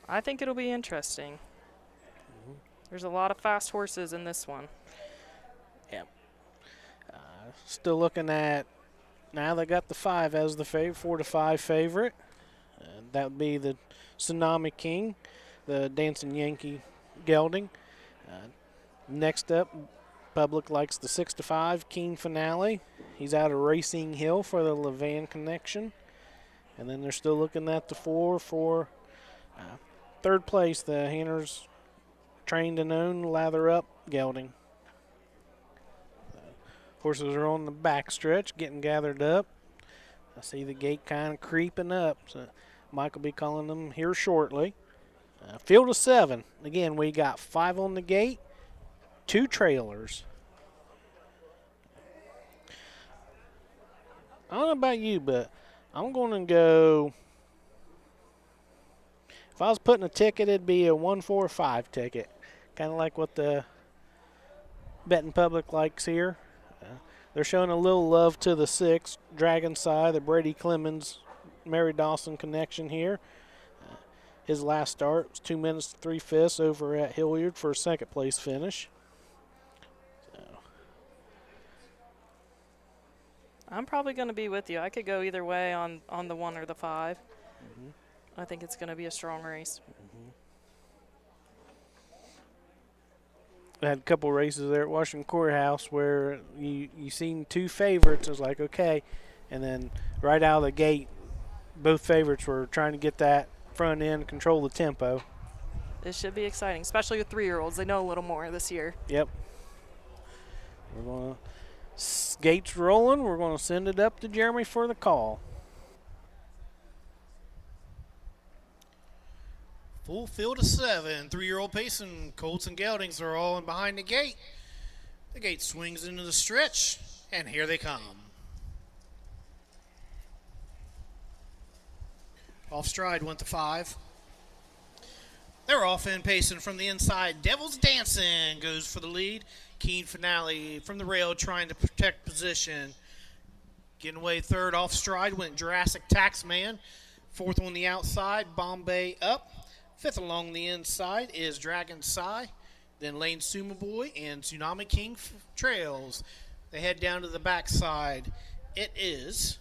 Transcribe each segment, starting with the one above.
I think it'll be interesting. There's a lot of fast horses in this one. Yep. Still looking at, now they got the 5 as the 4-5 favorite. That would be the Tsunami King, the Dancing Yankee gelding. Next up, public likes the 6-5 Keen Finale. He's out of Racing Hill for the Levan connection. And then they're still looking at the 4 for third place, the Hanners Trained and Owned Lather Up gelding. Horses are on the back stretch, getting gathered up. I see the gate kind of creeping up, so Mike will be calling them here shortly. Field of 7. Again, we got 5 on the gate, 2 trailers. I don't know about you, but I'm going to go. If I was putting a ticket, it'd be a 1-4-5 ticket, kind of like what the betting public likes here. They're showing a little love to the 6, Dragon Side, the Brady Clemens, Mary Dawson connection here. His last start was 2 minutes 3/5 over at Hilliard for a second place finish. I'm probably going to be with you. I could go either way on the 1 or the 5. I think it's going to be a strong race. I had a couple races there at Washington Courthouse where you seen 2 favorites. I was like, okay. And then right out of the gate, both favorites were trying to get that front end, control the tempo. This should be exciting, especially with 3-year-olds. They know a little more this year. Yep. We're going to, gates rolling. We're going to send it up to Jeremy for the call. Full field of 7. 3-year-old Payson, Colts and Geldings are all in behind the gate. The gate swings into the stretch, and here they come. Off stride went to 5. They're off in Payson from the inside. Devil's Dancing goes for the lead. Keen Finale from the rail trying to protect position. Getting away third. Off stride went Jurassic Taxman. Fourth on the outside, Bombay up. Fifth along the inside is Dragon Sai. Then Lane Sumo Boy and Tsunami King trails. They head down to the backside. It is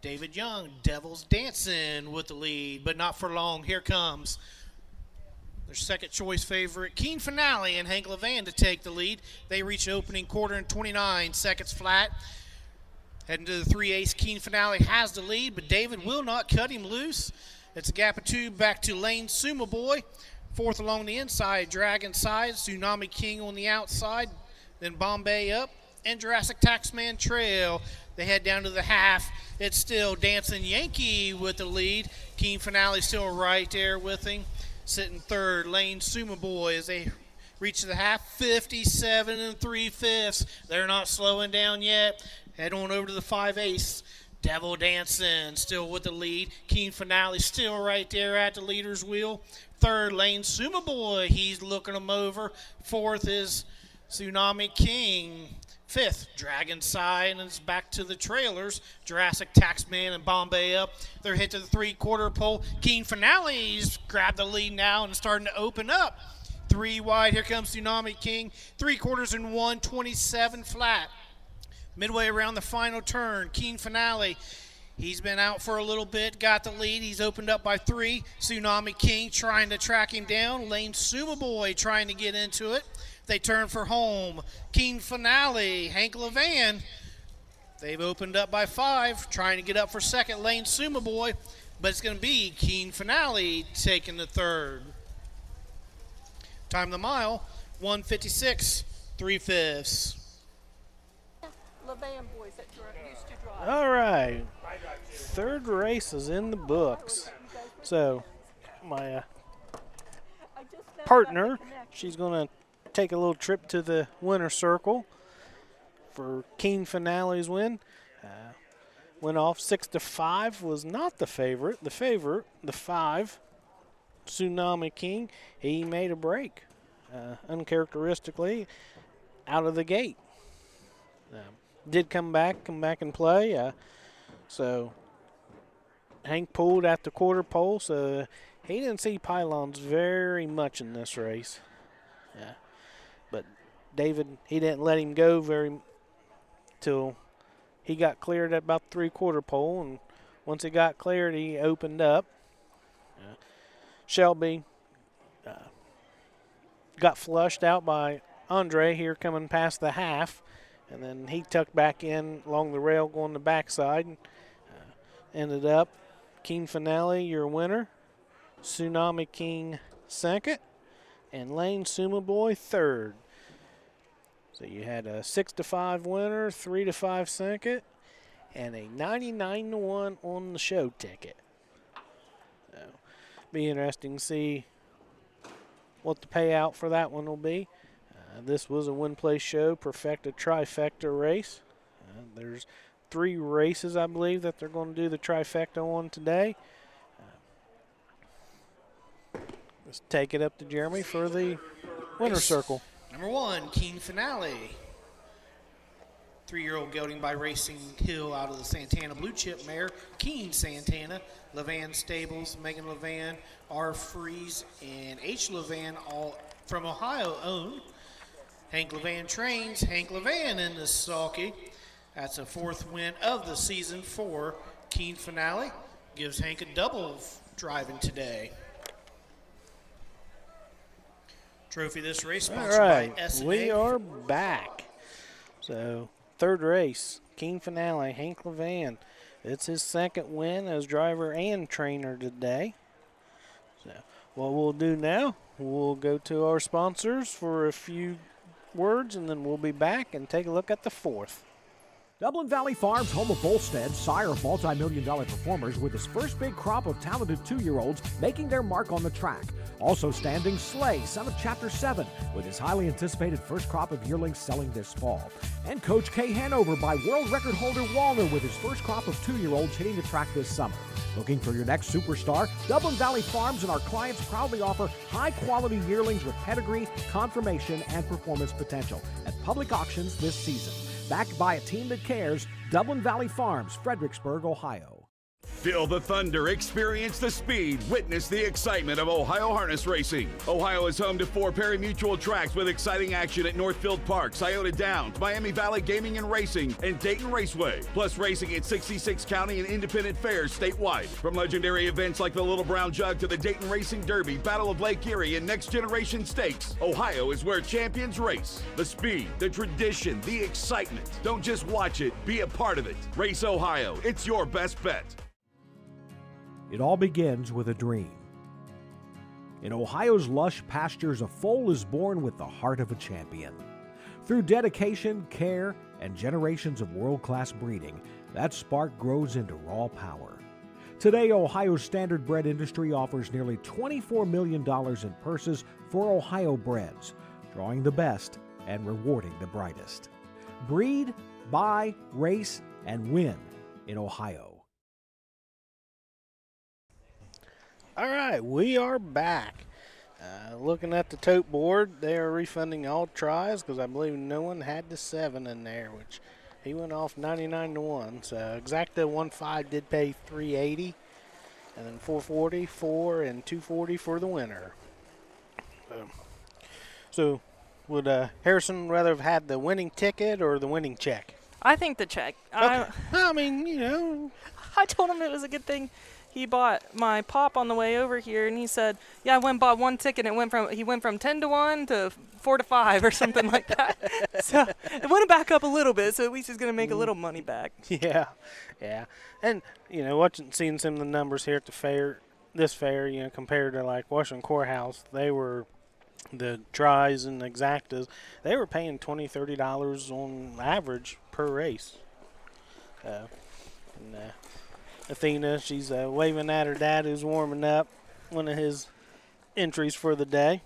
David Young, Devil's Dancing with the lead, but not for long. Here comes their second choice favorite, Keen Finale, and Hank Levan to take the lead. They reach opening quarter in 29 seconds flat. Heading to the 3-ace, Keen Finale has the lead, but David will not cut him loose. It's a gap of 2 back to Lane Sumo Boy. Fourth along the inside, Dragon Side, Tsunami King on the outside, then Bombay up, and Jurassic Taxman trail. They head down to the half. It's still Dancing Yankee with the lead. Keen Finale still right there with him. Sitting third, Lane Sumo Boy as they reach the half. 57 3/5. They're not slowing down yet. Head on over to the 5-ace. Devil Dancing still with the lead. Keen Finale still right there at the leader's wheel. Third, Lane Sumo Boy. He's looking them over. Fourth is Tsunami King. Fifth, Dragon Side, and it's back to the trailers. Jurassic Taxman and Bombay up. They're hit to the 3/4 pole. Keen Finale's grabbed the lead now and starting to open up. 3 wide. Here comes Tsunami King. 3/4 and 127 flat. Midway around the final turn, Keen Finale. He's been out for a little bit, got the lead. He's opened up by 3. Tsunami King trying to track him down. Lane Sumo Boy trying to get into it. They turn for home. Keen Finale, Hank Levan. They've opened up by 5, trying to get up for second. Lane Sumo Boy, but it's going to be Keen Finale taking the third. Time of the mile, 1:56 3/5. Levan boys that used to drive. All right. Third race is in the books. So my partner, she's going to take a little trip to the winner's circle for Keen Finale's win. Went off 6-5, was not the favorite. The favorite, the 5, Tsunami King, he made a break uncharacteristically out of the gate. Did come back and play. So Hank pulled at the quarter pole, so he didn't see pylons very much in this race. Yeah. But David, he didn't let him go till he got cleared at about the 3/4 pole, and once he got cleared, he opened up. Shelby got flushed out by Andre here coming past the half, and then he tucked back in along the rail going the backside. Ended up King Finale, your winner, Tsunami King second, and Lane Suma Boy third. So you had a 6-5 winner, 3-5 second, and a 99-1 on the show ticket. So be interesting to see what the payout for that one will be. This was a win-place show, perfecta trifecta race. There's 3 races, I believe, that they're going to do the trifecta on today. Let's take it up to Jeremy for the winner's circle. Number 1, King Finale. 3-year-old gelding by Racing Hill out of the Santana Blue Chip mare, Keen Santana, Levan Stables, Megan Levan, R. Freeze, and H. Levan, all from Ohio owned. Hank Levan trains, Hank Levan in the sulky. That's a 4th win of the season for Keen Finale. Gives Hank a double driving today. Trophy this race sponsored by S&A. We are back. So, 3rd race, King Finale, Hank Levan. It's his 2nd win as driver and trainer today. So, what we'll do now, we'll go to our sponsors for a few words, and then we'll be back and take a look at the 4th. Dublin Valley Farms, home of Volstead, sire of multi-million-dollar performers with his first big crop of talented 2-year-olds making their mark on the track. Also standing, Slay, son of Chapter 7, with his highly anticipated first crop of yearlings selling this fall. And Coach K. Hanover by world record holder Wallner with his first crop of 2-year-olds hitting the track this summer. Looking for your next superstar? Dublin Valley Farms and our clients proudly offer high-quality yearlings with pedigree, confirmation, and performance potential at public auctions this season. Backed by a team that cares, Dublin Valley Farms, Fredericksburg, Ohio. Feel the thunder, experience the speed, witness the excitement of Ohio harness racing. Ohio is home to 4 pari-mutuel tracks with exciting action at Northfield Park, Scioto Downs, Miami Valley Gaming and Racing, and Dayton Raceway. Plus racing at 66 county and independent fairs statewide. From legendary events like the Little Brown Jug to the Dayton Racing Derby, Battle of Lake Erie, and Next Generation Stakes, Ohio is where champions race. The speed, the tradition, the excitement. Don't just watch it, be a part of it. Race Ohio, it's your best bet. It all begins with a dream. In Ohio's lush pastures, a foal is born with the heart of a champion. Through dedication, care, and generations of world-class breeding, that spark grows into raw power. Today, Ohio's standardbred industry offers nearly $24 million in purses for Ohio breds, drawing the best and rewarding the brightest. Breed, buy, race, and win in Ohio. All right, we are back. Looking at the tote board, they are refunding all tries because I believe no one had the 7 in there, which he went off 99-1. So Exacta 1.5 did pay $380, and then 440, 4, and 240 for the winner. So would Harrison rather have had the winning ticket or the winning check? I think the check. Okay. I mean, you know. I told him it was a good thing. He bought my pop on the way over here, and he said, "Yeah, I went and bought one ticket. And he went from 10-1 to 4-5 or something like that." So it went back up a little bit. So at least he's going to make a little money back. Yeah, and you know, seeing some of the numbers here at the fair, you know, compared to like Washington Courthouse, they were the tries and exactas. They were paying $20-$30 on average per race. Athena, she's waving at her dad who's warming up, one of his entries for the day.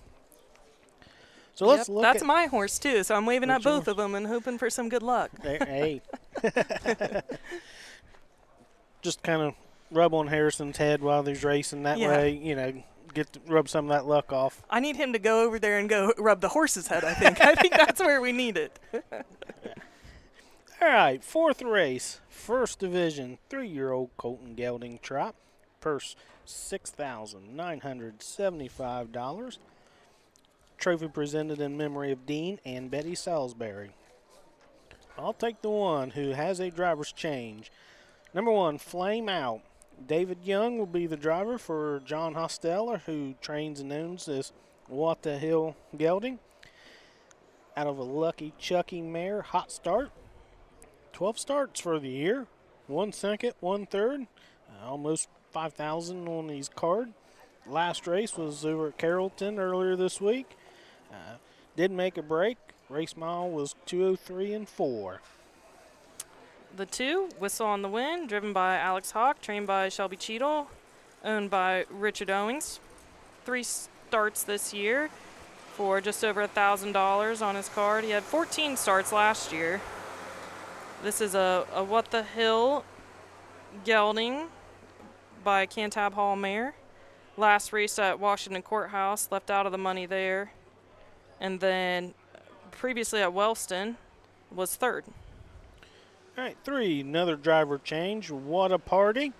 So let's look that's at my horse, too, so I'm waving at both of them and hoping for some good luck. Hey. Just kind of rub on Harrison's head while he's racing. That way, you know, rub some of that luck off. I need him to go over there and go rub the horse's head, I think. I think that's where we need it. All right, 4th race, 1st division, 3-year-old Colton Gelding Trot. Purse $6,975. Trophy presented in memory of Dean and Betty Salisbury. I'll take the one who has a driver's change. Number 1, Flame Out. David Young will be the driver for John Hosteller, who trains and owns this Wata Hill gelding. Out of a Lucky Chucky mare, Hot Start. 12 starts for the year. 1 second, 1 third. Almost 5,000 on his card. Last race was over at Carrollton earlier this week. Did make a break. Race mile was 2:03 and 4. The 2, Whistle on the Wind, driven by Alex Hawk, trained by Shelby Cheadle, owned by Richard Owings. 3 starts this year for just over $1,000 on his card. He had 14 starts last year. This is a What the Hill gelding by Cantab Hall mare. Last race at Washington Courthouse, left out of the money there. And then previously at Wellston was 3rd. All right, 3, another driver change. What a Party.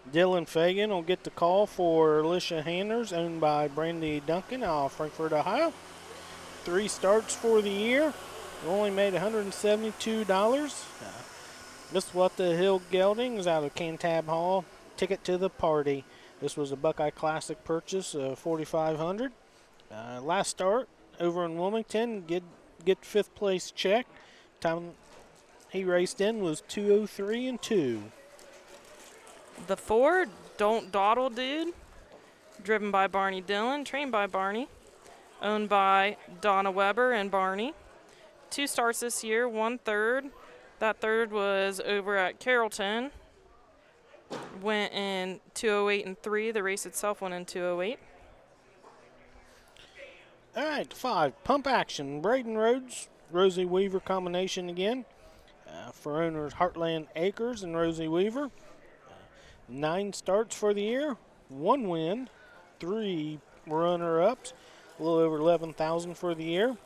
Dylan Fagan will get the call for Alicia Handers, owned by Brandy Duncan out of Frankfort, Ohio. 3 starts for the year. Only made $172. This What the Hill gelding is out of Cantab Hall. Ticket to the Party. This was a Buckeye Classic purchase of $4,500. Last start over in Wilmington, get 5th place check. Time he raced in was 2:03 and 2. The 4, Don't Dawdle Dude, driven by Barney Dillon, trained by Barney, owned by Donna Weber and Barney. 2 starts this year, 1 third. That 3rd was over at Carrollton. Went in 2:08 and 3. The race itself went in 2:08. All right, 5, Pump Action. Braden Rhodes, Rosie Weaver combination again. For owners Heartland Acres and Rosie Weaver. 9 starts for the year, 1 win, 3 runner-ups, a little over 11,000 for the year.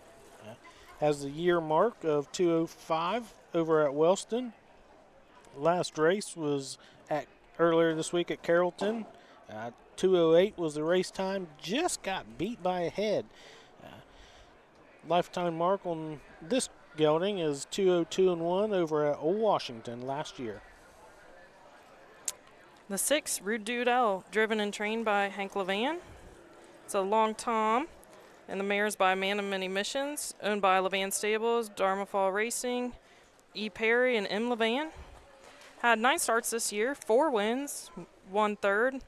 Has the year mark of 2:05 over at Wellston. Last race was at earlier this week at Carrollton. 2:08 was the race time. Just got beat by a head. Lifetime mark on this gelding is 2:02 and 1 over at Old Washington last year. The 6, Rude Dude L, driven and trained by Hank Levan. It's a Long Tom, and the mare's by Man of Many Missions, owned by Levan Stables, Dharma Fall Racing, E. Perry, and M. Levan. Had 9 starts this year, 4 wins, 1 third.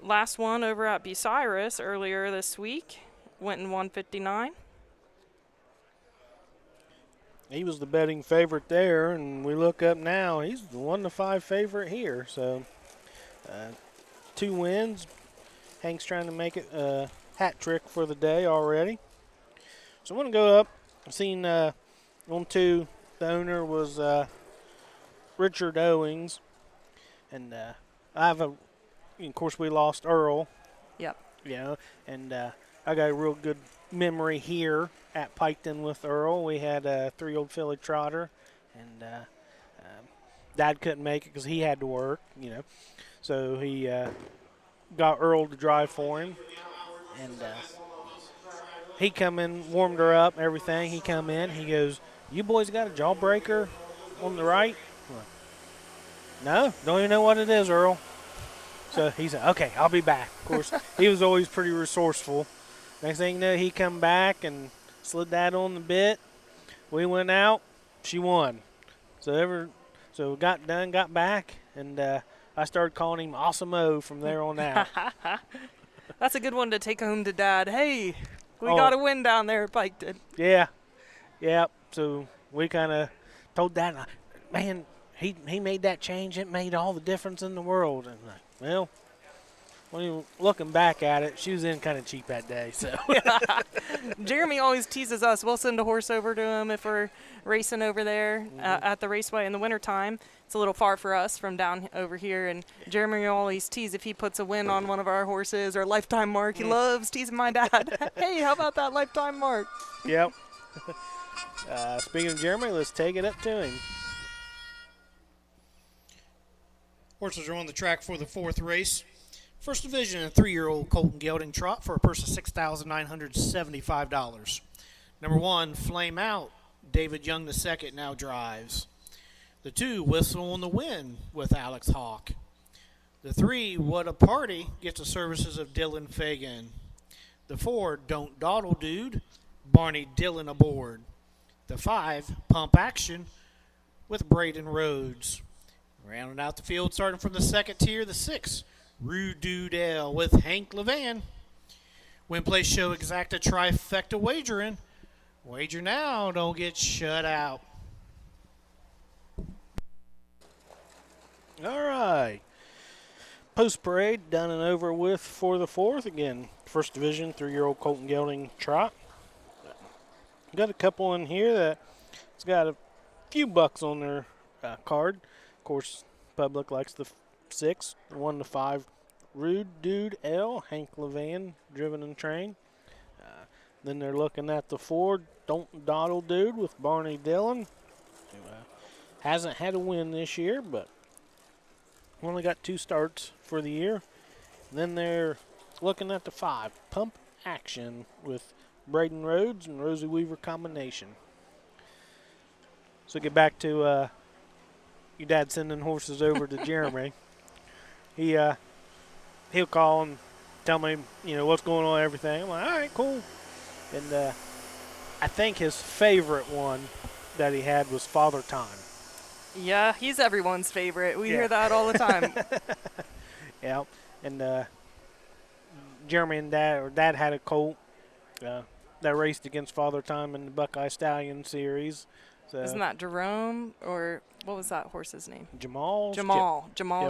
Last one over at Bucyrus earlier this week, went in 159. He was the betting favorite there, and we look up now, he's the 1-5 favorite here. So 2 wins. Hank's trying to make it a hat trick for the day already. So I'm going to go up. I've seen on 2, the owner was Richard Owings, and I have of course, we lost Earl. Yep. You know, and I got a real good memory here at Piketon with Earl. We had a 3-year-old filly trotter, and Dad couldn't make it because he had to work, you know. So he got Earl to drive for him, and he come in, warmed her up, everything. He come in, he goes, "You boys got a jawbreaker on the right?" "No, don't even know what it is, Earl." So he said, "Okay, I'll be back." Of course, he was always pretty resourceful. Next thing you know, he come back and slid that on the bit. We went out. She won. So got done, got back, and I started calling him Awesome O from there on out. That's a good one to take home to Dad. Hey, we got a win down there at Piketon. Yeah. So we kind of told Dad, "Man, he made that change. It made all the difference in the world." And like, well, when you looking back at it, she was in kind of cheap that day. So Jeremy always teases us. We'll send a horse over to him if we're racing over there at the raceway in the wintertime. It's a little far for us from down over here, and Jeremy will always tease if he puts a win on one of our horses or lifetime mark. He loves teasing my dad. Hey, how about that lifetime mark? Yep. Speaking of Jeremy, let's take it up to him. Horses are on the track for the 4th race. First division, a 3-year-old Colton Gelding trot for a purse of $6,975. Number 1, Flame Out. David Young II now drives. The 2, Whistle on the Wind with Alex Hawk. The 3, What a Party, gets the services of Dylan Fagan. The 4, Don't Dawdle Dude, Barney Dillon aboard. The 5, Pump Action with Braden Rhodes. Rounding out the field, starting from the 2nd tier, the 6, Rue Dudell with Hank Levan. Win, place, show, exacta, trifecta wagering. Wager now, don't get shut out. All right. Post parade done and over with for the 4th. Again, first division, 3-year-old Colton Gelding trot. Got a couple in here that's got a few bucks on their card. Of course, public likes the 6, 1 to 5. Rude Dude L, Hank Levan, driven and trained. Then they're looking at the 4, Don't Dawdle Dude with Barney Dillon. Who, hasn't had a win this year, but only got 2 starts for the year. Then they're looking at the 5, Pump Action with Braden Rhodes and Rosie Weaver combination. So get back to your dad sending horses over to Jeremy. He'll call and tell me, what's going on and everything. I'm like, all right, cool. And I think his favorite one that he had was Father Time. Yeah, he's everyone's favorite. We hear that all the time. Yeah, and Jeremy and Dad had a colt that raced against Father Time in the Buckeye Stallion series. So Isn't that Jerome, or what was that horse's name? Jamal's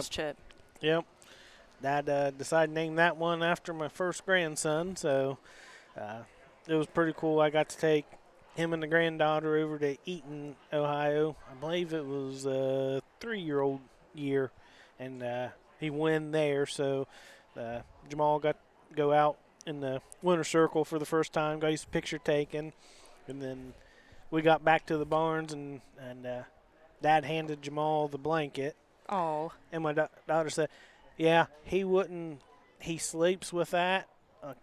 Chip. Yep. Dad decided to name that one after my first grandson, so it was pretty cool. I got to take him and the granddaughter over to Eaton, Ohio. I believe it was a 3-year-old year, and he won there. So Jamal got to go out in the winter circle for the first time, got his picture taken, and then we got back to the barns, and Dad handed Jamal the blanket. Oh. And my daughter said, yeah, he sleeps with that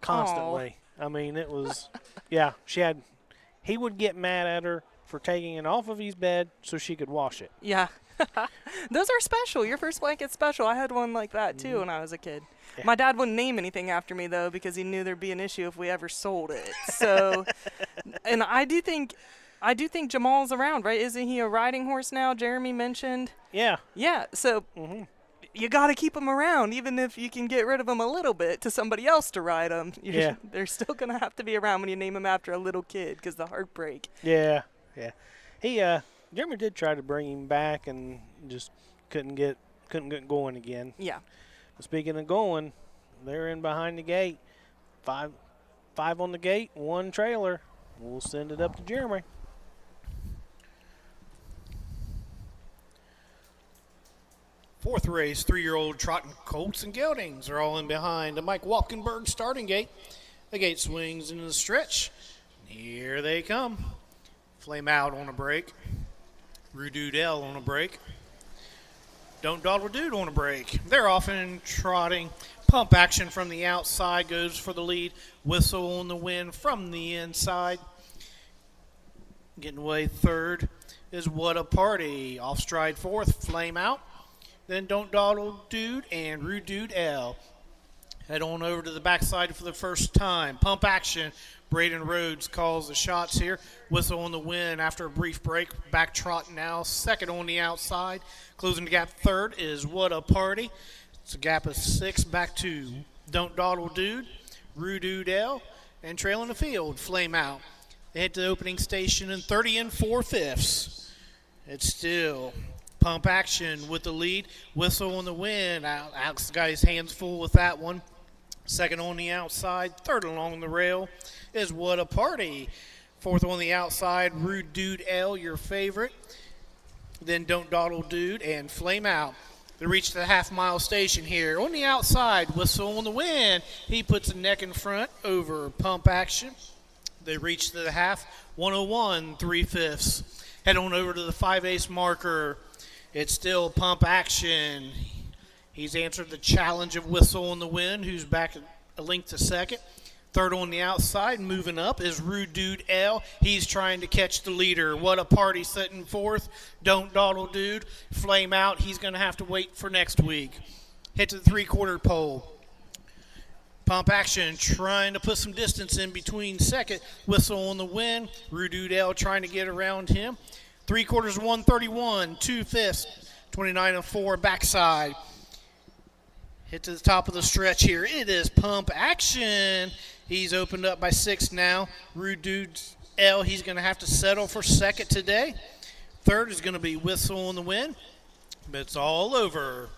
constantly. I mean, it was, he would get mad at her for taking it off of his bed so she could wash it. Yeah. Those are special. Your first blanket's special. I had one like that, too, when I was a kid. Yeah. My dad wouldn't name anything after me, though, because he knew there'd be an issue if we ever sold it. So, and I do think Jamal's around, right? Isn't he a riding horse now? Jeremy mentioned. Yeah. Yeah. So you got to keep him around, even if you can get rid of him a little bit to somebody else to ride him. They're still gonna have to be around when you name him after a little kid, because the heartbreak. Yeah. He Jeremy did try to bring him back and just couldn't get going again. Yeah. Speaking of going, they're in behind the gate. Five on the gate, 1 trailer. We'll send it up to Jeremy. Fourth race, 3-year-old trotting colts and geldings are all in behind the Mike Walkenberg starting gate. The gate swings into the stretch. Here they come. Flame Out on a break. Rue Dudell on a break. Don't Dawdle Dude on a break. They're often trotting. Pump Action from the outside goes for the lead. Whistle on the Wind from the inside. Getting away third is What a Party. Off stride fourth, Flame Out. Then Don't Dawdle Dude and Rue Dude L. Head on over to the backside for the first time. Pump Action. Braden Rhodes calls the shots here. Whistle on the Wind after a brief break. Back trot now. Second on the outside. Closing the gap third is What a Party. It's a gap of 6 back to Don't Dawdle Dude, Rue Dude L, and trailing the field, Flame Out. They head to the opening station in 30 4/5. It's still Pump Action with the lead. Whistle on the Wind. Alex got his hands full with that one. Second on the outside. Third along the rail is What a Party. Fourth on the outside, Rue Dude L, your favorite. Then Don't Dawdle Dude and Flame Out. They reach the half-mile station here. On the outside, Whistle on the Wind. He puts a neck in front over Pump Action. They reach the half, 101 3/5. Head on over to the 5/8 marker. It's still Pump Action. He's answered the challenge of Whistle in the Wind, who's back a length to second. Third on the outside, moving up, is Rude Dude L. He's trying to catch the leader. What a party setting fourth. Don't dawdle, dude. Flame out. He's going to have to wait for next week. Hit to the three-quarter pole. Pump Action trying to put some distance in between second. Whistle on the Wind. Rude Dude L trying to get around him. Three quarters, 131. 2/5, 29-4 backside. Hit to the top of the stretch here. It is Pump Action. He's opened up by 6 now. Rude Dude L, he's going to have to settle for second today. Third is going to be Whistle on the Wind. But it's all over.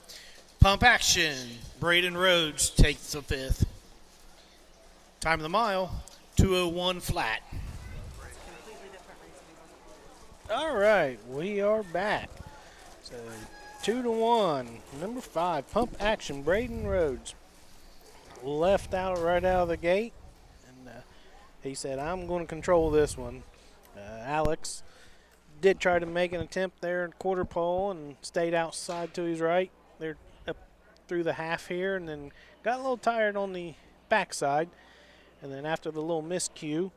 Pump Action. Braden Rhodes takes the 5th. Time of the mile, 2:01 flat. All right, we are back. So 2-1, number 5, Pump Action, Braden Rhodes. Left out right out of the gate, and he said, I'm going to control this one. Alex did try to make an attempt there at quarter pole and stayed outside to his right. They're up through the half here, and then got a little tired on the backside. And then after the little miscue,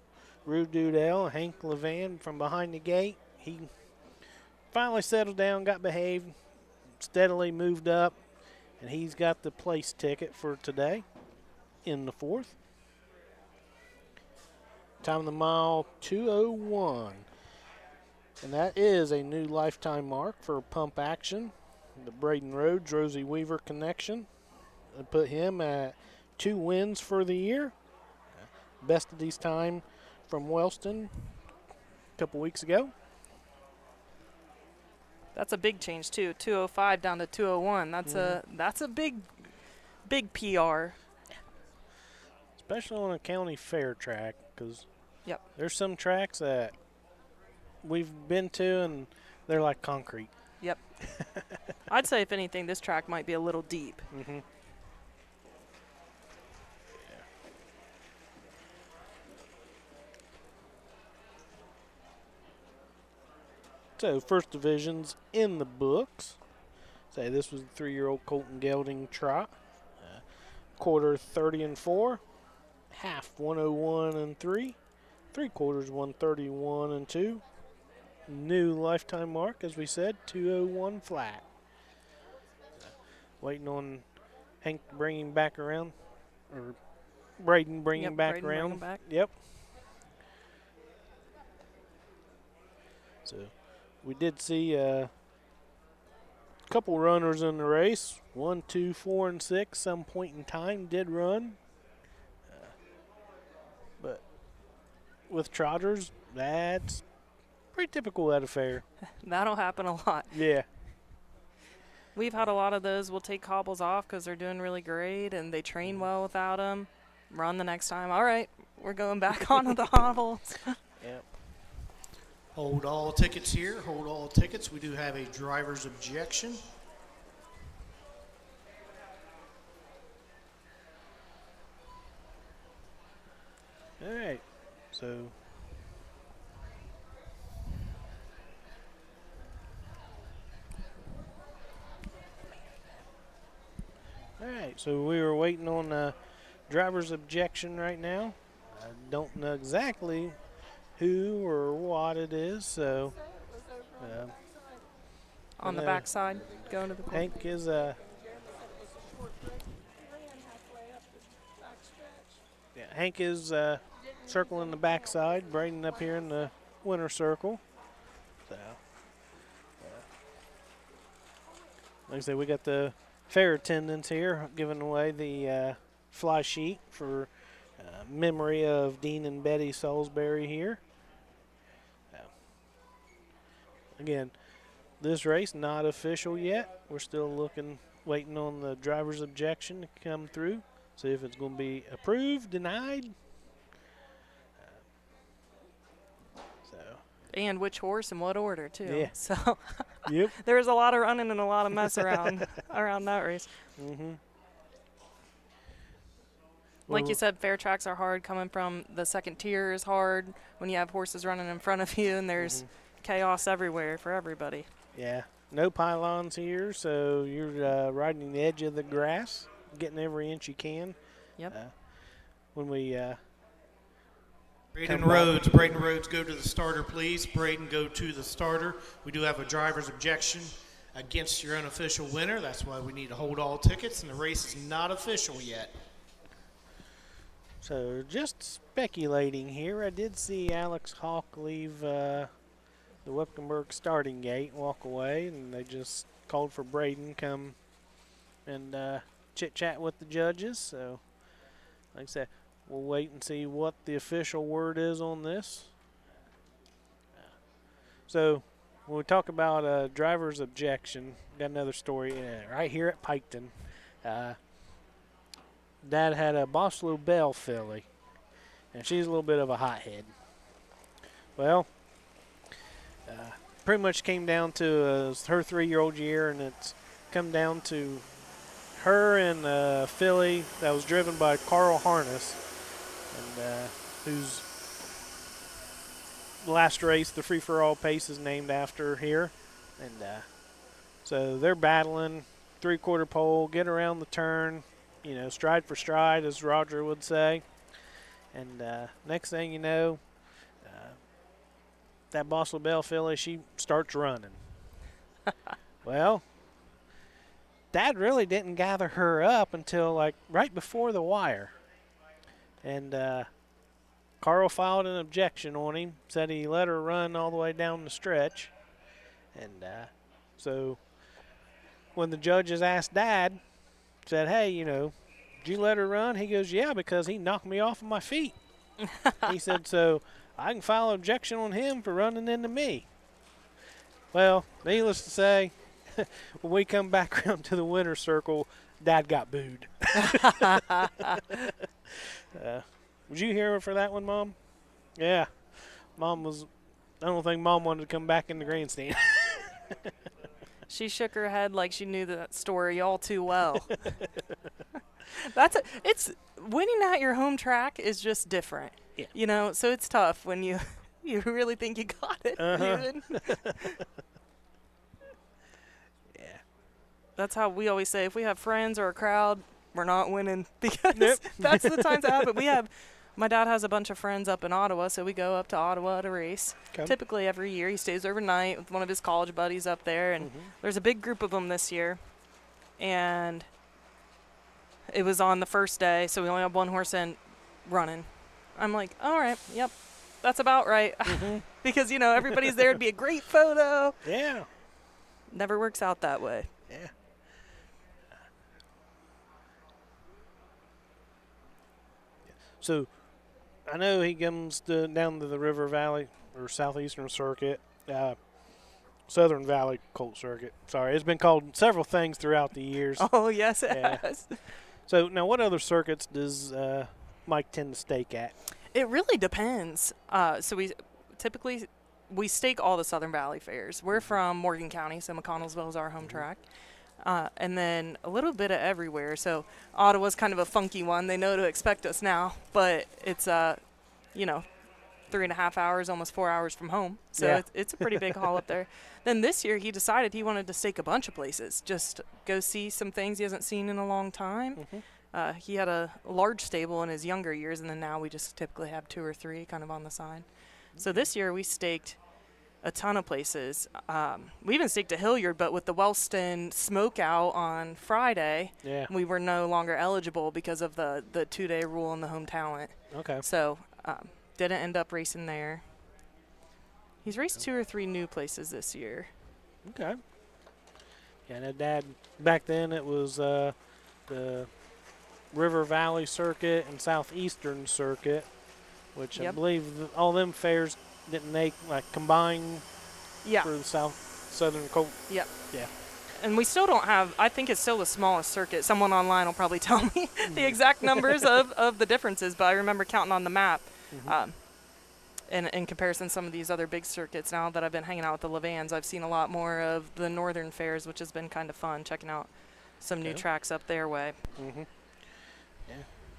Rude Dude L, Hank Levan from behind the gate, he finally settled down, got behaved, steadily moved up, and he's got the place ticket for today in the 4th. Time of the mile, 2:01. And that is a new lifetime mark for Pump Action. The Braden Rhodes, Rosie Weaver connection. I put him at 2 wins for the year. Best of these time from Wellston a couple weeks ago. That's a big change too. 205 down to 201. That's a big PR. Especially on a county fair track, because Yep. there's some tracks that we've been to and they're like concrete. Yep. I'd say if anything, this track might be a little deep. Mm-hmm. So, first division's in the books. Say this was the 3-year-old Colton Gelding trot. Quarter 30-4. Half 101-3. 3 quarters 131-2. New lifetime mark, as we said, 2:01 flat. Waiting on Hank to bring him back around, or Braden bring him back Braden bring around. him back. Yep. So we did see a couple runners in the race. 1, 2, 4, and 6. Some point in time did run, but with trotters, that's pretty typical at a fair. That'll happen a lot. Yeah. We've had a lot of those. We'll take cobbles off because they're doing really great and they train well without them. Run the next time. All right, we're going back onto the hobbles. Yep. Hold all tickets here. Hold all tickets. We do have a driver's objection. All right. So so we were waiting on a driver's objection right now. I don't know exactly who or what it is, so On the back side, going to the corner. Hank is Hank is circling the backside, Braden up here in the winner circle. So, like I said, we got the fair attendants here giving away the fly sheet for memory of Dean and Betty Salisbury here. Again, this race not official yet. We're still waiting on the driver's objection to come through. See if it's going to be approved, denied. And which horse and what order, too. Yeah. So Yep. there was a lot of running and a lot of mess around that race. Mm-hmm. Like you said, fair tracks are hard. Coming from the second tier is hard when you have horses running in front of you and there's chaos everywhere for everybody. Yeah. no pylons here, so you're riding the edge of the grass, getting every inch you can. Yep. When we Braden Rhodes, go to the starter, please. Braden, go to the starter. We do have a driver's objection against your unofficial winner. That's why we need to hold all tickets, and the race is not official yet. So just speculating here, I did see Alex Hawk leave the Wipkenburg starting gate, walk away, and they just called for Braden come and chit-chat with the judges. So, like I said, we'll wait and see what the official word is on this. So, when we talk about a driver's objection, got another story right here at Piketon. Dad had a Boslo Bell filly, and she's a little bit of a hothead. Well, pretty much came down to her 3-year-old year, and it's come down to her and a filly that was driven by Carl Harness, and whose last race, the free-for-all pace, is named after here. And so they're battling, 3/4 pole, get around the turn, you know, stride for stride, as Roger would say. And next thing you know, that Boslo Bell filly, she starts running. Well, Dad really didn't gather her up until like right before the wire. And Carl filed an objection on him, said he let her run all the way down the stretch. And so when the judges asked Dad, said, hey, you know, did you let her run? He goes, yeah, because he knocked me off of my feet. He said, so I can file an objection on him for running into me. Well, needless to say, when we come back around to the winner's circle, Dad got booed. Was you here for that one, Mom? Yeah. Mom was, I don't think Mom wanted to come back in the grandstand. She shook her head like she knew that story all too well. It's winning at your home track is just different. Yeah. You know, so it's tough when you really think you got it. Even. Yeah. That's how we always say, if we have friends or a crowd, we're not winning, because that's the times that happen. My dad has a bunch of friends up in Ottawa, so we go up to Ottawa to race. Okay. Typically every year he stays overnight with one of his college buddies up there, and there's a big group of them this year. And it was on the first day, so we only have one horse in running. I'm like, all right, yep, that's about right. Because, you know, everybody's there. It'd be a great photo. Yeah. Never works out that way. Yeah. So, I know he comes down to the River Valley or Southeastern Circuit, Southern Valley Colt Circuit. Sorry, it's been called several things throughout the years. Oh, yes, it has. So, now what other circuits does Mike tend to stake at? It really depends. So we typically stake all the Southern Valley fairs. We're from Morgan County, so McConnellsville is our home track. And then a little bit of everywhere. So Ottawa's kind of a funky one. They know to expect us now, but it's, 3.5 hours, almost 4 hours from home. So it's a pretty big haul up there. Then this year he decided he wanted to stake a bunch of places, just go see some things he hasn't seen in a long time. He had a large stable in his younger years, and then now we just typically have 2 or 3 kind of on the side. So this year we staked a ton of places. We even staked a Hilliard, but with the Wellston smoke out on Friday, we were no longer eligible because of the 2-day rule in the home talent. Okay. So didn't end up racing there. He's raced 2 or 3 new places this year. Okay. Yeah, and Dad, back then it was the River Valley Circuit and Southeastern Circuit, which I believe all them fairs didn't they combine for the Southern Colt? Yep. Yeah. And we still don't have, I think it's still the smallest circuit. Someone online will probably tell me the exact numbers of the differences, but I remember counting on the map. In comparison to some of these other big circuits, now that I've been hanging out with the Levans, I've seen a lot more of the northern fairs, which has been kind of fun, checking out some new tracks up their way.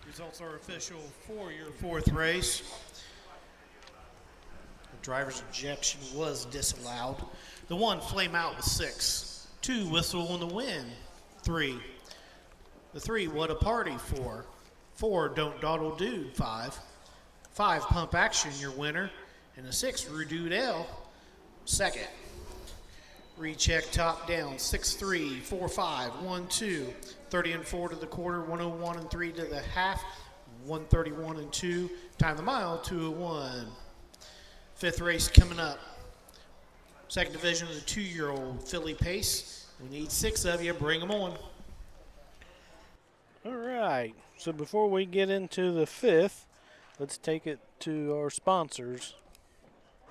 Results are official for your 4th race. Driver's ejection was disallowed. The 1, Flame Out with 6. 2, Whistle on the Wind, 3. The 3, What a Party, 4. 4, Don't Dawdle Dude, 5. 5, Pump Action, your winner. And the 6, Redude L, second. Recheck top down, 6-3, 4-5, 1-2, 30 and 4 to the quarter, 101 and 3 to the half, 131 and 2, time the mile, 201. Fifth race coming up. Second division of the 2-year-old filly pace. We need 6 of you, bring them on. All right, so before we get into the 5th, let's take it to our sponsors.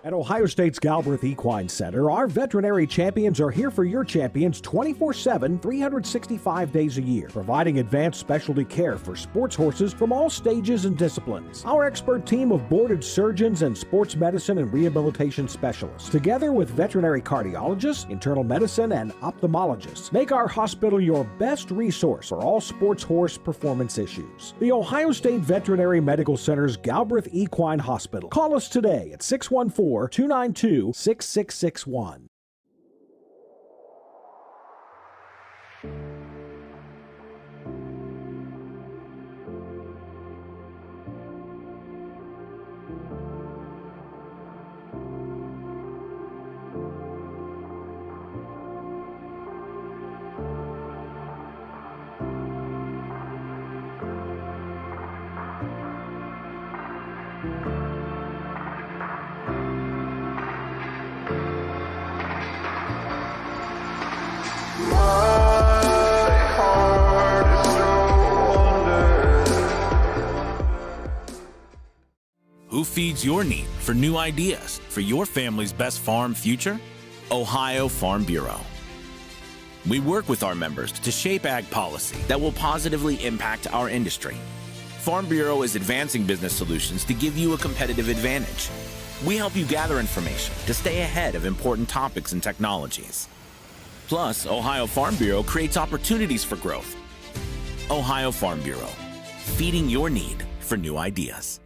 At Ohio State's Galbraith Equine Center, our veterinary champions are here for your champions 24/7, 365 days a year, providing advanced specialty care for sports horses from all stages and disciplines. Our expert team of boarded surgeons and sports medicine and rehabilitation specialists, together with veterinary cardiologists, internal medicine, and ophthalmologists, make our hospital your best resource for all sports horse performance issues. The Ohio State Veterinary Medical Center's Galbraith Equine Hospital. Call us today at 614-292-6661. Who feeds your need for new ideas for your family's best farm future? Ohio Farm Bureau. We work with our members to shape ag policy that will positively impact our industry. Farm Bureau is advancing business solutions to give you a competitive advantage. We help you gather information to stay ahead of important topics and technologies. Plus, Ohio Farm Bureau creates opportunities for growth. Ohio Farm Bureau, feeding your need for new ideas.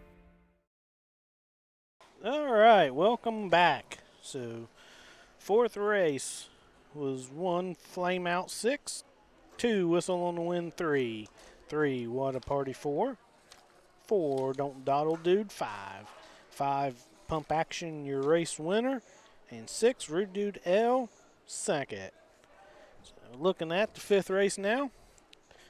All right, welcome back. So, 4th race was 1, Flame Out, 6. 2, Whistle on the Wind, 3. 3, What a Party, 4. 4, Don't Dawdle Dude, 5. 5, Pump Action, your race winner. And 6, Rude Dude L, second. So, looking at the 5th race now.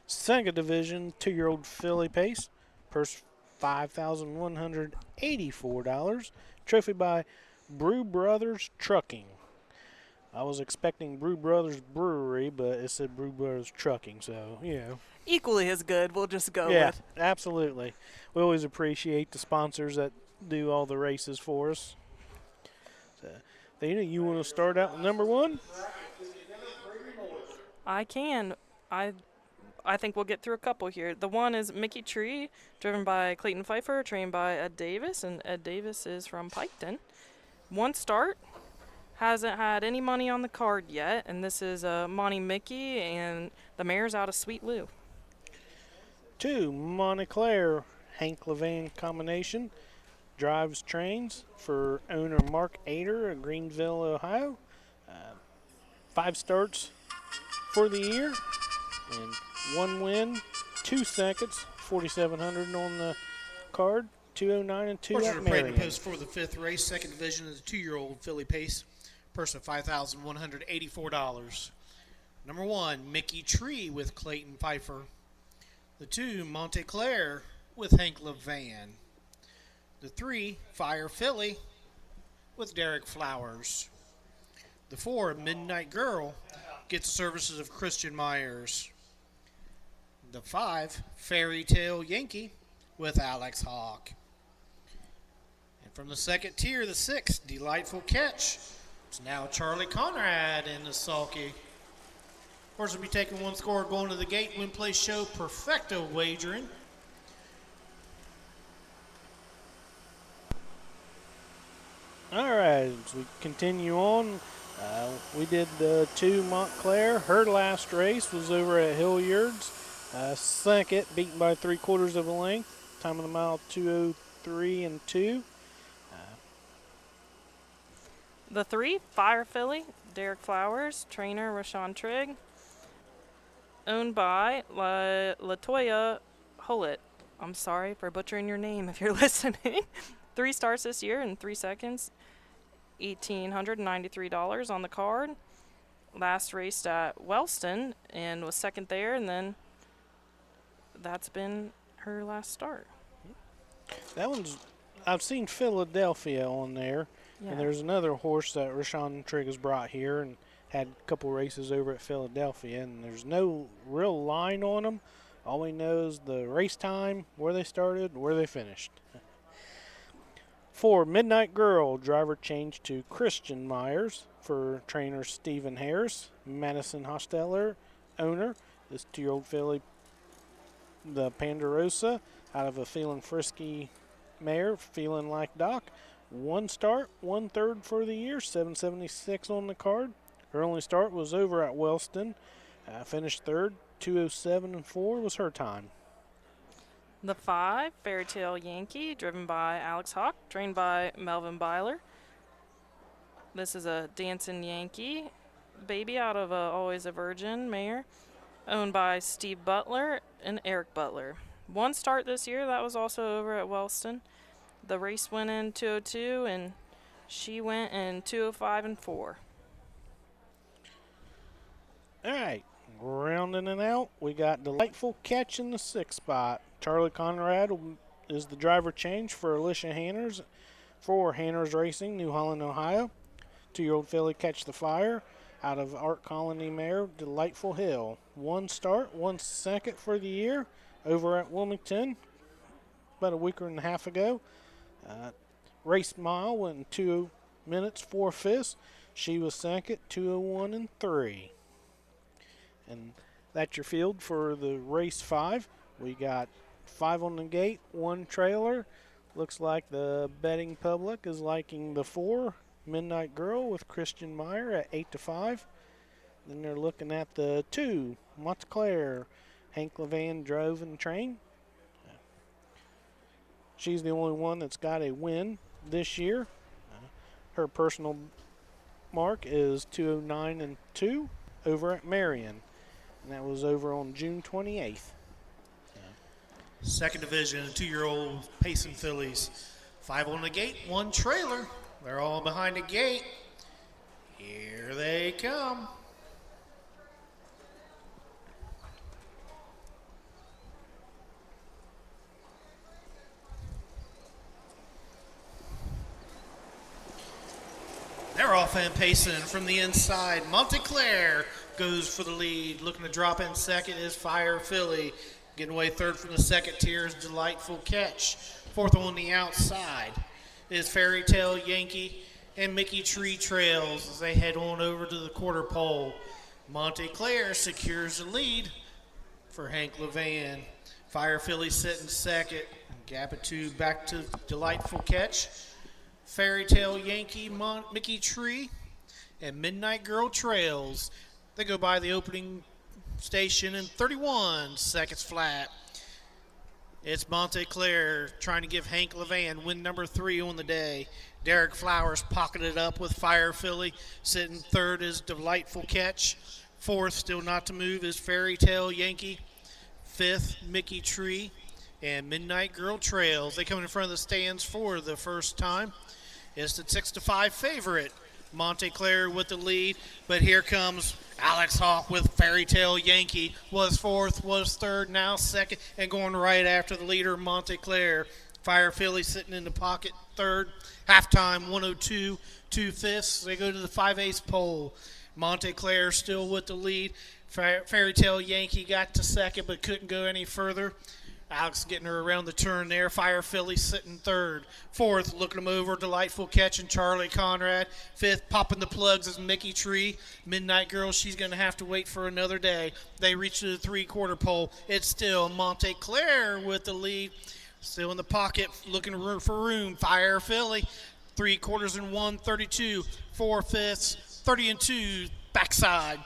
Second division, 2-year-old filly pace. Purse $5,184. Trophy by Brew Brothers Trucking. I was expecting Brew Brothers Brewery, but it said Brew Brothers Trucking, so, you know. Equally as good. We'll just go Yeah, with. absolutely. We always appreciate the sponsors that do all the races for us. So, Thena, you want to start out with number 1? I can. I think we'll get through a couple here. The 1 is Mickey Tree, driven by Clayton Pfeiffer, trained by Ed Davis, and Ed Davis is from Piketon. 1 start, hasn't had any money on the card yet, and this is Monty Mickey, and the mare's out of Sweet Lou. 2, Montclair Hank Levan combination, drives trains for owner Mark Ader of Greenville, Ohio. 5 starts for the year, and 1 win, 2 seconds, 4,700 on the card, 209 and 2 Horses at are paid to Marion. post for the 5th race, second division of the 2-year-old filly pace. Purse of $5,184. Number 1, Mickey Tree with Clayton Pfeiffer. The 2, Montclair with Hank Levan. The 3, Fire Philly with Derek Flowers. The 4, Midnight Girl, gets the services of Christian Myers. The 5, Fairy Tale Yankee with Alex Hawk. And from the second tier, the 6, Delightful Catch. It's now Charlie Conrad in the sulky. Horse will be taking 1 score going to the gate. Win place show Perfecto wagering. All right, as we continue on, we did the 2 Montclair. Her last race was over at Hilliard's. Second, beaten by 3/4 of a length. Time of the mile 2:03 and 2. The 3, Fire Philly, Derek Flowers, trainer Rashawn Trigg, owned by Latoya Hullett. I'm sorry for butchering your name if you're listening. 3 starts this year in 3 seconds, $1,893 on the card. Last raced at Wellston and was second there, and then that's been her last start. That one's, I've seen Philadelphia on there. Yeah. And there's another horse that Rashawn Trigg has brought here and had a couple races over at Philadelphia, and there's no real line on them. All we know is the race time, where they started, where they finished. For Midnight Girl, driver changed to Christian Myers for trainer Stephen Harris. Madison Hosteller, owner. This 2-year-old filly, the Ponderosa, out of a Feeling Frisky mare, Feeling Like Doc. 1 start, 1/3 for the year, 776 on the card. Her only start was over at Wellston. Finished 3rd, 2:07.4 was her time. The 5, Fairy Tale Yankee, driven by Alex Hawk, trained by Melvin Byler. This is a Dancing Yankee baby out of Always a Virgin mare, owned by Steve Butler and Eric Butler. 1 start this year, that was also over at Wellston. The race went in 2:02, and she went in 2:05.4. All right, rounding it out, we got Delightful Catch in the 6th spot. Charlie Conrad is the driver change for Alicia Hanners for Hanners Racing, New Holland, Ohio. 2-year-old filly Catch the Fire out of Art Colony mare, Delightful Hill. 1 start, 1 second for the year over at Wilmington about a week and a half ago. Race mile went in 2 minutes 4/5. She was second, 2:01.3. And that's your field for the race 5. We got 5 on the gate, 1 trailer. Looks like the betting public is liking the 4, Midnight Girl with Christian Meyer at 8-5. Then they're looking at the 2, Montclair. Hank Levan drove and trained. She's the only one that's got a win this year. Her personal mark is 2:09.2 over at Marion. And that was over on June 28th. Second division, 2-year-old pacing fillies. 5 on the gate, 1 trailer. They're all behind the gate. Here they come. They're off and pacing from the inside. Montclair goes for the lead. Looking to drop in second is Fire Philly. Getting away 3rd from the second tier is Delightful Catch. 4th on the outside is Fairy Tale Yankee and Mickey Tree Trails as they head on over to the quarter pole. Montclair secures the lead for Hank Levan. Fire Philly sitting second. Gap of 2 back to Delightful Catch. Fairy Tale Yankee, Mickey Tree, and Midnight Girl Trails. They go by the opening station in 31 seconds flat. It's Montclair trying to give Hank Levan win number 3 on the day. Derek Flowers pocketed up with Fire Philly. Sitting 3rd is Delightful Catch. 4th, still not to move, is Fairy Tale Yankee. 5th, Mickey Tree, and Midnight Girl Trails. They come in front of the stands for the first time. It's the 6-5 favorite. Montclair with the lead, but here comes Alex Hawk with Fairy Tale Yankee. Was 4th, was 3rd, now 2nd, and going right after the leader, Montclair. Fire Philly sitting in the pocket 3rd. Halftime 102, 2/5. They go to the 5/8 pole. Montclair still with the lead. Fairy Tale Yankee got to 2nd, but couldn't go any further. Alex getting her around the turn there. Fire Philly sitting 3rd. 4th, looking him over, Delightful Catch and Charlie Conrad. 5th, popping the plugs is Mickey Tree. Midnight Girl, she's going to have to wait for another day. They reach to the 3/4 pole. It's still Montclair with the lead. Still in the pocket, looking for room. Fire Philly, 3/4 and 1, 32. 4/5, 30-2, backside.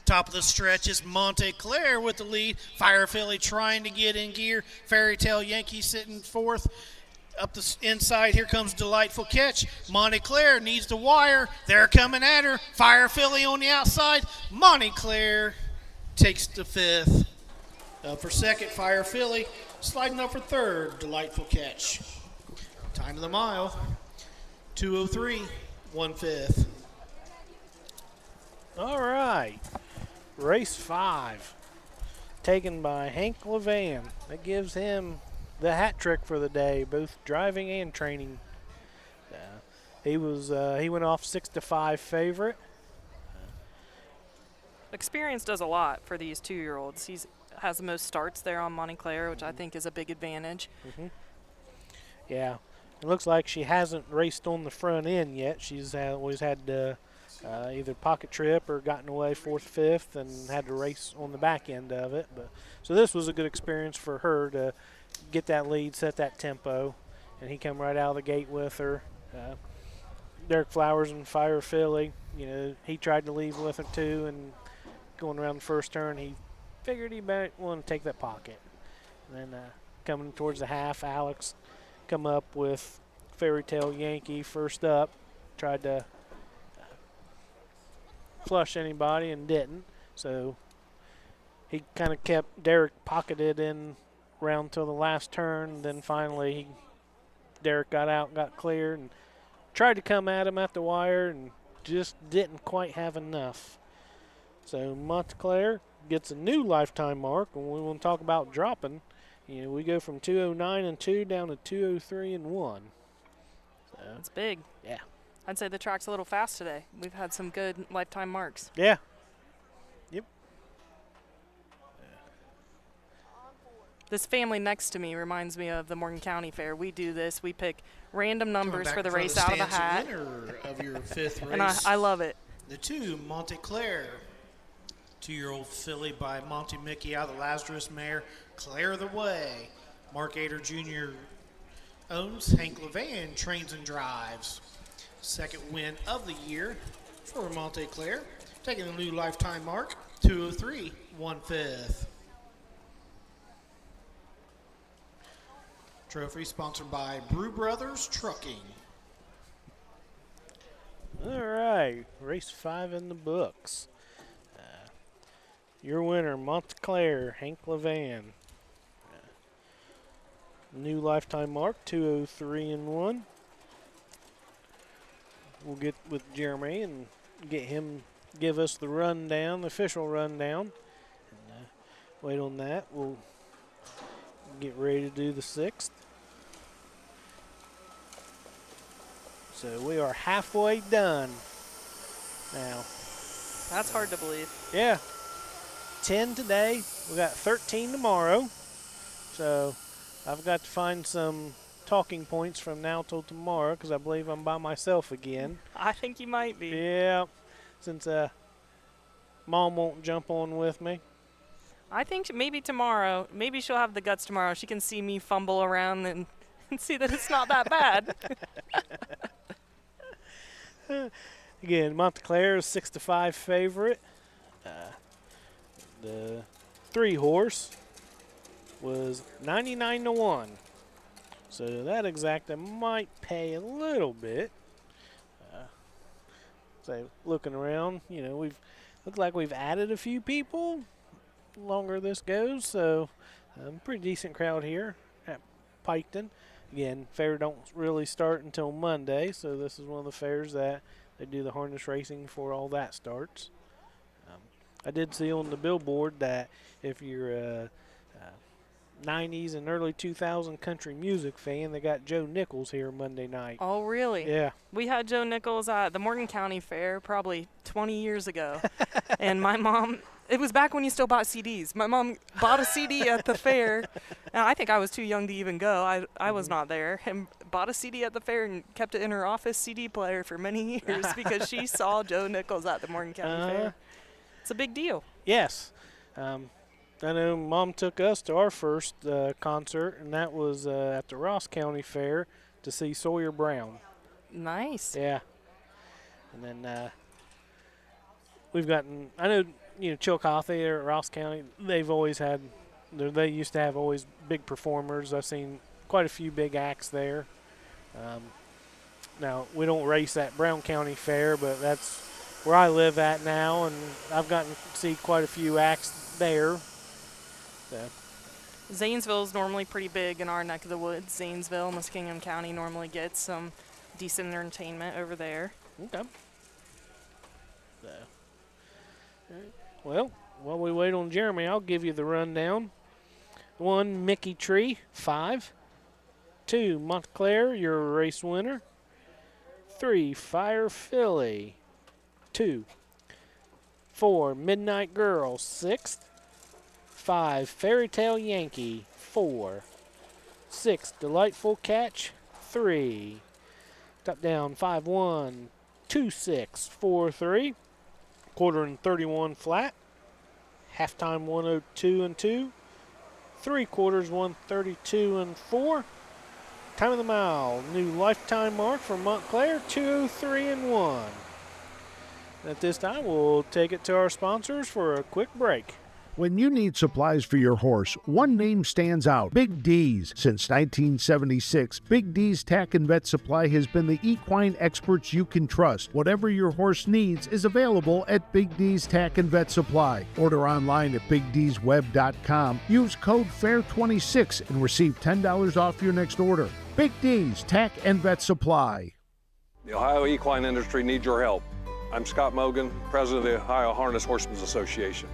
Top of the stretch is Montclair with the lead. Fire Philly trying to get in gear. Fairy Tale Yankee sitting 4th. Up the inside, here comes Delightful Catch. Montclair needs the wire. They're coming at her. Fire Philly on the outside. Montclair takes the 5th. For 2nd, Fire Philly. Sliding up for 3rd, Delightful Catch. Time of the mile, 2:03, 1/5. All right. Race 5, taken by Hank Levan. That gives him the hat trick for the day, both driving and training. He went off 6-5 favorite. Experience does a lot for these 2-year-olds. He has the most starts there on Montclair, which I think is a big advantage. Yeah, it looks like she hasn't raced on the front end yet. She's always had either pocket trip or gotten away 4th, 5th, and had to race on the back end of it. But so this was a good experience for her to get that lead, set that tempo, and he come right out of the gate with her. Derek Flowers and Fire Philly, he tried to leave with her too, and going around the first turn, he figured he might want to take that pocket. And then coming towards the half, Alex come up with Fairy Tale Yankee first up, tried to flush anybody and didn't. So he kind of kept Derek pocketed in round till the last turn. Then finally Derek got out, got clear, and tried to come at him at the wire and just didn't quite have enough. So Montclair gets a new lifetime mark, and we want to talk about dropping. We go from 209 and 2 down to 203 and 1. So, That's big. yeah. I'd say the track's a little fast today. We've had some good lifetime marks. Yeah. Yep. This family next to me reminds me of the Morgan County Fair. We do this. We pick random numbers Coming for the back in race front out of a hat. the winner of your 5th race. And I love it. The 2, Montclair. 2-year-old filly by Monty Mickey out of the Lazarus mare. Clear the way. Mark Ader Jr. owns. Hank Levan trains and drives. 2nd win of the year for Montclair. Taking a new lifetime mark, 203, 1/5. Trophy sponsored by Brew Brothers Trucking. All right, race 5 in the books. Your winner, Montclair, Hank Levan. New lifetime mark, 203 and 1. We'll get with Jeremy and get him give us the rundown, the official rundown. And wait on that. We'll get ready to do the 6th. So we are halfway done now. That's hard to believe. Yeah. 10 today. We got 13 tomorrow. So I've got to find some talking points from now till tomorrow because I believe I'm by myself again. I think you might be. Yeah. Since Mom won't jump on with me. I think maybe tomorrow, maybe she'll have the guts tomorrow. She can see me fumble around and see that it's not that bad. Again, Montclair is 6-5 favorite. The 3-horse was 99 to 1. So that exacta might pay a little bit. So looking around, we've looked like we've added a few people longer this goes. So pretty decent crowd here at Piketon. Again, fair don't really start until Monday, so this is one of the fairs that they do the harness racing before all that starts. I did see on the billboard that if you're a 90s and early 2000 country music fan, they got Joe Nichols here Monday night. Oh, really? Yeah. We had Joe Nichols at the Morgan County Fair probably 20 years ago. And my mom, it was back when you still bought CDs. My mom bought a CD at the fair. And I think I was too young to even go. I was not there. And bought a CD at the fair and kept it in her office CD player for many years because she saw Joe Nichols at the Morgan County Fair. It's a big deal. Yes. I know Mom took us to our first concert, and that was at the Ross County Fair to see Sawyer Brown. Nice. Yeah. And then we've gotten, I know, Chillicothe there at Ross County, they've always had, they used to have always big performers. I've seen quite a few big acts there. Now, we don't race at Brown County Fair, but that's where I live at now, and I've gotten to see quite a few acts there. So. Zanesville is normally pretty big in our neck of the woods. Zanesville, Muskingum County normally gets some decent entertainment over there. Okay. So. Well, while we wait on Jeremy, I'll give you the rundown. 1, Mickey Tree, 5. 2, Montclair, your race winner. 3, Fire Philly, 2. 4, Midnight Girl, 6th. 5, Fairy Tale Yankee, 4. 6, Delightful Catch, 3. Top down, 5-1, 2-6, 4-3. Quarter and 31 flat. Halftime 102 and 2. 3 quarters 132 and 4. Time of the mile, new lifetime mark for Montclair, 203 and 1. At this time, we'll take it to our sponsors for a quick break. When you need supplies for your horse, one name stands out: Big D's. Since 1976, Big D's Tack and Vet Supply has been the equine experts you can trust. Whatever your horse needs is available at Big D's Tack and Vet Supply. Order online at BigD'sWeb.com. Use code FAIR26 and receive $10 off your next order. Big D's Tack and Vet Supply. The Ohio equine industry needs your help. I'm Scott Mogan, president of the Ohio Harness Horsemen Association.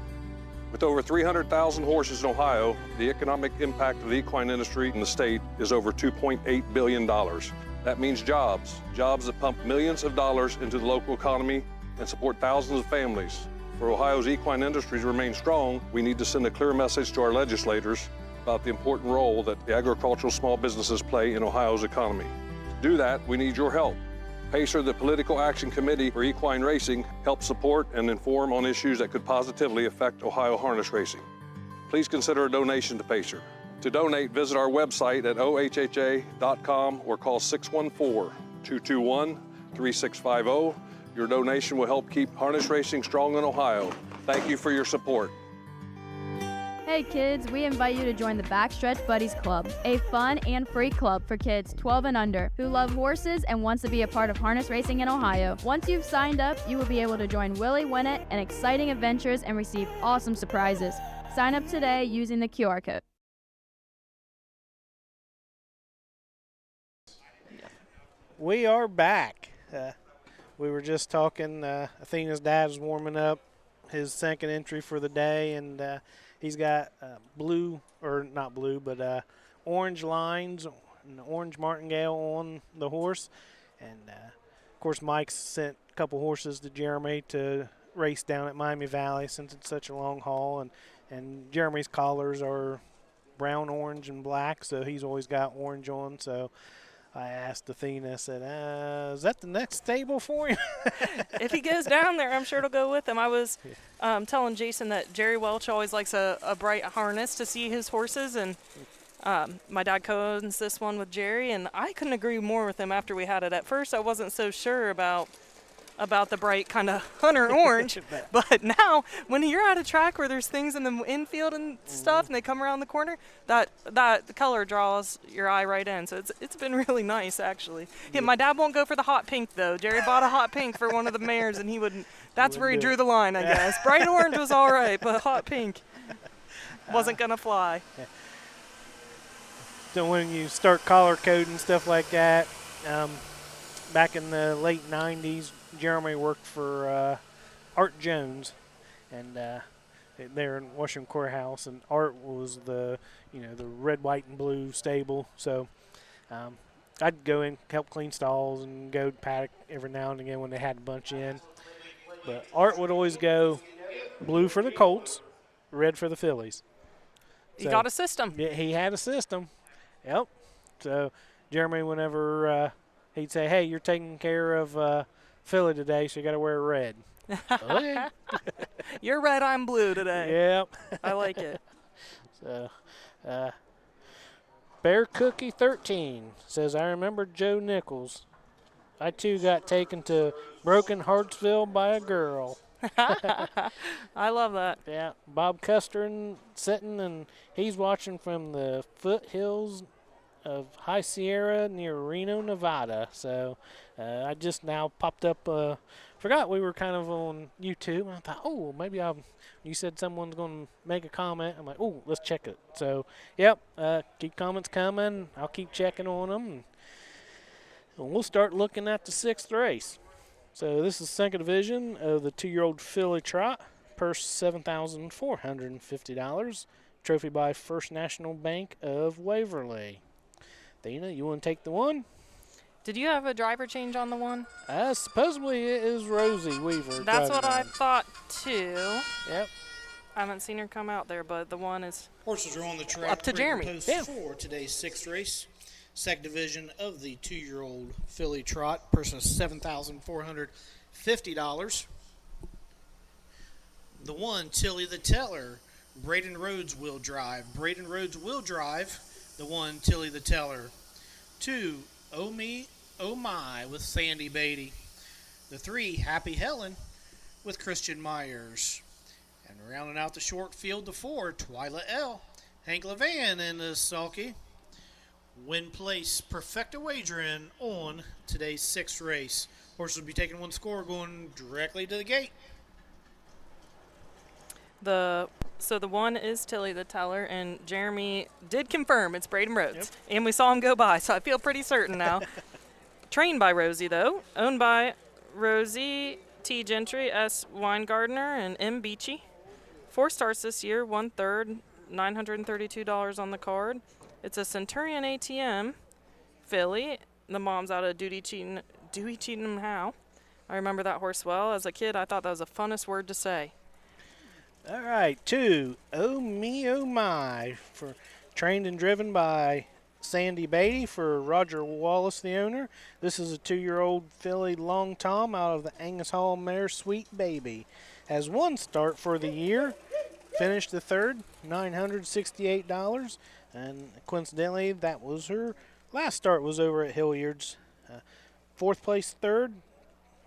With over 300,000 horses in Ohio, the economic impact of the equine industry in the state is over $2.8 billion. That means jobs that pump millions of dollars into the local economy and support thousands of families. For Ohio's equine industry to remain strong, we need to send a clear message to our legislators about the important role that the agricultural small businesses play in Ohio's economy. To do that, we need your help. PACER, the Political Action Committee for Equine Racing, helps support and inform on issues that could positively affect Ohio harness racing. Please consider a donation to PACER. To donate, visit our website at OHHA.com or call 614-221-3650. Your donation will help keep harness racing strong in Ohio. Thank you for your support. Hey kids, we invite you to join the Backstretch Buddies Club, a fun and free club for kids 12 and under who love horses and wants to be a part of harness racing in Ohio. Once you've signed up, you will be able to join Willie Winnett and exciting adventures and receive awesome surprises. Sign up today using the QR code. We are back. We were just talking, Athena's dad was warming up his second entry for the day, and he's got orange lines and orange martingale on the horse. And, of course, Mike's sent a couple horses to Jeremy to race down at Miami Valley since it's such a long haul. And Jeremy's collars are brown, orange, and black, so he's always got orange on. So I asked Athena, I said, is that the next stable for him? If he goes down there, I'm sure it'll go with him. I was telling Jason that Jerry Welch always likes a bright harness to see his horses, and my dad co-owns this one with Jerry, and I couldn't agree more with him after we had it. At first, I wasn't so sure about the bright kind of hunter orange, but now when you're at a track where there's things in the infield and stuff and they come around the corner, that color draws your eye right in. So it's been really nice, actually. Yeah, my dad won't go for the hot pink though. Jerry bought a hot pink for one of the mares, and he wouldn't. That's where he drew the line, I guess. Bright orange was all right, but hot pink wasn't gonna fly. So when you start collar coding stuff like that, back in the late 90s, Jeremy worked for Art Jones, and they're in Washington Courthouse, and Art was the red, white, and blue stable. So I'd go in, help clean stalls, and go to paddock every now and again when they had a bunch in. But Art would always go blue for the Colts, red for the Fillies. He got a system. Yeah, he had a system. Yep. So Jeremy, whenever he'd say, "Hey, you're taking care of Philly today, so you got to wear red." Okay. You're red, I'm blue today. Yep. I like it. So, Bear Cookie 13 says, "I remember Joe Nichols. I too got taken to Broken Hartsville by a girl." I love that. Yeah. Bob Custer sitting, and he's watching from the foothills of High Sierra near Reno, Nevada. So I just now popped up, forgot we were kind of on YouTube. And I thought, oh, maybe you said someone's going to make a comment. I'm like, oh, let's check it. So, yep, keep comments coming. I'll keep checking on them. And we'll start looking at the 6th race. So this is 2nd division of the 2-year-old filly trot. Purse $7,450. Trophy by First National Bank of Waverly. Dana, you want to take the one? Did you have a driver change on the one? Supposedly it is Rosie Weaver. That's what I one. thought too. Yep. I haven't seen her come out there, but the one is Horses are on the track. up to Jeremy. Post Yeah. for today's 6th race. 2nd division of the 2-year-old filly trot. Person is $7,450. The 1, Tilly the Teller. Braden Rhodes will drive. Braden Rhodes will drive. The 1, Tilly the Teller. 2, Oh Me, Oh My with Sandy Beatty. The 3, Happy Helen with Christian Myers. And rounding out the short field, the 4, Twyla L. Hank Levan in the sulky. Win place, Perfecta Wagering on today's 6th race. Horses will be taking one score, going directly to the gate. So the 1 is Tilly the Teller, and Jeremy did confirm it's Braden Rhodes. And we saw him go by, so I feel pretty certain now. Trained by Rosie, though. Owned by Rosie T. Gentry, S. Weingartner, and M. Beachy. 4 starts this year, 1/3, $932 on the card. It's a Centurion ATM filly. The mom's out of Dewey Cheatham Howe. I remember that horse well. As a kid, I thought that was the funnest word to say. All right, 2, Oh Me, Oh My, for trained and driven by Sandy Beatty for Roger Wallace, the owner. This is a 2-year-old filly Long Tom out of the Angus Hall mare Sweet Baby. Has 1 start for the year, finished the 3rd, $968, and coincidentally, that was her last start was over at Hilliard's. 4th place 3rd.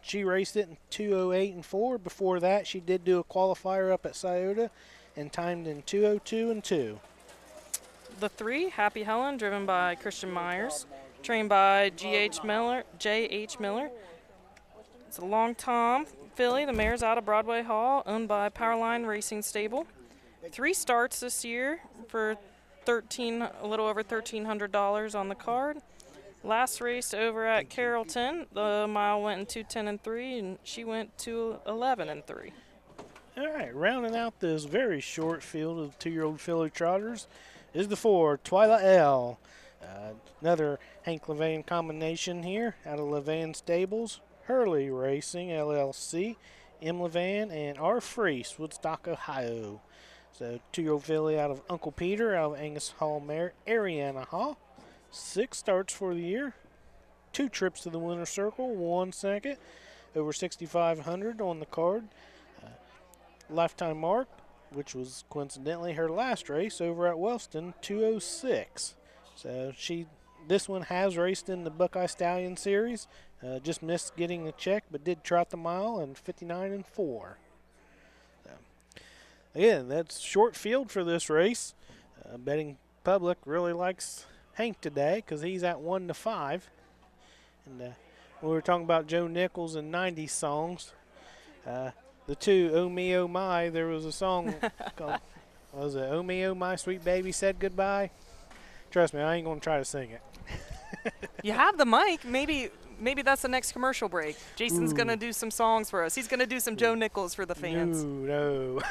She raced it in 2:08 and 4. Before that, she did do a qualifier up at Scioto and timed in 2:02 and 2. The 3, Happy Helen, driven by Christian Myers, trained by J.H. Miller. It's a Long Tom filly. The mare's out of Broadway Hall, owned by Powerline Racing Stable. 3 starts this year for a little over $1,300 on the card. Last race over at Carrollton, the mile went in 2:10 and 3, and she went 2:11 and 3. All right, rounding out this very short field of 2-year-old filly trotters is the 4, Twyla L. Another Hank Levan combination here out of Levan Stables, Hurley Racing LLC, M. Levan, and R. Freese, Woodstock, Ohio. So 2-year-old filly out of Uncle Peter, out of Angus Hall mare Ariana Hall. 6 starts for the year, 2 trips to the winner's circle, 1 second, over 6,500 on the card. Lifetime mark, which was coincidentally her last race over at Wellston, 2:06. So this one has raced in the Buckeye Stallion Series, just missed getting the check, but did trot the mile in 59 and 4. So, again, that's short field for this race. Betting public really likes Hank today because he's at 1-5. And we were talking about Joe Nichols and 90s songs. The 2, Oh Me, Oh My, there was a song called, what was it, Oh Me, Oh My, Sweet Baby Said Goodbye. Trust me, I ain't going to try to sing it. You have the mic. Maybe that's the next commercial break. Jason's going to do some songs for us. He's going to do some Joe Nichols for the fans. No.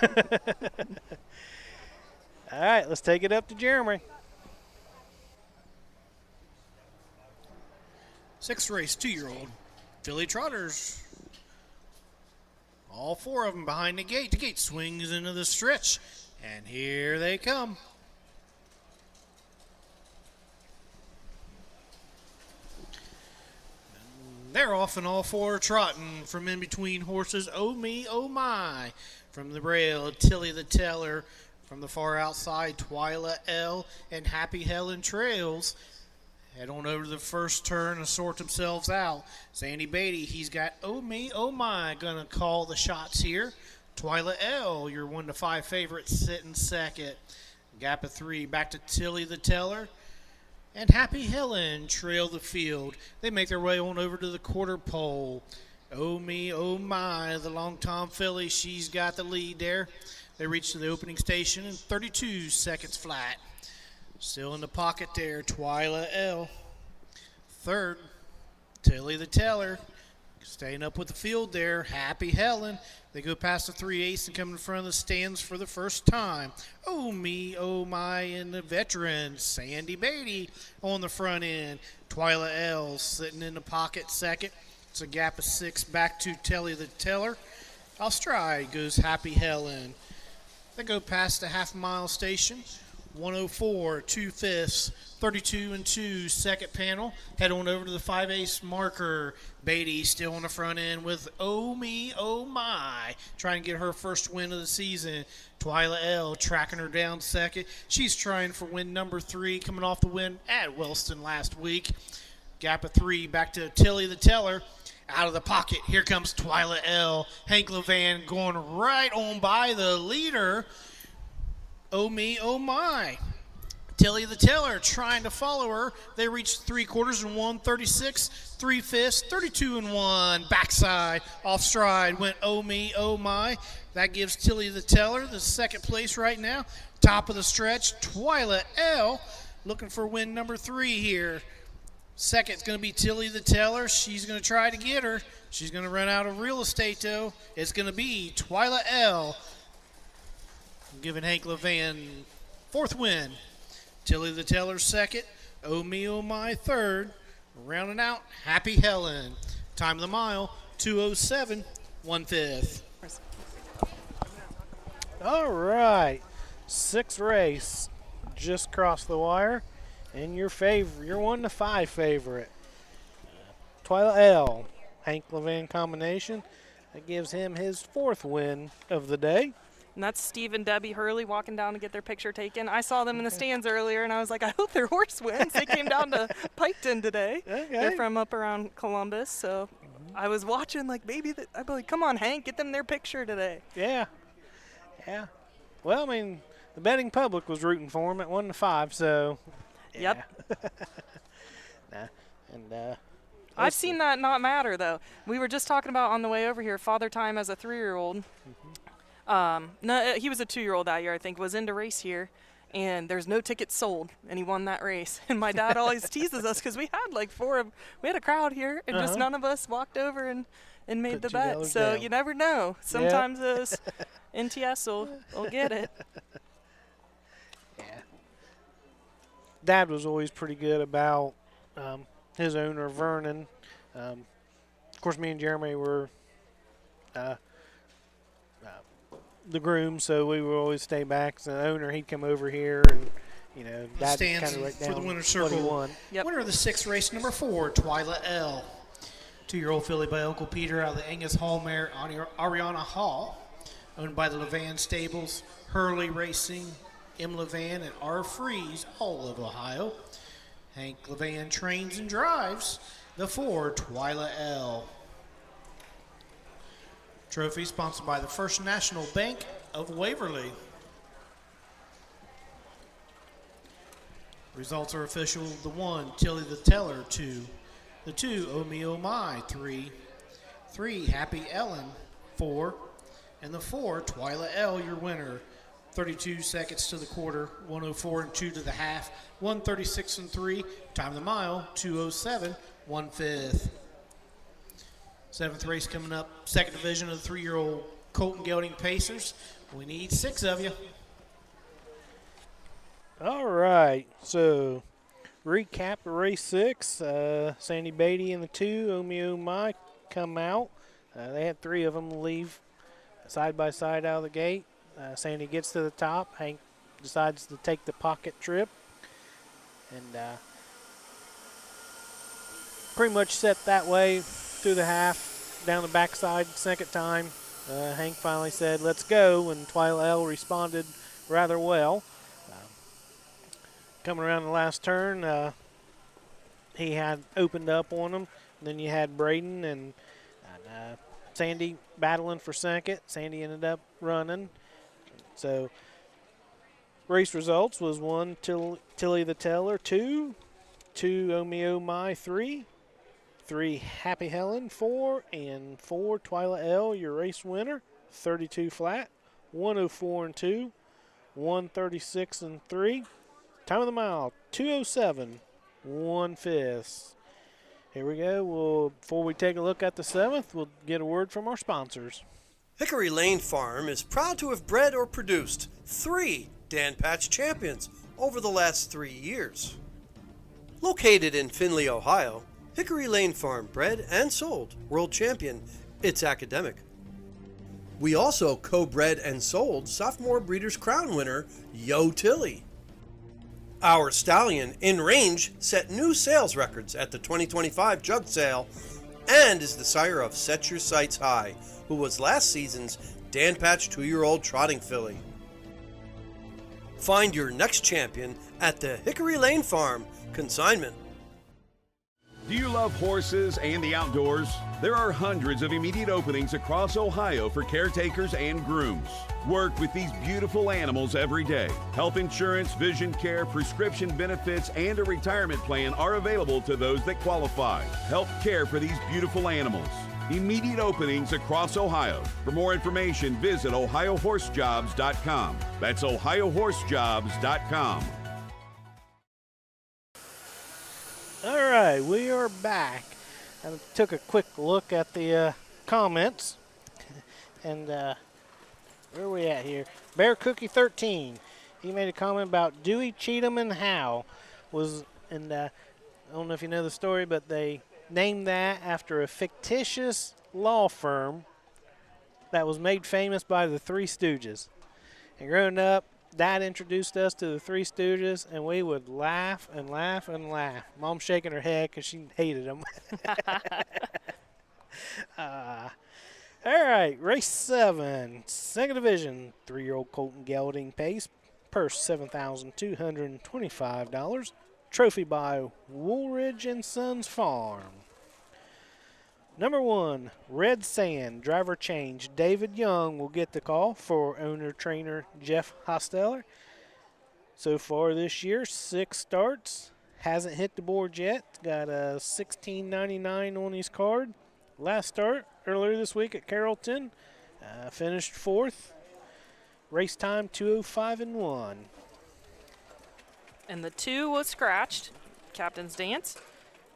All right, let's take it up to Jeremy. 6th race, 2-year-old filly trotters. All 4 of them behind the gate. The gate swings into the stretch, and here they come. They're off and all 4 trotting from in between horses. Oh Me, Oh My. From the rail, Tilly the Teller. From the far outside, Twyla L. and Happy Helen trails. Head on over to the first turn and sort themselves out. Sandy Beatty, he's got Oh Me, Oh My, gonna call the shots here. Twyla L, your 1-5 favorite, sitting second. Gap of 3, back to Tilly the Teller. and Happy Helen trail the field. They make their way on over to the quarter pole. Oh me, oh my, the Long Tom filly, she's got the lead there. They reach to the opening station in 32 seconds flat. Still in the pocket there, Twyla L. Third, Tilly the Teller. Staying up with the field there, Happy Helen. They go past the 3/8 and come in front of the stands for the first time. Oh me, oh my, and the veteran, Sandy Beatty on the front end. Twyla L sitting in the pocket second. It's a gap of 6 back to Tilly the Teller. Off stride goes Happy Helen. They go past the half-mile station. 104, 2/5, 32 and 2, second panel. Head on over to the 5/8 marker. Beatty still on the front end with Oh Me, Oh My, trying to get her first win of the season. Twyla L tracking her down second. She's trying for win number 3, coming off the win at Wellston last week. Gap of 3 back to Tilly the Teller. Out of the pocket, here comes Twyla L. Hank Levan going right on by the leader. Oh me, oh my. Tilly the Teller trying to follow her. They reached 3/4 and 1:36, 3/5, 32 and 1. Backside, off stride, went oh me, oh my. That gives Tilly the Teller the second place right now. Top of the stretch, Twyla L looking for win number 3 here. Second's going to be Tilly the Teller. She's going to try to get her. She's going to run out of real estate, though. It's going to be Twyla L giving Hank Levan 4th win. Tilly the Teller second. Oh me, oh my third. Rounding out, Happy Helen. Time of the mile, 2:07, 1/5. All right, 6th race just crossed the wire, and your 1-5 favorite, Twyla L. Hank Levan combination. That gives him his 4th win of the day. And that's Steve and Debbie Hurley walking down to get their picture taken. I saw them in the stands earlier, and I was like, I hope their horse wins. They came down to Piketon today. Okay. They're from up around Columbus, so I was watching like, I'd be like, come on, Hank, get them their picture today. Yeah. Well, I mean, the betting public was rooting for him at 1-5, so. Yeah. Yep. And I've seen that not matter, though. We were just talking about on the way over here, Father Time as a 3-year-old. No, he was a 2-year-old that year, I think, was into race here, and there's no tickets sold, and he won that race. And my dad always teases us because we had like we had a crowd here, and just none of us walked over and made the bet. So down. you never know. Sometimes those NTS will get it. Yeah. Dad was always pretty good about his owner, Vernon. Of course, me and Jeremy were the groom, so we would always stay back. As an owner, he'd come over here and, Dad Stands kind of write down for the winner's what he circle. won. Yep. Winner of the 6th race, number 4, Twyla L. 2-year-old filly by Uncle Peter out of the Angus Hall mare, Ariana Hall. Owned by the Levan Stables, Hurley Racing, M. Levan, and R. Freeze, all of Ohio. Hank Levan trains and drives the 4, Twyla L. Trophy sponsored by the First National Bank of Waverly. Results are official. The 1, Tilly the Teller. 2. The 2, Oh Me Oh My. 3. 3, Happy Ellen. 4. And the 4, Twyla L, your winner. 32 seconds to the quarter, 1:04 and 2 to the half, 1:36 and 3. Time of the mile, 2:07, 1/5. 7th race coming up, 2nd division of the 3-year-old Colton Gelding Pacers. We need 6 of you. All right, so recap of race 6. Sandy Beatty and the 2, Oh Me Oh My, come out. They had 3 of them leave side by side out of the gate. Sandy gets to the top. Hank decides to take the pocket trip. And pretty much set that way through the half, down the backside second time. Hank finally said, let's go, and Twyla L responded rather well. Coming around the last turn, he had opened up on him. Then you had Braden and Sandy battling for second. Sandy ended up running. So race results was 1, Tilly the Teller, 2, 2 Omeo My 3, 3 Happy Helen 4, and 4 Twyla L, your race winner, 32 flat, 104 and 2, 136 and 3. Time of the mile, 2:07, 1/5. Here we go. Before we take a look at the 7th, we'll get a word from our sponsors. Hickory Lane Farm is proud to have bred or produced 3 Dan Patch champions over the last 3 years. Located in Findlay, Ohio, Hickory Lane Farm bred and sold world champion It's Academic. We also co-bred and sold sophomore Breeders' Crown winner Yo Tilly. Our stallion in range set new sales records at the 2025 jug sale and is the sire of Set Your Sights High, who was last season's Dan Patch 2-year-old trotting filly. Find your next champion at the Hickory Lane Farm consignment. Do you love horses and the outdoors? There are hundreds of immediate openings across Ohio for caretakers and grooms. Work with these beautiful animals every day. Health insurance, vision care, prescription benefits, and a retirement plan are available to those that qualify. Help care for these beautiful animals. Immediate openings across Ohio. For more information, visit OhioHorseJobs.com. That's OhioHorseJobs.com. All right, we are back. I took a quick look at the comments, and where are we at here? Bear Cookie 13. He made a comment about Dewey, Cheatham, and Howe. I don't know if you know the story, but they named that after a fictitious law firm that was made famous by the Three Stooges. And growing up, Dad introduced us to the Three Stooges, and we would laugh and laugh and laugh. Mom shaking her head because she hated them. All right, race 7, second division, 3-year-old Colton Gelding pace, purse $7,225, trophy by Woolridge and Sons Farm. Number 1, Red Sand, driver change. David Young will get the call for owner-trainer Jeff Hosteller. So far this year, 6 starts. Hasn't hit the board yet. Got a $16.99 on his card. Last start earlier this week at Carrollton. Finished 4th. Race time 2:05 and 1. And the 2 was scratched. Captain's Dance.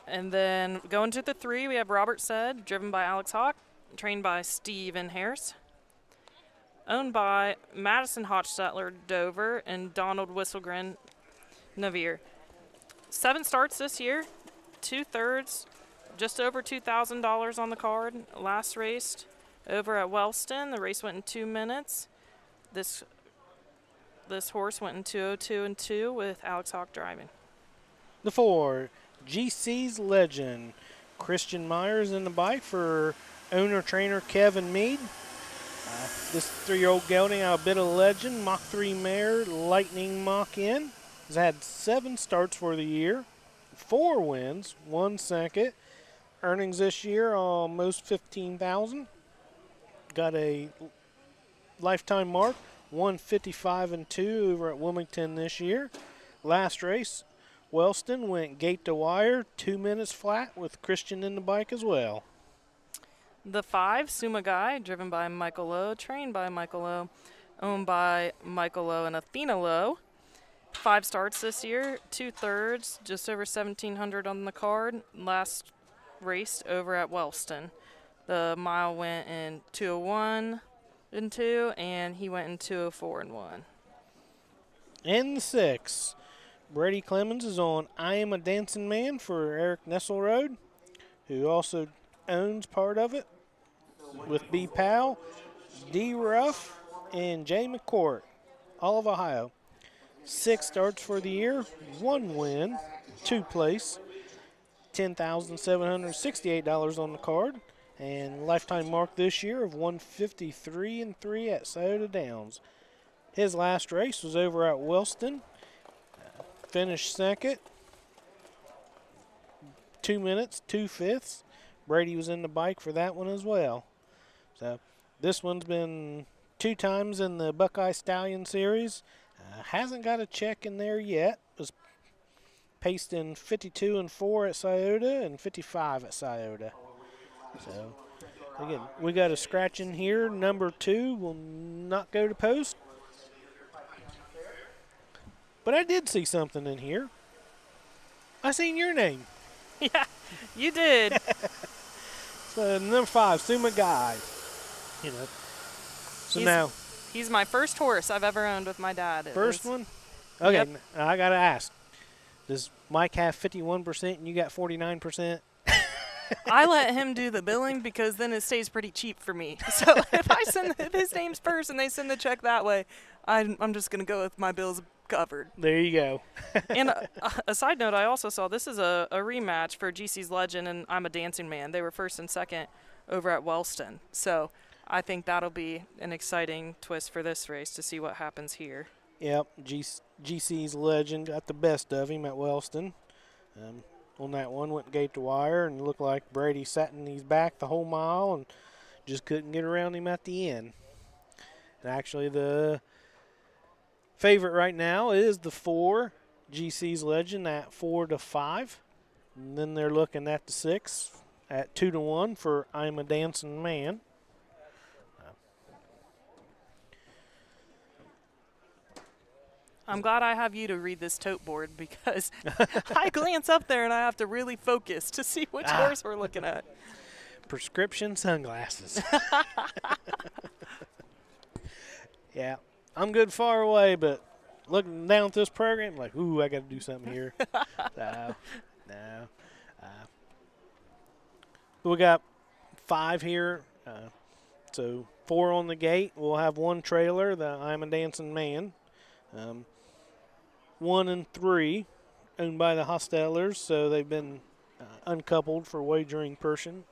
And then going to the 3, we have Robert Said, driven by Alex Hawk, trained by Steven Harris. Owned by Madison Hochstetler Dover and Donald Whistlegren Navier. 7 starts this year, 2/3, just over $2,000 on the card. Last raced over at Wellston. The race went in 2 minutes. This horse went in 2:02 and 2 with Alex Hawk driving. The 4, GC's Legend. Christian Myers in the bike for owner-trainer Kevin Mead. This 3-year-old gelding out of Bit of Legend, Mach 3 mare, Lightning Mach in. Has had 7 starts for the year, 4 wins, 1 second. Earnings this year almost $15,000. Got a lifetime mark, 155 and 2 over at Wilmington this year. Last race, Wellston went gate to wire, 2 minutes flat with Christian in the bike as well. The 5, Sumagai, driven by Michael Lowe, trained by Michael Lowe, owned by Michael Lowe and Athena Lowe. 5 starts this year, 2/3, just over $1,700 on the card. Last raced over at Wellston. The mile went in 2:01 and 2, and he went in 2:04 and 1. And the 6, Brady Clemens is on I Am a Dancing Man for Eric Nesselrode, who also owns part of it with B. Powell, D. Ruff, and Jay McCourt, all of Ohio. 6 starts for the year, 1 win, 2 place, $10,768 on the card, and lifetime mark this year of 153 and 3 at Scioto Downs. His last race was over at Wellston. Finished 2nd, 2 minutes, 2/5. Brady was in the bike for that one as well. So this one's been 2 times in the Buckeye Stallion Series. Hasn't got a check in there yet. Was Piketon 52-4 at Scioto and 55 at Scioto. So, again, we got a scratch in here. Number 2 will not go to post. But I did see something in here. I seen your name. Yeah, you did. So, number 5, Suma Guy. You know. So now. He's my first horse I've ever owned with my dad. First one? Okay, Yep. I got to ask. Does Mike have 51% and you got 49%? I let him do the billing because then it stays pretty cheap for me. So if his name's first and they send the check that way, I'm just going to go with my bills covered. There you go. And a side note, I also saw this is a rematch for GC's Legend and I'm a Dancing Man. They were first and second over at Wellston. So I think that'll be an exciting twist for this race to see what happens here. Yep, GC's Legend got the best of him at Wellston. On that one, went gate to wire and looked like Brady sat in his back the whole mile and just couldn't get around him at the end. And actually the favorite right now is the 4, GC's Legend at 4-5. And then they're looking at the 6 at 2-1 for I'm a Dancing Man. I'm glad I have you to read this tote board because I glance up there and I have to really focus to see which horse we're looking at. Prescription sunglasses. Yeah, I'm good far away, but looking down at this program, like, ooh, I got to do something here. No. We got 5 here, so 4 on the gate. We'll have 1 trailer, the I'm a Dancing Man. 1 and 3 owned by the Hostelers, so they've been uncoupled for wagering permission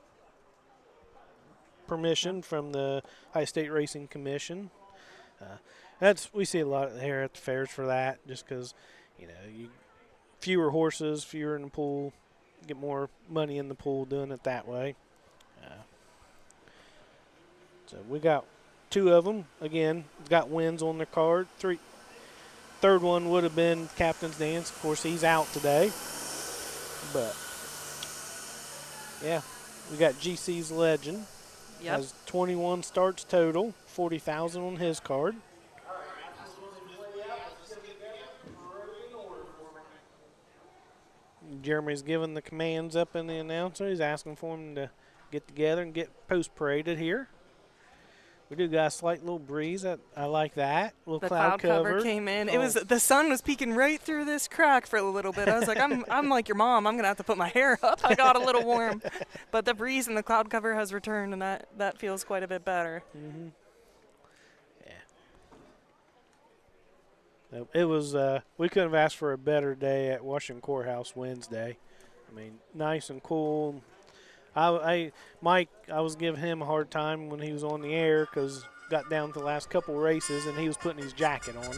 from the High State Racing Commission. We see a lot here at the fairs for that, just because fewer horses, fewer in the pool, get more money in the pool doing it that way. So we got 2 of them. Again, got wins on their card. 3rd one would have been Captain's Dance. Of course, he's out today. But, yeah, we got GC's Legend. Yep. Has 21 starts total, 40,000 on his card. Jeremy's giving the commands up in the announcer. He's asking for him to get together and get post-paraded here. We do got a slight little breeze. I like that. Little The cloud cover came in. Oh. It was the sun was peeking right through this crack for a little bit. I was like, I'm like your mom. I'm gonna have to put my hair up. I got a little warm, but the breeze and the cloud cover has returned, and that feels quite a bit better. Mm-hmm. Yeah. It was. We couldn't have asked for a better day at Washington Courthouse Wednesday. I mean, nice and cool. Mike, I was giving him a hard time when he was on the air because got down to the last couple races and he was putting his jacket on.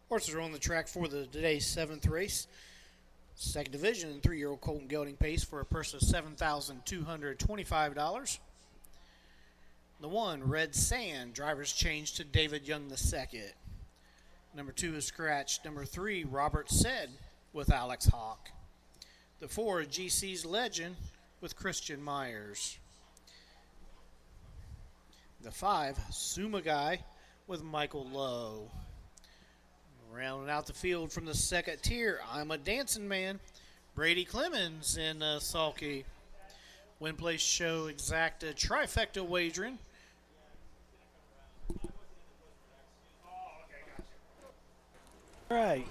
Horses are on the track for today's 7th race. 2nd division, 3-year-old Colton Gelding pace for a purse of $7,225. The 1, Red Sand, driver's change to David Young II. Number 2 is scratched. Number 3, Robert Said with Alex Hawk. The 4, GC's Legend with Christian Myers. The 5, Sumagai with Michael Lowe. Rounding out the field from the 2nd tier, I'm a Dancing Man, Brady Clemens in Salke. Win Place Show Exacta Trifecta Wagering. All right.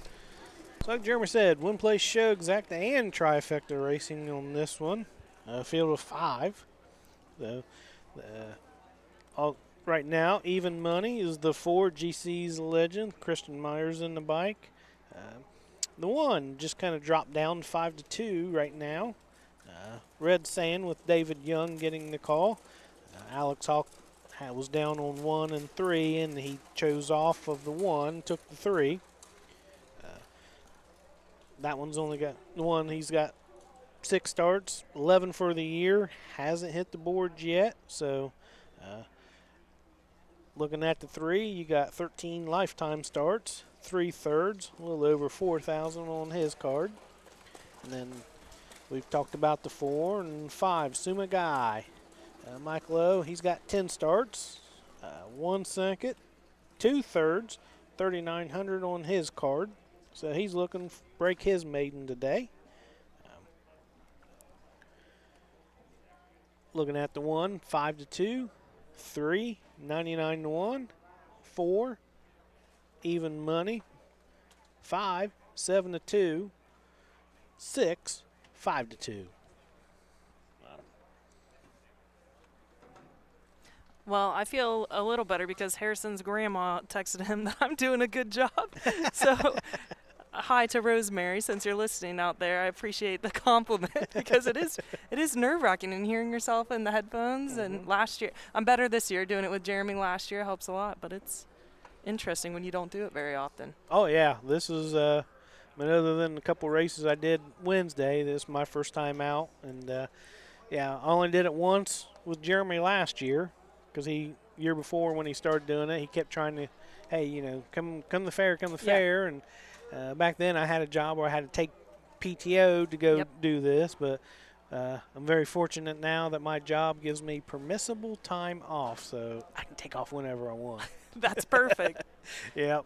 So like Jeremy said, Win Place Show Exacta and Trifecta Racing on this one. Field of 5. Right now, even money is the 4, GC's Legend, Christian Myers in the bike. The 1 just kind of dropped down 5-2 right now. Red Sand with David Young getting the call. Alex Hawk was down on 1 and 3, and he chose off of the 1, took the 3. That one's only got the 1. He's got 6 starts, 11 for the year. Hasn't hit the boards yet. So, looking at the 3, you got 13 lifetime starts, 3/3, a little over 4,000 on his card. And then we've talked about the 4 and 5, Sumagai. Mike Lowe, he's got 10 starts, 1 second, 2/3, 3,900 on his card. So he's looking to break his maiden today. Looking at the 1, 5-2, 3, 99-1, 4, even money, 5, 7-2, 6, 5-2. Well, I feel a little better because Harrison's grandma texted him that I'm doing a good job. So, hi to Rosemary, since you're listening out there. I appreciate the compliment because it is nerve-wracking in hearing yourself in the headphones. And last year, I'm better this year. Doing it with Jeremy last year helps a lot, but it's interesting when you don't do it very often. Oh yeah, this is. I mean, other than a couple races I did Wednesday, this is my first time out, and yeah, I only did it once with Jeremy last year. Because year before when he started doing it, he kept trying to, hey, you know, come the fair, come the fair. And back then I had a job where I had to take PTO to go do this. But I'm very fortunate now that my job gives me permissible time off, so I can take off whenever I want. That's perfect. Yep.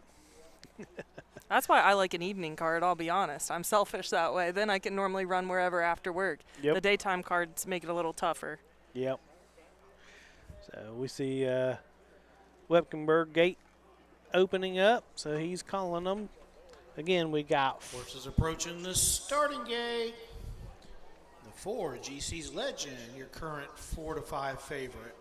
That's why I like an evening card, I'll be honest. I'm selfish that way. Then I can normally run wherever after work. Yep. The daytime cards make it a little tougher. Yep. So we see Wepkenberg gate opening up, so he's calling them. Again, we got Horses approaching the starting gate. The 4, GC's Legend, your current 4-5 favorite.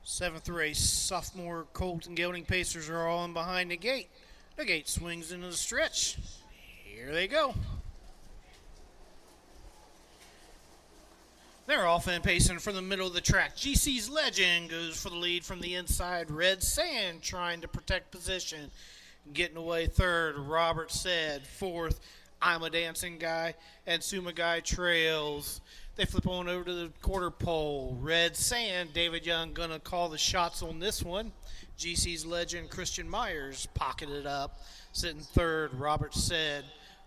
Seventh race, sophomore Colton Gelding Pacers are all in behind the gate. The gate swings into the stretch. Here they go. They're off and pacing from the middle of the track. GC's Legend goes for the lead from the inside. Red Sand trying to protect position. Getting away third, Robert Said. Fourth, I'm a Dancing Guy. And Sumagai trails. They flip on over to the quarter pole. Red Sand, David Young gonna call the shots on this one. GC's Legend, Christian Myers pocketed up. Sitting third, Robert Said.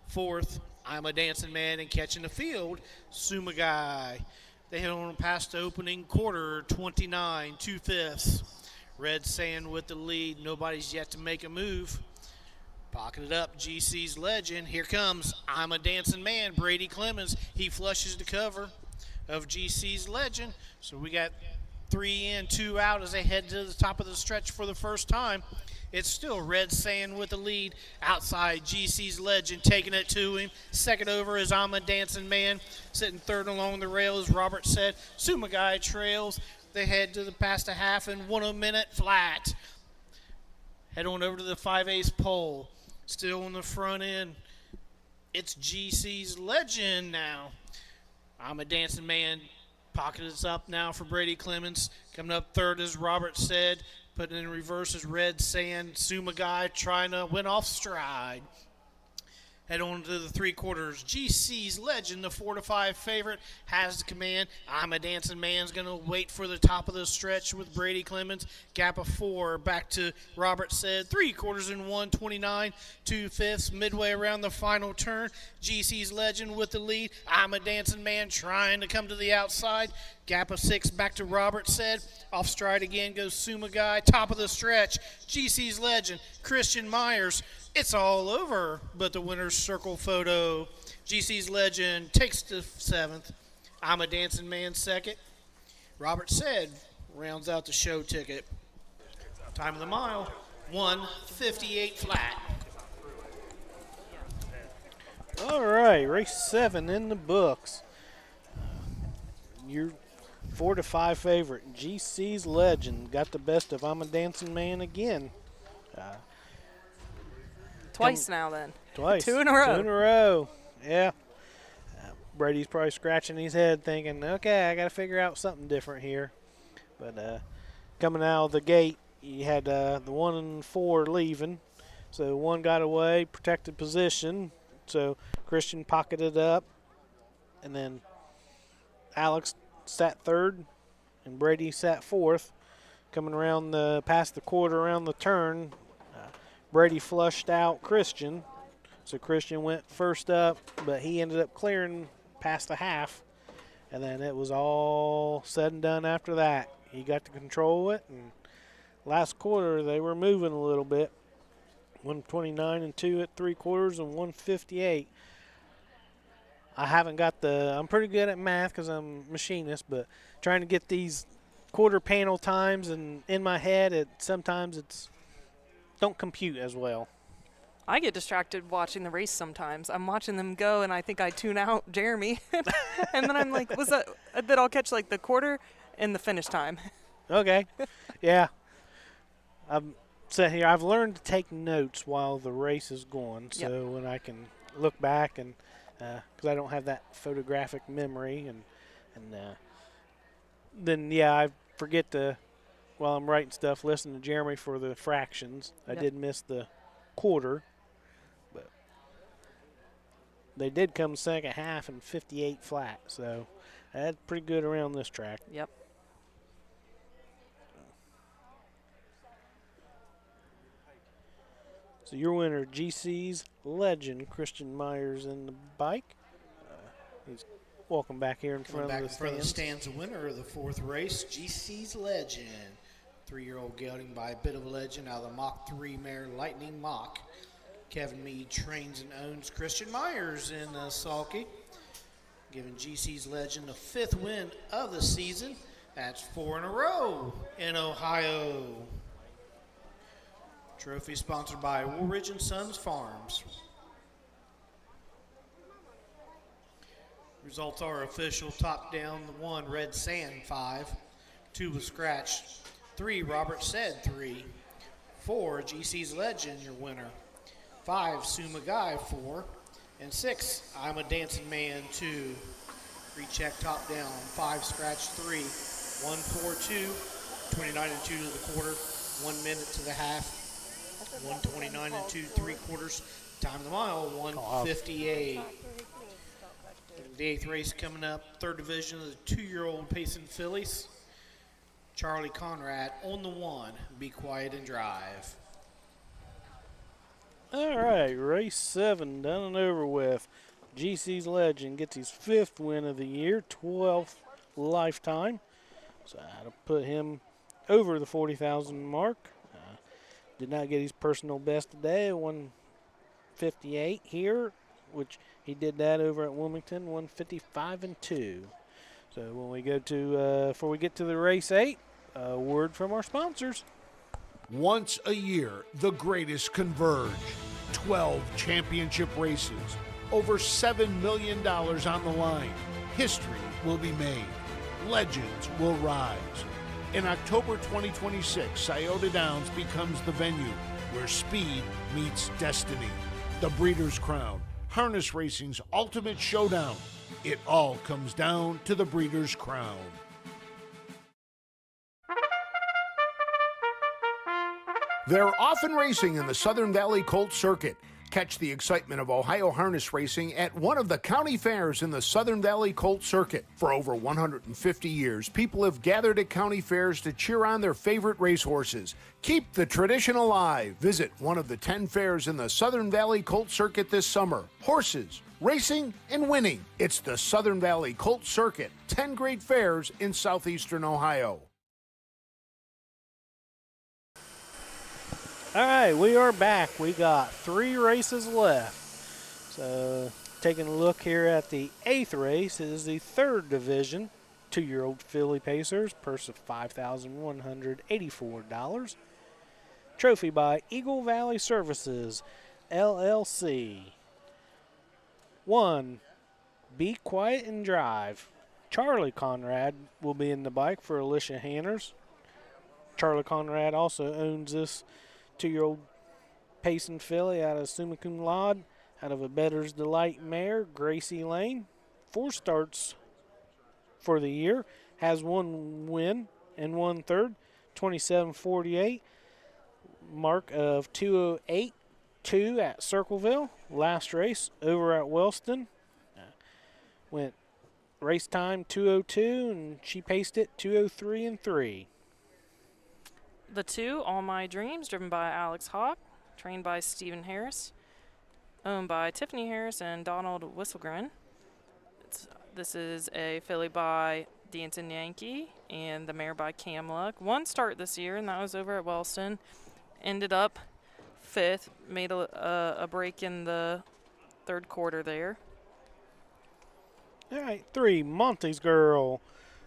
Fourth, I'm a Dancing Man and catching the field, Sumagai. They head on past the opening quarter, 29, 2/5. Red Sand with the lead. Nobody's yet to make a move. Pocketed up, GC's Legend. Here comes I'm a Dancing Man, Brady Clemens. He flushes the cover of GC's Legend. So we got 3 in, 2 out as they head to the top of the stretch for the first time. It's still Red Sand with the lead. Outside, GC's Legend taking it to him. Second over is I'm a Dancing Man. Sitting third along the rails, Robert Said. Sumagai trails. They head to the past a half and 1 minute flat. Head on over to the 5/8 pole. Still on the front end. It's GC's Legend now. I'm a Dancing Man. Pocket is up now for Brady Clemens. Coming up third is Robert Said. Putting in reverse is Red Sand. Sumagai trying to win off stride. Head on to the 3/4. GC's Legend, the 4-5 favorite, has the command. I'm a Dancing Man's going to wait for the top of the stretch with Brady Clemens. Gap of 4. Back to Robert Said. 3/4 and 1:29, 2/5. Midway around the final turn. GC's Legend with the lead. I'm a Dancing Man trying to come to the outside. Gap of 6 back to Robert Said. Off stride again goes Sumagai. Top of the stretch. GC's Legend. Christian Myers. It's all over, but the winner's circle photo. GC's Legend takes the 7th. I'm a Dancing Man second. Robert Said rounds out the show ticket. Time of the mile, 1:58 flat. All right, race 7 in the books. Your 4-5 favorite, GC's Legend, got the best of I'm a Dancing Man again. Twice now then. Twice. 2 in a row. 2 in a row. Yeah. Brady's probably scratching his head thinking, okay, I got to figure out something different here. But coming out of the gate, you had the 1 and 4 leaving. So one got away, protected position. So Christian pocketed up, and then Alex sat third, and Brady sat fourth. Coming around past the quarter around the turn, Brady flushed out Christian. So Christian went first up, but he ended up clearing past the half. And then it was all said and done after that. He got to control it, and last quarter they were moving a little bit. 129 and 2 at 3/4 and 158. I haven't got I'm pretty good at math because I'm a machinist, but trying to get these quarter panel times and in my head, sometimes it's don't compute as well. I get distracted watching the race sometimes. I'm watching them go, and I think I tune out Jeremy. And then I'm like, that I'll catch like the quarter and the finish time. Okay. Yeah. I'm sitting here. I've learned to take notes while the race is going, so when I can look back and because I don't have that photographic memory, and then I forget while I'm writing stuff, listen to Jeremy for the fractions. I did miss the quarter, but they did come second half and 58 flat, so that's pretty good around this track. Yep. So your winner, GC's Legend, Christian Myers in the bike. He's walking back here in front of the stands. Stands, the winner of the fourth race, GC's Legend. 3-year-old gelding by a bit of a legend out of the Mach 3 mare Lightning Mach. Kevin Mead trains and owns Christian Myers in sulky, giving GC's Legend the 5th win of the season. That's 4 in a row in Ohio. Trophy sponsored by Woolridge & Sons Farms. Results are official. Top down, the 1, Red Sand, 5. 2 was scratched. 3, Robert Said, 3. 4, GC's Legend, your winner. 5, Suma Guy, 4. And 6, I'm a Dancing Man, 2. Recheck top down, 5 scratched, 3. 1-4-2, 29 and 2 to the quarter, 1 minute to the half. 129 and 2 3/4. Time of the mile, 158. The 8th race coming up, 3rd division of the 2-year-old Payson fillies. Charlie Conrad on the 1. Be quiet and drive. All right, race 7 done and over with. GC's Legend gets his 5th win of the year, 12th lifetime. So that'll put him over the 40,000 mark. Did not get his personal best today, 158 here, which he did that over at Wilmington, 155 and 2. So when we go to, before we get to the race 8, a word from our sponsors. Once a year, the greatest converge. 12 championship races, over $7 million on the line. History will be made. Legends will rise. In October 2026, Scioto Downs becomes the venue where speed meets destiny. The Breeders' Crown, harness racing's ultimate showdown. It all comes down to the Breeders' Crown. They're often racing in the Southern Valley Colt Circuit. Catch the excitement of Ohio harness racing at one of the county fairs in the Southern Valley Colt Circuit. For over 150 years, people have gathered at county fairs to cheer on their favorite racehorses. Keep the tradition alive. Visit one of the 10 fairs in the Southern Valley Colt Circuit this summer. Horses, racing, and winning. It's the Southern Valley Colt Circuit. 10 great fairs in southeastern Ohio. All right, we are back. We got 3 races left. So taking a look here at the 8th race, it is the 3rd division. 2-year-old filly pacers, purse of $5,184. Trophy by Eagle Valley Services, LLC. 1, Be Quiet and Drive. Charlie Conrad will be in the bike for Alicia Hanners. Charlie Conrad also owns this 2-year-old Payson filly out of Summa Cum Laude, out of a Better's Delight mare, Gracie Lane. 4 starts for the year, has 1 win and 1/3, 27.48, mark of 2:08 2 at Circleville. Last race over at Wellston. Went race time 2:02, and she paced it 2:03 and 3. The 2, All My Dreams, driven by Alex Hawk, trained by Stephen Harris, owned by Tiffany Harris and Donald Whistlegren. This is a filly by Dancing Yankee and the mare by Cam Luck. 1 start this year, and that was over at Wellston. Ended up 5th, made a break in the 3rd quarter there. All right, 3, Monty's Girl.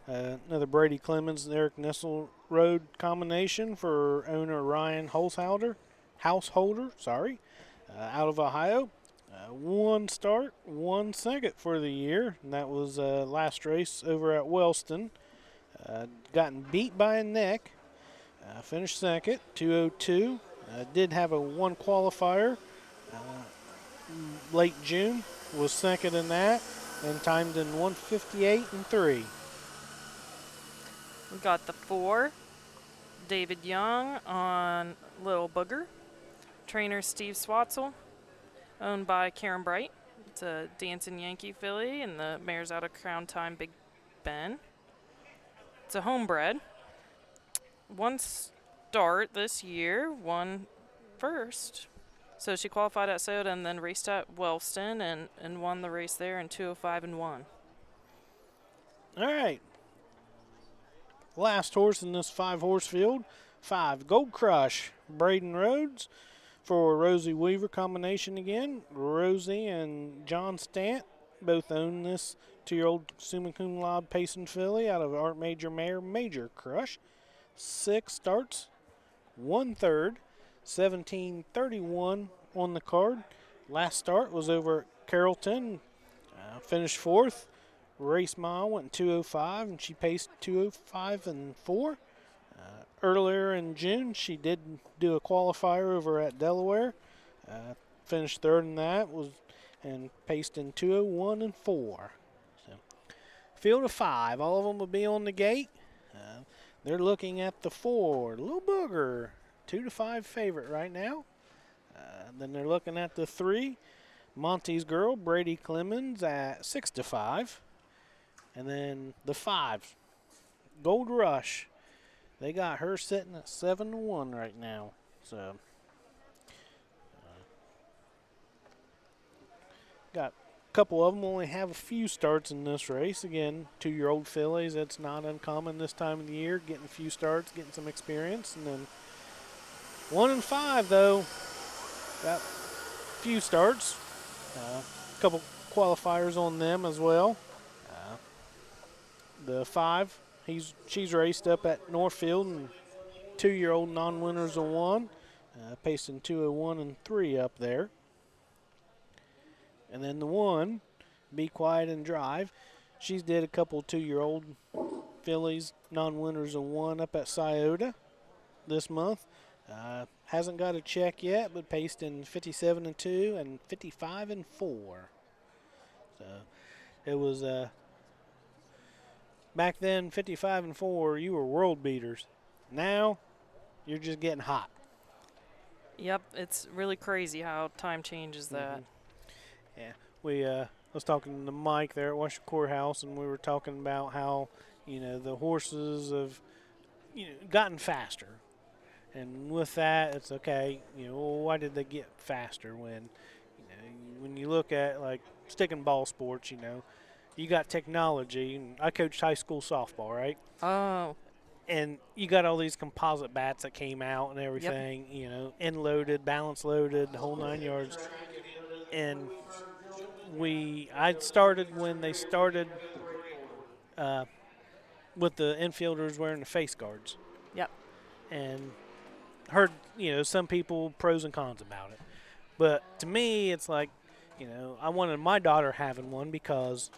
Another Brady Clemens and Eric Nessel Road combination for owner Ryan Householder, out of Ohio. 1 start, 1 second for the year, and that was last race over at Wellston. Gotten beat by a neck, finished second, 2:02. Did have a 1 qualifier. Late June was second in that, and timed in 1:58 and 3. We got the 4, David Young on Little Booger. Trainer Steve Swatzel, owned by Karen Bright. It's a Dancing Yankee filly, and the mare's out of Crown Time Big Ben. It's a homebred. 1 start this year, 1 first. So she qualified at Soda and then raced at Wellston and won the race there in 2:05 and 1. All right. Last horse in this 5-horse field, 5, Gold Crush, Braden Rhodes for Rosie Weaver combination again. Rosie and John Stant both own this 2-year-old summa cum laude pacing filly out of Art Major mare Major Crush. 6 starts, 1/3, 17:31 on the card. Last start was over at Carrollton, finished 4th. Race mile went in 2:05, and she paced 2:05 and 4. Earlier in June, she did do a qualifier over at Delaware. Finished 3rd in that, and paced in 2:01 and 4. So, field of 5, all of them will be on the gate. They're looking at the 4, Little Booger, 2-5 favorite right now. Then they're looking at the 3, Monty's Girl, Brady Clemens at 6-5. And then the 5, Gold Rush. They got her sitting at 7-1 right now. So, got a couple of them only have a few starts in this race. Again, 2-year-old fillies. That's not uncommon this time of the year. Getting a few starts, getting some experience. And then 1 and 5, though, got a few starts. A couple qualifiers on them as well. The 5, she's raced up at Northfield, and 2-year-old non-winners of 1, pacing 2:01 and 3 up there. And then the 1, Be Quiet and Drive, she's did a couple 2-year-old fillies, non-winners of 1 up at Scioto this month. Hasn't got a check yet, but paced in 57 and 2 and 55 and 4. So it was back then, 55 and 4, you were world beaters. Now, you're just getting hot. Yep, it's really crazy how time changes that. Yeah, we was talking to Mike there at Washington Courthouse, and we were talking about how the horses have gotten faster, and with that, it's okay. Why did they get faster when when you look at like stick and ball sports, you got technology. And I coached high school softball, right? Oh. And you got all these composite bats that came out and everything, end loaded, balance loaded, the whole 9 yards. And I started when they started with the infielders wearing the face guards. Yep. And heard, some people pros and cons about it. But to me, it's like, I wanted my daughter having one because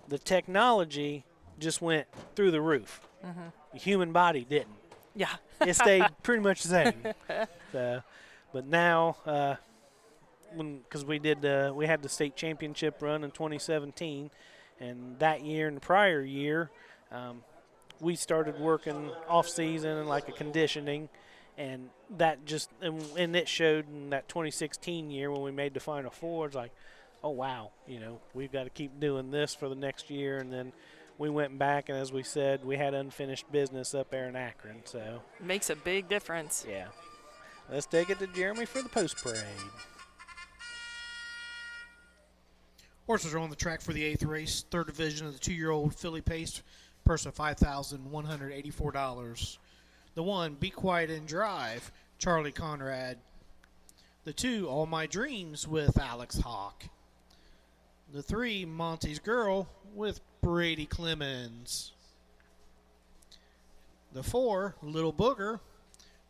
the technology just went through the roof. Mm-hmm. The human body didn't. Yeah. It stayed pretty much the same. But now, because we had the state championship run in 2017, and that year and the prior year, we started working off season and like a conditioning, And that just and it showed in that 2016 year when we made the Final Four. It's like, oh wow, we've got to keep doing this for the next year. And then we went back, and as we said, we had unfinished business up there in Akron. So Makes a big difference. yeah, let's take it to Jeremy for the post parade. Horses are on the track for the 8th race, 3rd division of the 2-year-old filly pace, purse of $5,184. The 1, Be Quiet and Drive, Charlie Conrad. The 2, All My Dreams with Alex Hawk. The 3, Monty's Girl with Brady Clemens. The 4, Little Booger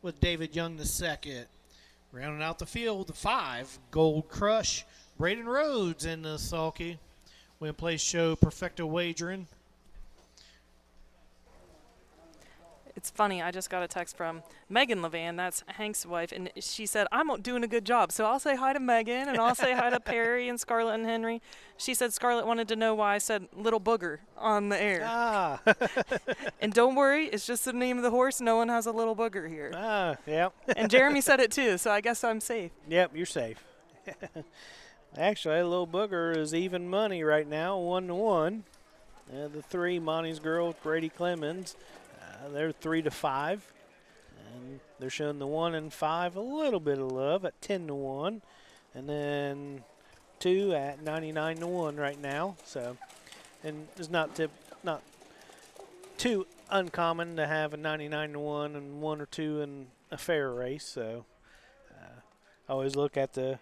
with David Young II. Rounding out the field, the 5, Gold Crush, Braden Rhodes in the sulky. Win place show Perfecto Wagering. It's funny, I just got a text from Megan Levan, that's Hank's wife, and she said, I'm doing a good job. So I'll say hi to Megan, and I'll say hi to Perry and Scarlett and Henry. She said Scarlett wanted to know why I said Little Booger on the air. Ah. And don't worry, it's just the name of the horse. No one has a Little Booger here. Ah, yep. And Jeremy said it too, so I guess I'm safe. Yep, you're safe. Actually, Little Booger is even money right now, 1-1. The 3, Monty's Girl, Brady Clemens. They're 3-5, and they're showing the 1 and 5 a little bit of love at 10-1, and then 2 at 99-1 right now. So, and it's not too uncommon to have a 99-1 and 1 or 2 in a fair race. So, I always look at the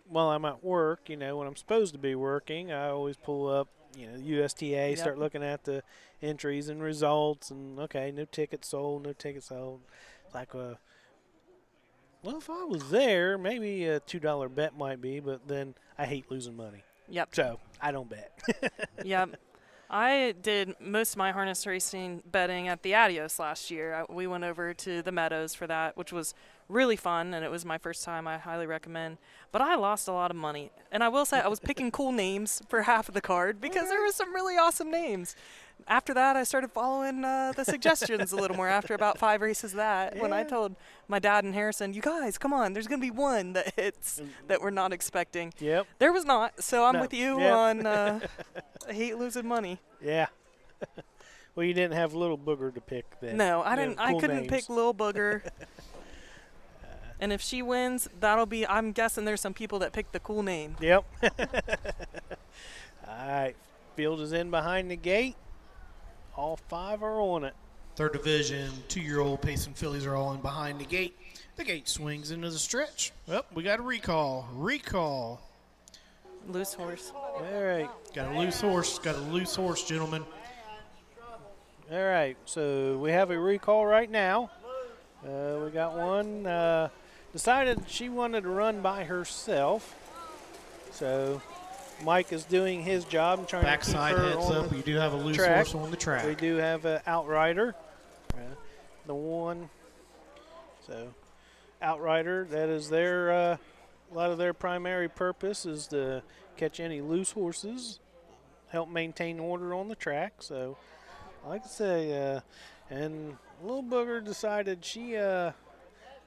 while I'm at work, when I'm supposed to be working, I always pull up. USTA, Yep. start looking at the entries and results, and okay, no tickets sold, no tickets sold. It's like, well, if I was there, maybe a $2 bet might be, but then I hate losing money. Yep. So I don't bet. Yep. I did most of my harness racing betting at the Adios last year. We went over to the Meadows for that, which was really fun, and it was my first time. I highly recommend. But I lost a lot of money. And I will say I was picking cool names for half of the card because there were some really awesome names. After that, I started following the suggestions a little more after about 5 races of that. When I told my dad and Harrison, you guys, come on, there's going to be one that hits that we're not expecting. Yep. There was not, so I'm with you Yep. on I hate losing money. Yeah. Well, you didn't have Little Booger to pick then. No, I didn't. I Cool couldn't names. pick Lil Booger. And if she wins, that'll be. I'm guessing there's some people that picked the cool name. Yep. All right. Field is in behind the gate. All 5 are on it. 3rd division, 2-year-old pacing fillies are all in behind the gate. The gate swings into the stretch. Well, we got a recall. Recall. Loose horse. All right. Got a loose horse. Got a loose horse, gentlemen. All right. So we have a recall right now. We got one. Decided she wanted to run by herself. So Mike is doing his job and trying Backside to keep her heads on up. the You do have a loose track. horse on the track. We do have an outrider. The 1. So outrider, that is their a lot of their primary purpose is to catch any loose horses, help maintain order on the track. So like I say, and Little Booger decided she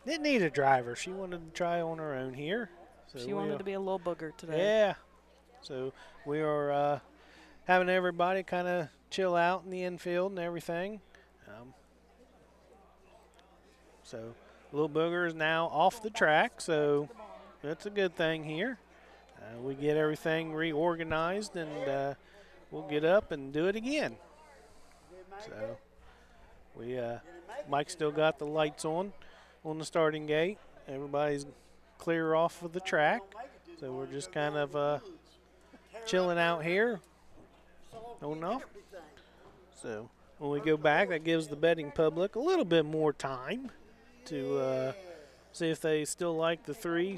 didn't need a driver. She wanted to try on her own here. So She wanted to be a little booger today. yeah. So we are having everybody kind of chill out in the infield and everything. So Little Booger is now off the track, so that's a good thing here. We get everything reorganized, and we'll get up and do it again. So we Mike still got the lights on the starting gate. Everybody's clear off of the track, so we're just kind of chilling out here, holding off. So when we go back, that gives the betting public a little bit more time to see if they still like the 3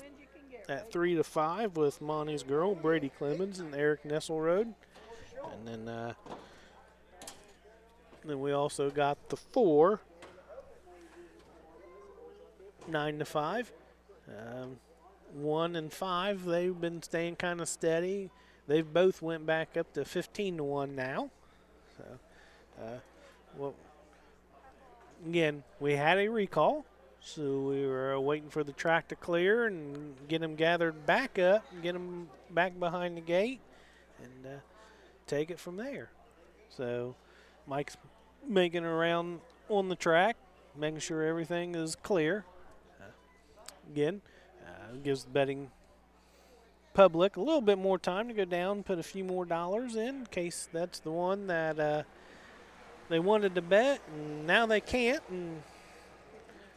at 3-5 with Monty's Girl, Brady Clemens, and Eric Nesselrode. And then we also got the 4, 9-5. 1 and 5, they've been staying kind of steady. They've both went back up to 15-1 now. So, again, we had a recall, so we were waiting for the track to clear and get them gathered back up, and get them back behind the gate, and take it from there. So Mike's making around on the track, making sure everything is clear. Again, gives the betting public a little bit more time to go down, put a few more dollars in case that's the one that they wanted to bet, and now they can't. And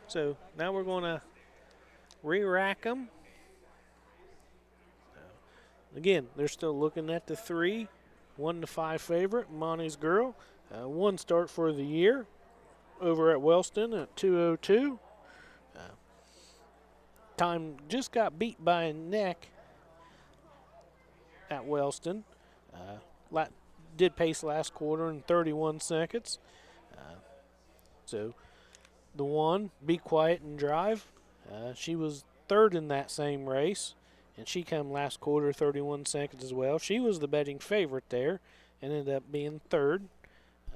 so now we're going to re-rack them. Again, they're still looking at the 3, 1 to 5 favorite, Monty's Girl. 1 start for the year over at Wellston at 2:02. Time just got beat by a neck at Wellston. Did pace last quarter in 31 seconds. So the 1, Be Quiet and Drive, she was 3rd in that same race, and she come last quarter 31 seconds as well. She was the betting favorite there and ended up being 3rd.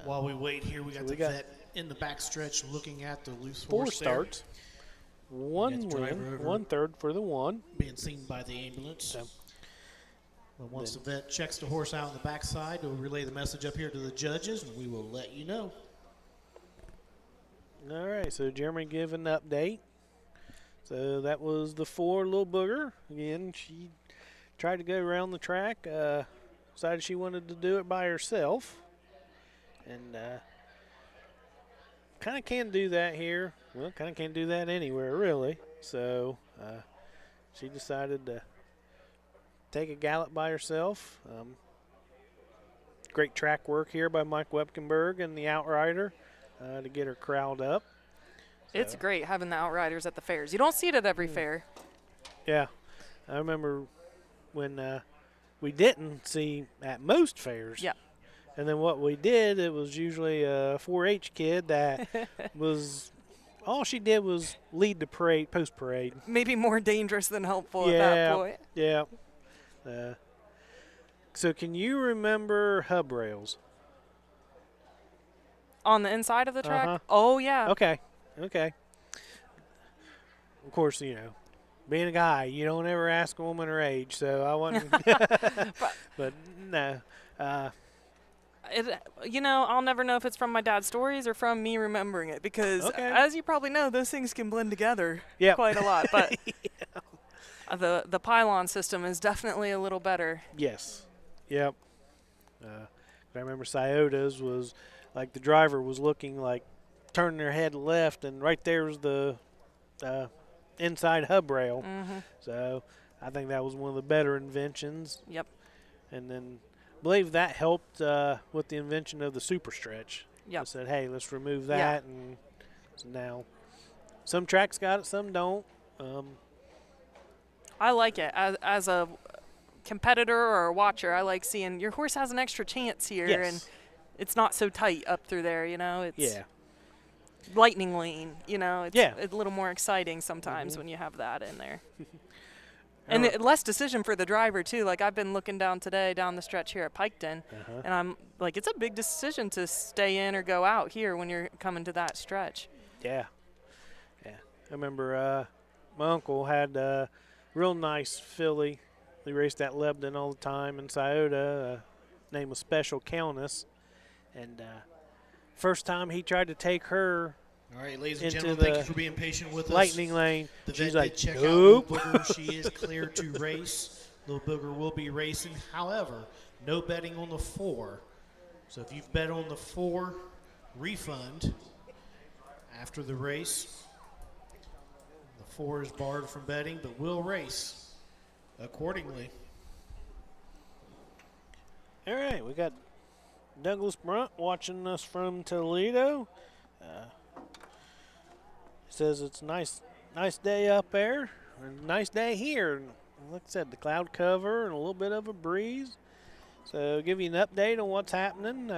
While we wait here, we got the vet in the backstretch looking at the loose 4 horse starts. there. 1 win, 1/3 for the 1. Being seen by the ambulance. But once the vet checks the horse out on the backside, we'll relay the message up here to the judges, and we will let you know. All right, so Jeremy gave an update. So that was the 4, Little Booger. Again, she tried to go around the track, decided she wanted to do it by herself. And kind of can't do that here. Well, kind of can't do that anywhere, really. So she decided to take a gallop by herself. Great track work here by Mike Wepkenberg and the Outrider to get her crowd up. It's great having the Outriders at the fairs. You don't see it at every fair. Yeah. I remember when we didn't see at most fairs. Yeah. And then what we did, it was usually a 4-H kid that was, all she did was lead the parade, post-parade. Maybe more dangerous than helpful at that point. Yeah. So can you remember hub rails? On the inside of the track? Oh, yeah. Okay. Of course, being a guy, you don't ever ask a woman her age, so I wasn't. but no. I'll never know if it's from my dad's stories or from me remembering it because, as you probably know, those things can blend together quite a lot. But the pylon system is definitely a little better. Yes. Yep. I remember Scioto's was like the driver was looking like turning their head left, and right there was the inside hub rail. Mm-hmm. So I think that was one of the better inventions. Yep. And then I believe that helped with the invention of the super stretch. Yep. They said, hey, let's remove that. And so now some tracks got it, some don't. I like it. As a competitor or a watcher, I like seeing your horse has an extra chance here. Yes. And it's not so tight up through there, It's lightning lane, It's a little more exciting sometimes when you have that in there. And less decision for the driver, too. Like, I've been looking down the stretch here at Piketon, and I'm like, it's a big decision to stay in or go out here when you're coming to that stretch. Yeah. I remember my uncle had a real nice filly. He raced at Lebanon all the time in Scioto. Name was Special Countess. And first time he tried to take her all right, ladies and into gentlemen, thank you for being patient with us. Lightning lane. The She's vet like, did check out nope. Little Booger. She is cleared to race. Little Booger will be racing. However, no betting on the 4. So if you've bet on the 4, refund after the race. The 4 is barred from betting, but will race accordingly. All right, we got Douglas Brunt watching us from Toledo. Says it's a nice day up there, and a nice day here. And like I said, the cloud cover and a little bit of a breeze. So give you an update on what's happening.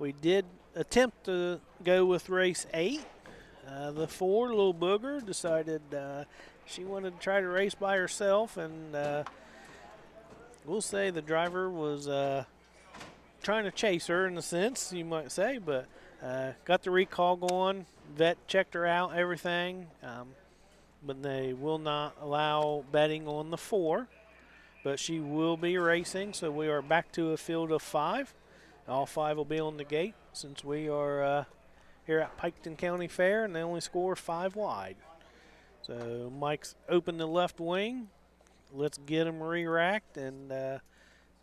We did attempt to go with race 8. The 4, Little Booger, decided she wanted to try to race by herself, and we'll say the driver was trying to chase her in a sense, you might say, but got the recall going. vet checked her out, everything, but they will not allow betting on the 4. But she will be racing, so we are back to a field of 5. All 5 will be on the gate since we are here at Piketon County Fair, and they only score 5 wide. So Mike's open the left wing. Let's get him re-racked and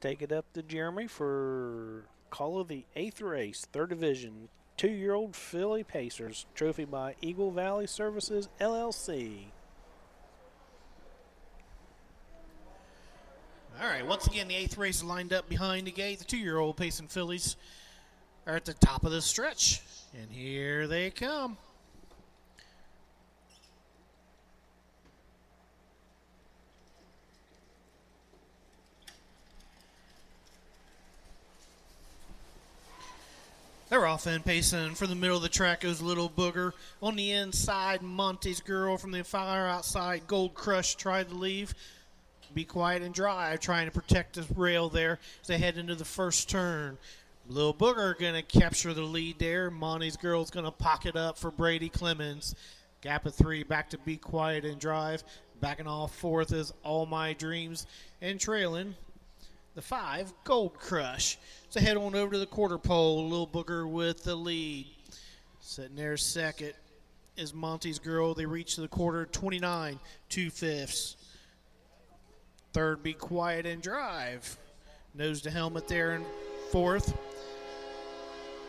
take it up to Jeremy for call of the 8th race, 3rd Division, 2-year-old filly Pacers, trophy by Eagle Valley Services, LLC. All right, once again, the 8th race is lined up behind the gate. The 2-year-old Pacing fillies are at the top of the stretch, and here they come. They're off and pacing from the middle of the track goes Little Booger. On the inside, Monty's Girl. From the far outside, Gold Crush tried to leave. Be Quiet and Drive, trying to protect the rail there as they head into the first turn. Little Booger going to capture the lead there. Monty's Girl's going to pocket up for Brady Clemens. Gap of 3, back to Be Quiet and Drive. Backing off 4th is All My Dreams. And trailing the 5, Gold Crush. So head on over to the quarter pole. Little Booger with the lead. Sitting there 2nd is Monty's Girl. They reach the quarter, 29 2/5. 3rd, Be Quiet and Drive. Nose to helmet there in 4th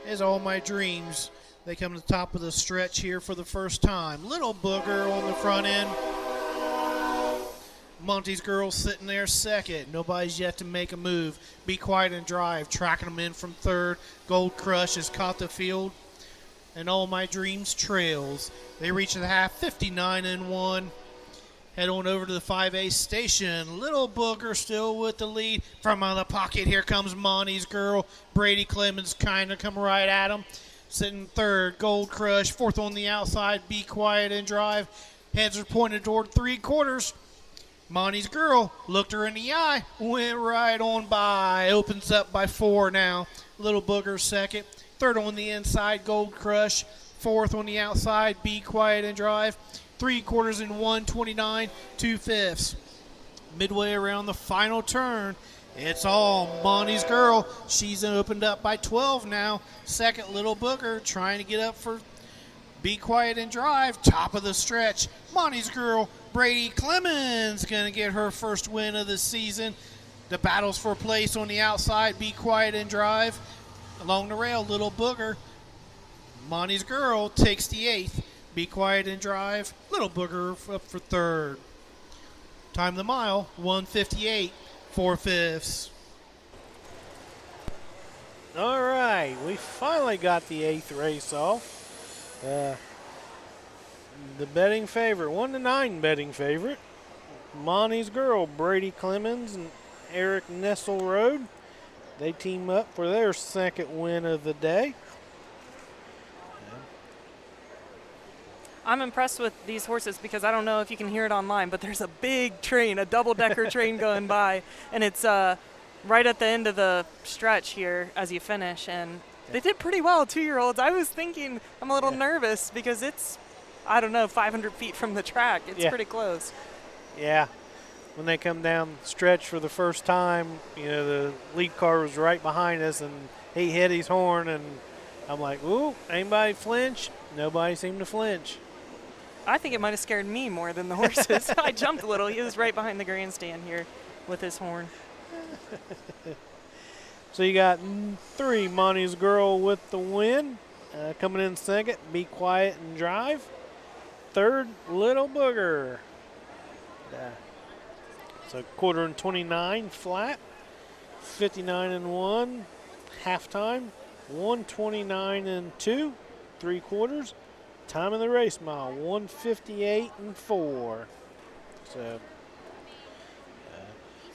is All My Dreams. They come to the top of the stretch here for the first time. Little Booger on the front end. Monty's Girl sitting there 2nd. Nobody's yet to make a move. Be Quiet and Drive, tracking them in from 3rd. Gold Crush has caught the field. And All My Dreams trails. They reach the half, 59-1. Head on over to the 5A station. Little Booger still with the lead. From out of the pocket, here comes Monty's Girl. Brady Clemens kind of come right at him. Sitting 3rd, Gold Crush. 4th on the outside, Be Quiet and Drive. Heads are pointed toward 3/4. Monty's Girl looked her in the eye, went right on by. Opens up by 4 now. Little Booger 2nd. 3rd on the inside, Gold Crush. 4th on the outside, Be Quiet and Drive. 3/4 in 1:29 2/5. Midway around the final turn, it's all Monty's Girl. She's opened up by 12 now. 2nd, Little Booger trying to get up for Be Quiet and Drive. Top of the stretch, Monty's Girl. Brady Clemens going to get her first win of the season. The battles for place on the outside, Be Quiet and Drive. Along the rail, Little Booger. Monty's Girl takes the 8th. Be Quiet and Drive. Little Booger up for 3rd. Time the mile, 1:58 4/5. All right, we finally got the 8th race off. The betting favorite, 1-9 betting favorite, Monty's Girl, Brady Clemens and Eric Nesselrode. They team up for their 2nd win of the day. I'm impressed with these horses because I don't know if you can hear it online, but there's a big train, a double-decker train going by, and it's right at the end of the stretch here as you finish, and they did pretty well, 2-year-olds. I was thinking I'm a little nervous because it's, I don't know, 500 feet from the track. It's pretty close. Yeah. When they come down the stretch for the first time, the lead car was right behind us, and he hit his horn, and I'm like, ooh, anybody flinch? Nobody seemed to flinch. I think it might have scared me more than the horses. I jumped a little. He was right behind the grandstand here with his horn. So you got 3, Monty's Girl with the win. Coming in 2nd, Be Quiet and Drive. 3rd, Little Booger. So 1:29 flat. 59-1 halftime. 1:29-2 3/4. Time of the race mile, 1:58-4. So,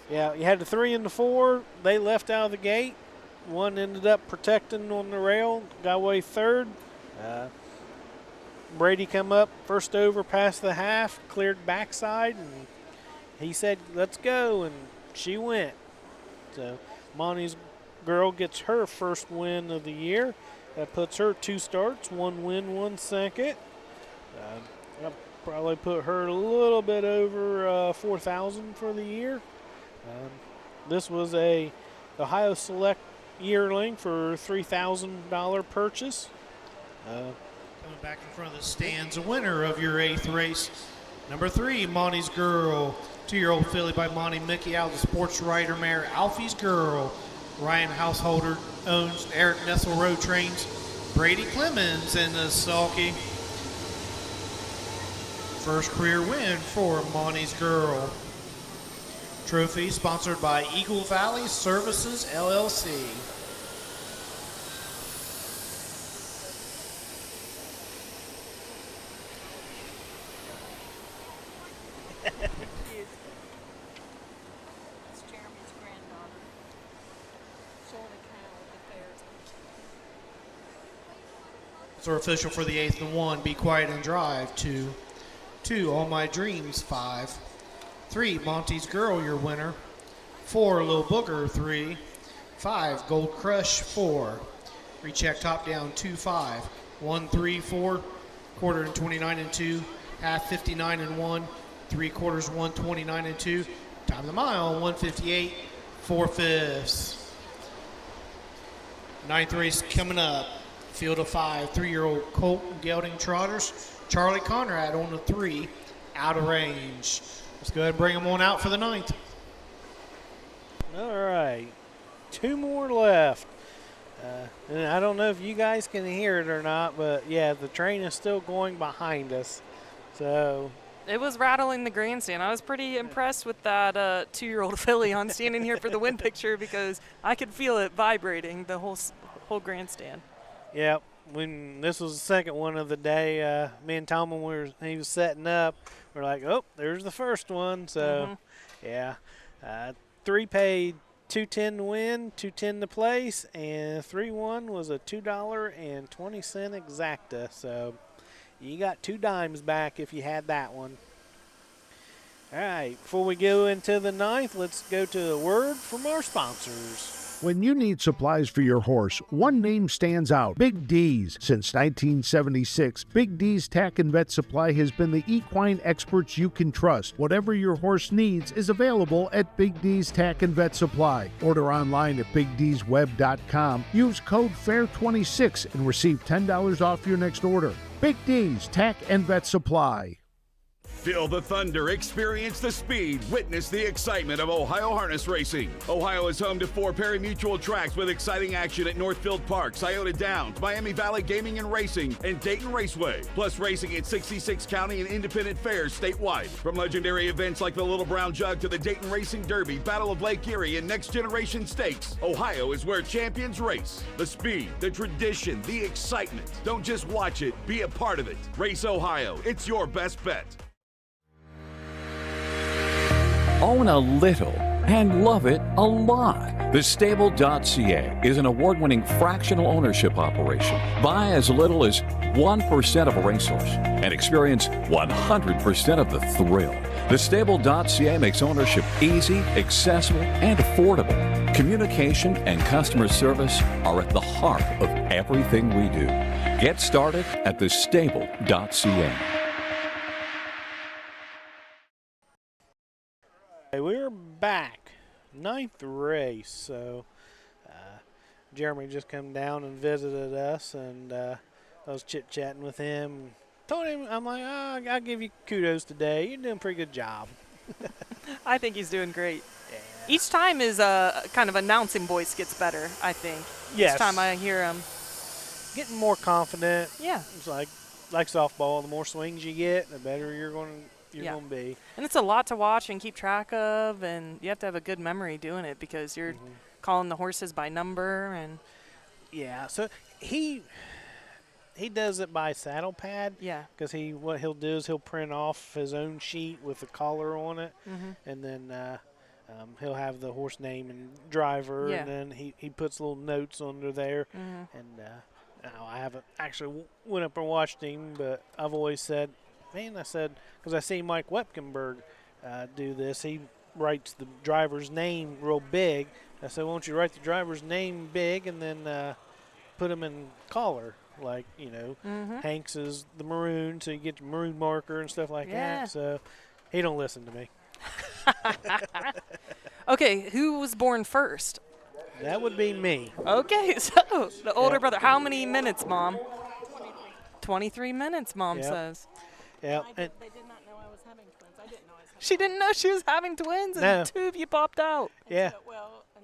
yeah, you had the 3 and the 4. They left out of the gate. One ended up protecting on the rail, got away 3rd. Brady come up first over past the half, cleared backside, and he said, let's go, and she went. So Monty's Girl gets her first win of the year. That puts her 2 starts, 1 win, 1 second. I'll probably put her a little bit over 4,000 for the year. This was a Ohio Select yearling for $3,000 purchase. Coming back in front of the stands, a winner of your 8th race, number 3, Monty's Girl. 2-year-old filly by Monty Mickey out of the sports rider mare Alfie's Girl. Ryan Householder owns, Eric Nessel Road trains, Brady Clemens in the sulky. First career win for Monty's Girl. Trophy sponsored by Eagle Valley Services, LLC. So official for the 8th and 1, Be Quiet and Drive. 2, All My Dreams. 5, 3, Monty's Girl, your winner. 4, Lil Booger. 3, 5, Gold Crush. 4, recheck top down. 2, 5, 1, 3, 4, quarter and 29 and 2, half 59 and 1, 3/4 129 and 2. Time of the mile 158 4/5. 9th race coming up. Field of 5, 3-year-old Colt Gelding Trotters. Charlie Conrad on the 3, out of range. Let's go ahead and bring them on out for the 9th. All right, 2 more left. And I don't know if you guys can hear it or not, but yeah, the train is still going behind us. So It was rattling the grandstand. I was pretty impressed with that 2-year-old filly on standing here for the win picture because I could feel it vibrating the whole grandstand. yeah, when this was the second one of the day, me and Tomlin he was setting up. We're like, oh, there's the first one. So yeah, 3 paid $2.10 to win, $2.10 to place, and 3-1 was a $2.20 exacta. So you got 2 dimes back if you had that one. All right, before we go into the 9th, let's go to a word from our sponsors. When you need supplies for your horse, one name stands out: Big D's. Since 1976, Big D's Tack and Vet Supply has been the equine experts you can trust. Whatever your horse needs is available at Big D's Tack and Vet Supply. Order online at BigD'sWeb.com. Use code FAIR26 and receive $10 off your next order. Big D's Tack and Vet Supply. Feel the thunder, experience the speed, witness the excitement of Ohio harness racing. Ohio is home to 4 pari-mutuel tracks with exciting action at Northfield Park, Scioto Downs, Miami Valley Gaming and Racing, and Dayton Raceway. Plus racing at 66 county and independent fairs statewide. From legendary events like the Little Brown Jug to the Dayton Racing Derby, Battle of Lake Erie, and Next Generation Stakes, Ohio is where champions race. The speed, the tradition, the excitement. Don't just watch it, be a part of it. Race Ohio, it's your best bet. Own a little and love it a lot. TheStable.ca is an award-winning fractional ownership operation. Buy as little as 1% of a racehorse and experience 100% of the thrill. TheStable.ca makes ownership easy, accessible, and affordable. Communication and customer service are at the heart of everything we do. Get started at TheStable.ca. We're back, 9th race. So Jeremy just come down and visited us, and I was chit-chatting with him. Told him, I'm like, oh, I'll give you kudos today. You're doing a pretty good job. I think he's doing great. Yeah. Each time his kind of announcing voice gets better, I think. Yes. Each time I hear him. Getting more confident. Yeah. It's like softball. The more swings you get, the better you're going to be. And it's a lot to watch and keep track of, and you have to have a good memory doing it because you're calling the horses by number. And yeah, so he does it by saddle pad. Yeah. Because what he'll do is he'll print off his own sheet with the collar on it, and then he'll have the horse name and driver, and then he puts little notes under there. And I haven't actually went up and watched him, but I've always said, man, because I see Mike Wepkenberg do this. He writes the driver's name real big. I said, why don't you write the driver's name big and then put them in collar, like, you know, Hank's is the maroon, so you get your maroon marker and stuff like that. So he don't listen to me. Okay, who was born first? That would be me. Okay, so the older brother. How many minutes, Mom? 23 minutes, Mom says. Yeah. They did not know I was having twins. I didn't know I was having She didn't know she was having twins, and No. 2 of you popped out. Yeah.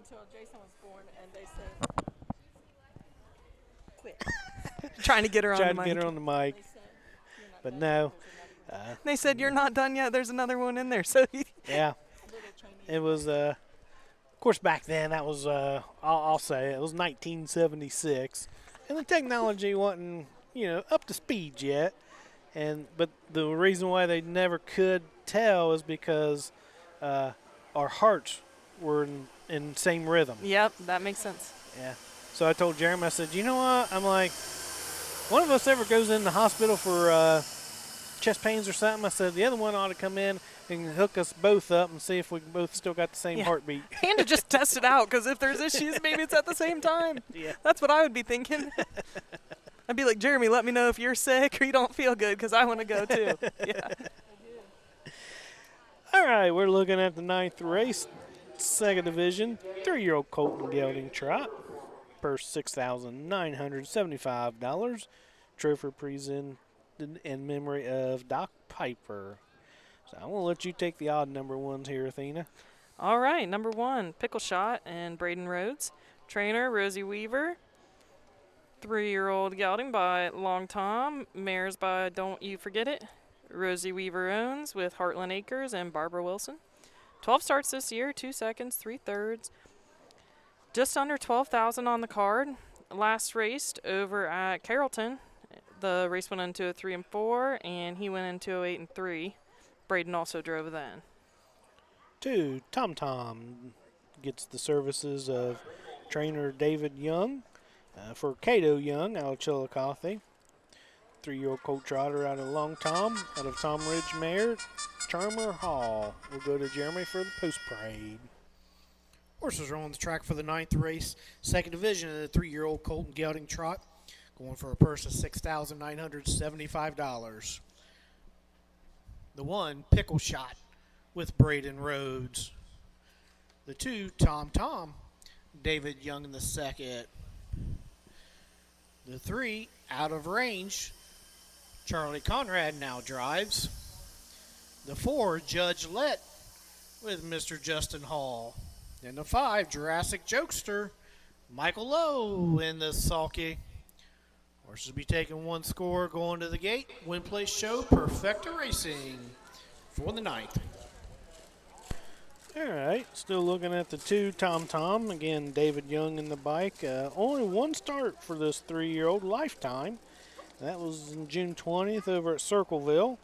until Jason was born, and they said, quit. Trying to get her on the Trying mic. to get her on the mic. They said, "You're not But done no. yet. There's another They said, you're not done yet. There's another one in there. So Yeah. little Chinese." It was, of course, back then, that was, I'll say, it was 1976. And the technology wasn't, you know, up to speed yet. But the reason why they never could tell is because our hearts were in same rhythm. Yep, that makes sense. Yeah. So I told Jeremy, I said, you know what? I'm like, one of us ever goes in the hospital for chest pains or something. I said, the other one ought to come in and hook us both up and see if we both still got the same heartbeat. And to just test it out, because if there's issues, maybe it's at the same time. Yeah. That's what I would be thinking. I'd be like, Jeremy, let me know if you're sick or you don't feel good, because I want to go too. Yeah. All right, we're looking at the 9th race, 2nd division, 3-year-old Colton Gelding Trot. Purse $6,975. Trophy presented in memory of Doc Piper. So I'm going to let you take the odd number ones here, Athena. All right, number 1, Pickle Shot and Braden Rhodes. Trainer, Rosie Weaver. 3-year-old gelding by Long Tom. Mares by Don't You Forget It. Rosie Weaver owns with Heartland Acres and Barbara Wilson. 12 starts this year, 2 seconds, 3 thirds. Just under 12,000 on the card. Last raced over at Carrollton. The race went into a 3 and 4, and he went into a 8 and 3. Braden also drove then. 2, Tom Tom gets the services of trainer David Young for Cato Young out of Chillicothe. 3-year-old Colt Trotter out of Long Tom, out of Tom Ridge Mare, Charmer Hall. We'll go to Jeremy for the post parade. Horses are on the track for the 9th race, 2nd division of the 3-year-old Colton Gelding Trot, going for a purse of $6,975. The 1, Pickle Shot with Braden Rhodes. The 2, Tom Tom, David Young in the 2nd. The 3, Out of Range, Charlie Conrad now drives. The 4, Judge Lett with Mr. Justin Hall. And the 5, Jurassic Jokester, Michael Lowe in the sulky. Horses will be taking 1 score going to the gate. Win Place Show, Perfecta Racing for the 9th. All right, still looking at the 2, Tom Tom. Again, David Young in the bike. Only 1 start for this 3-year-old lifetime. That was in June 20th over at Circleville.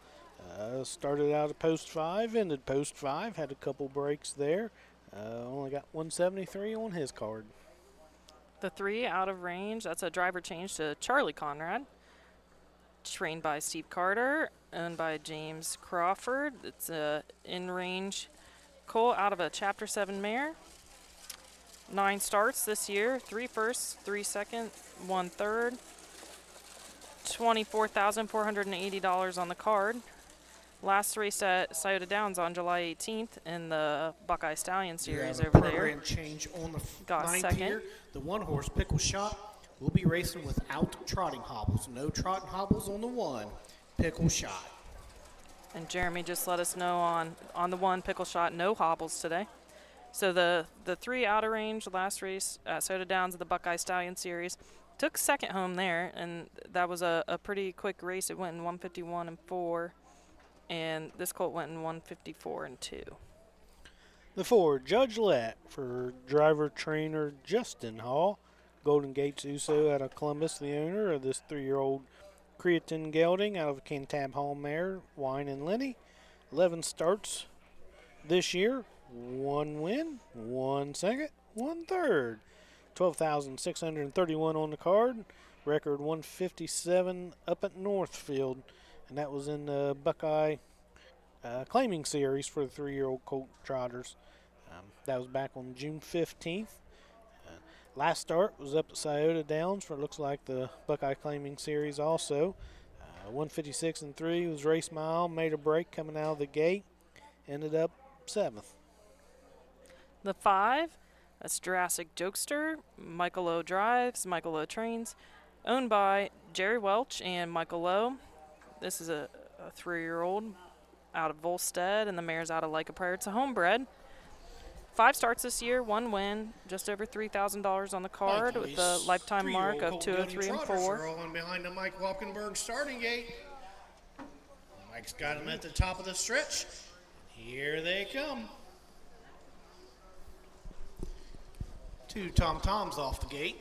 Started out at post 5, ended post 5, had a couple breaks there. Only got 173 on his card. The 3, Out of Range, that's a driver change to Charlie Conrad. Trained by Steve Carter, owned by James Crawford. It's a in-range colt out of a Chapter 7 mare. 9 starts this year, 3 firsts, 3 second, 1 third. $24,480 on the card. Last race at Scioto Downs on July 18th in the Buckeye Stallion Series over there. Program change on the Got 9th second. here. The 1-horse Pickle Shot will be racing without trotting hobbles. No trotting hobbles on the 1, Pickle Shot. And Jeremy just let us know on the 1, Pickle Shot, no hobbles today. So the 3, Out of Range, last race at Scioto Downs of the Buckeye Stallion Series. Took second home there, and that was a pretty quick race. It went in 151 and 4, and this colt went in 154 and 2. The 4, Judge Lett for driver trainer Justin Hall. Golden Gates Uso out of Columbus, the owner of this 3-year-old Creatine Gelding out of Cantab Hall mare, Wine and Lenny. 11 starts this year, 1 win, 1 second, 1 third. 12,631 on the card. Record 157 up at Northfield, and that was in the Buckeye Claiming Series for the 3-year-old Colt Trotters. That was back on June 15th. last start was up at Scioto Downs for, looks like, the Buckeye Claiming Series also. 156-3 was race mile, made a break coming out of the gate, ended up 7th. The 5, that's Jurassic Jokester. Michael Lowe drives, Michael Lowe trains. Owned by Jerry Welch and Michael Lowe. This is a 3-year-old out of Volstead, and the mare's out of Like a Prayer. It's a homebred. 5 starts this year, 1 win, just over $3,000 on the card with a lifetime mark of 203 and 4. Rolling behind the Mike Walkenberg starting gate. Mike's got him at the top of the stretch. Here they come. 2 Tom-Toms off the gate.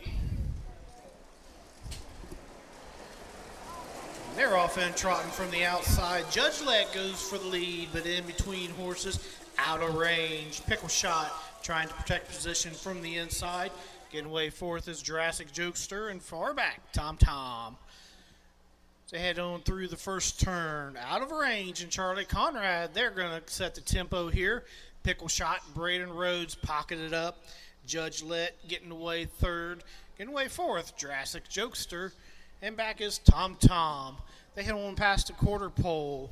They're off and trotting from the outside. Judge Lett goes for the lead, but in between horses, out of range. Pickle Shot trying to protect position from the inside. Getting away fourth is Jurassic Jokester, and far back, Tom Tom. They head on through the first turn. Out of range, and Charlie Conrad, they're going to set the tempo here. Pickle Shot and Braden Rhodes pocketed up. Judge Lett getting away third. Getting away fourth, Jurassic Jokester. And back is Tom Tom. They head on past the quarter pole.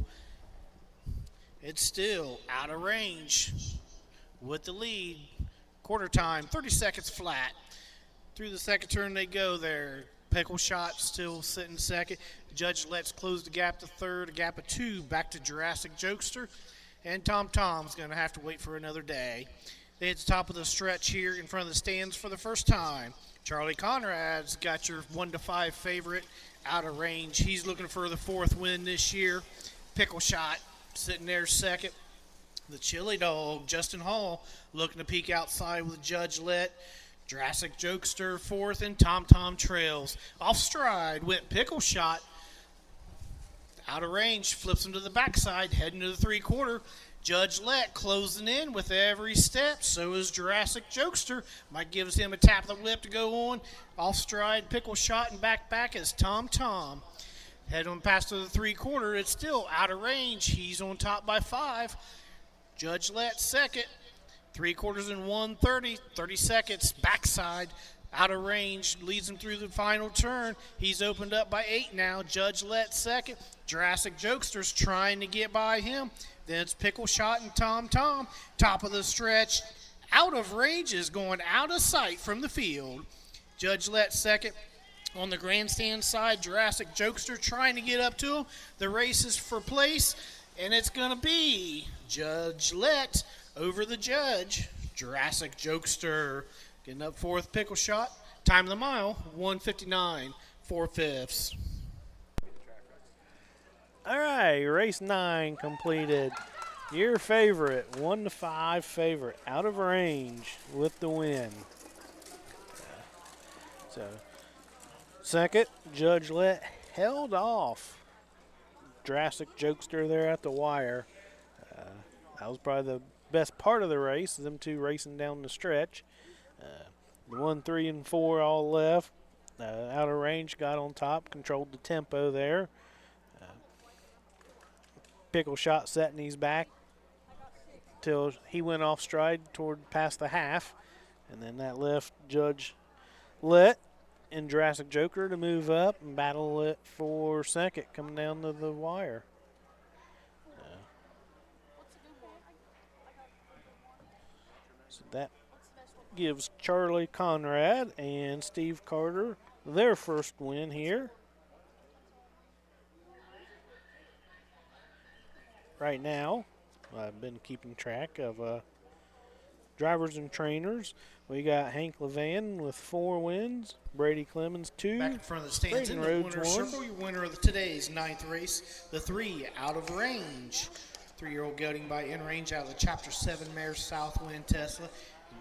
It's still out of range with the lead. Quarter time, 30 seconds flat. Through the second turn they go there. Pickle Shot still sitting second. Judge Lett's closed the gap to third, a gap of 2 back to Jurassic Jokester. And Tom Tom's going to have to wait for another day. They hit the top of the stretch here in front of the stands for the first time. Charlie Conrad's got your 1-5 favorite out of range. He's looking for the 4th win this year. Pickle Shot sitting there second. The Chili Dog, Justin Hall, looking to peek outside with Judge Lett. Jurassic Jokester 4th, and Tom Tom trails. Off stride went Pickle Shot. Out of range, flips him to the backside, heading to the 3/4. Judge Lett closing in with every step. So is Jurassic Jokester. Mike gives him a tap of the whip to go on. Off stride, Pickle Shot, and back is Tom Tom. Head on past to the 3/4. It's still out of range. He's on top by 5. Judge Lett second. 3/4 and 1:30. 30 seconds. Backside. Out of range. Leads him through the final turn. He's opened up by 8 now. Judge Lett second. Jurassic Jokester's trying to get by him. Then it's Pickle Shot and Tom Tom. Top of the stretch. Out of range is going out of sight from the field. Judge Lett second. On the grandstand side, Jurassic Jokester trying to get up to him. The race is for place, and it's going to be Judge Lett over the judge. Jurassic Jokester getting up 4th, Pickle Shot. Time of the mile, 1:59, 4/5. All right, race 9 completed. Your favorite, 1-5 favorite, out of range with the win. So, second, Judge Lett held off Jurassic Jokester there at the wire. That was probably the best part of the race, them two racing down the stretch. The 1, 3, and 4 all left. Out of range, got on top, controlled the tempo there. Pickle Shot setting his back till he went off stride toward past the half, and then that left Judge Lett and Jurassic Joker to move up and battle it for second coming down to the wire. So that gives Charlie Conrad and Steve Carter their first win here. Right now, I've been keeping track of drivers and trainers. We got Hank Levan with 4 wins, Brady Clemens 2, Back in front of the stands in the winner's circle, your winner of today's 9th race, the 3 out of range. 3-year-old gelding by In Range out of the Chapter 7 mare Southwind Tesla.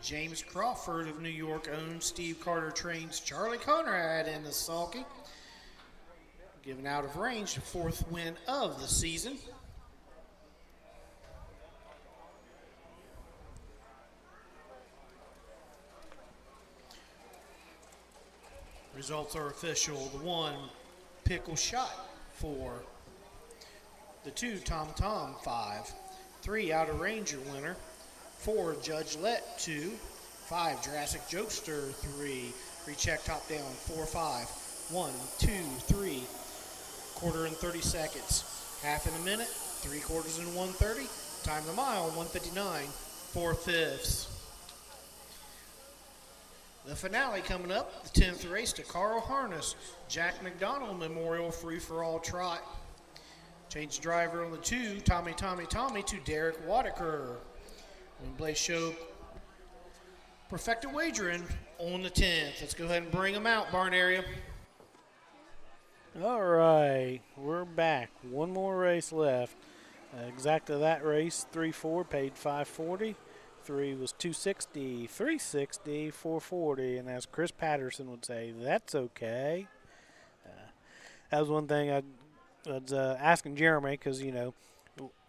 James Crawford of New York owns Steve Carter trains Charlie Conrad in the sulky. Given out of range, the 4th win of the season. Results are official. The 1, Pickle Shot 4. The 2, Tom Tom 5. 3, out of range your winner. 4, Judge Lett 2. 5, Jurassic Jokester, 3. Recheck top down, 4-5. 1, 2, 3. Quarter and 30 seconds. Half in a minute, 3/4 in 1:30. Time the mile, 1:59, 4/5. The finale coming up, the 10th race to Carl Harness, Jack McDonald Memorial Free-for-All Trot. Change driver on the 2, Tommy to Derek Wadaker. And Blaze Show perfected wagering on the 10th. Let's go ahead and bring them out, barn area. All right, we're back. One more race left. Exactly that race, 3-4, paid $540. 3 was $260, $360, $440, and as Chris Patterson would say, that's okay. That was one thing I was asking Jeremy, because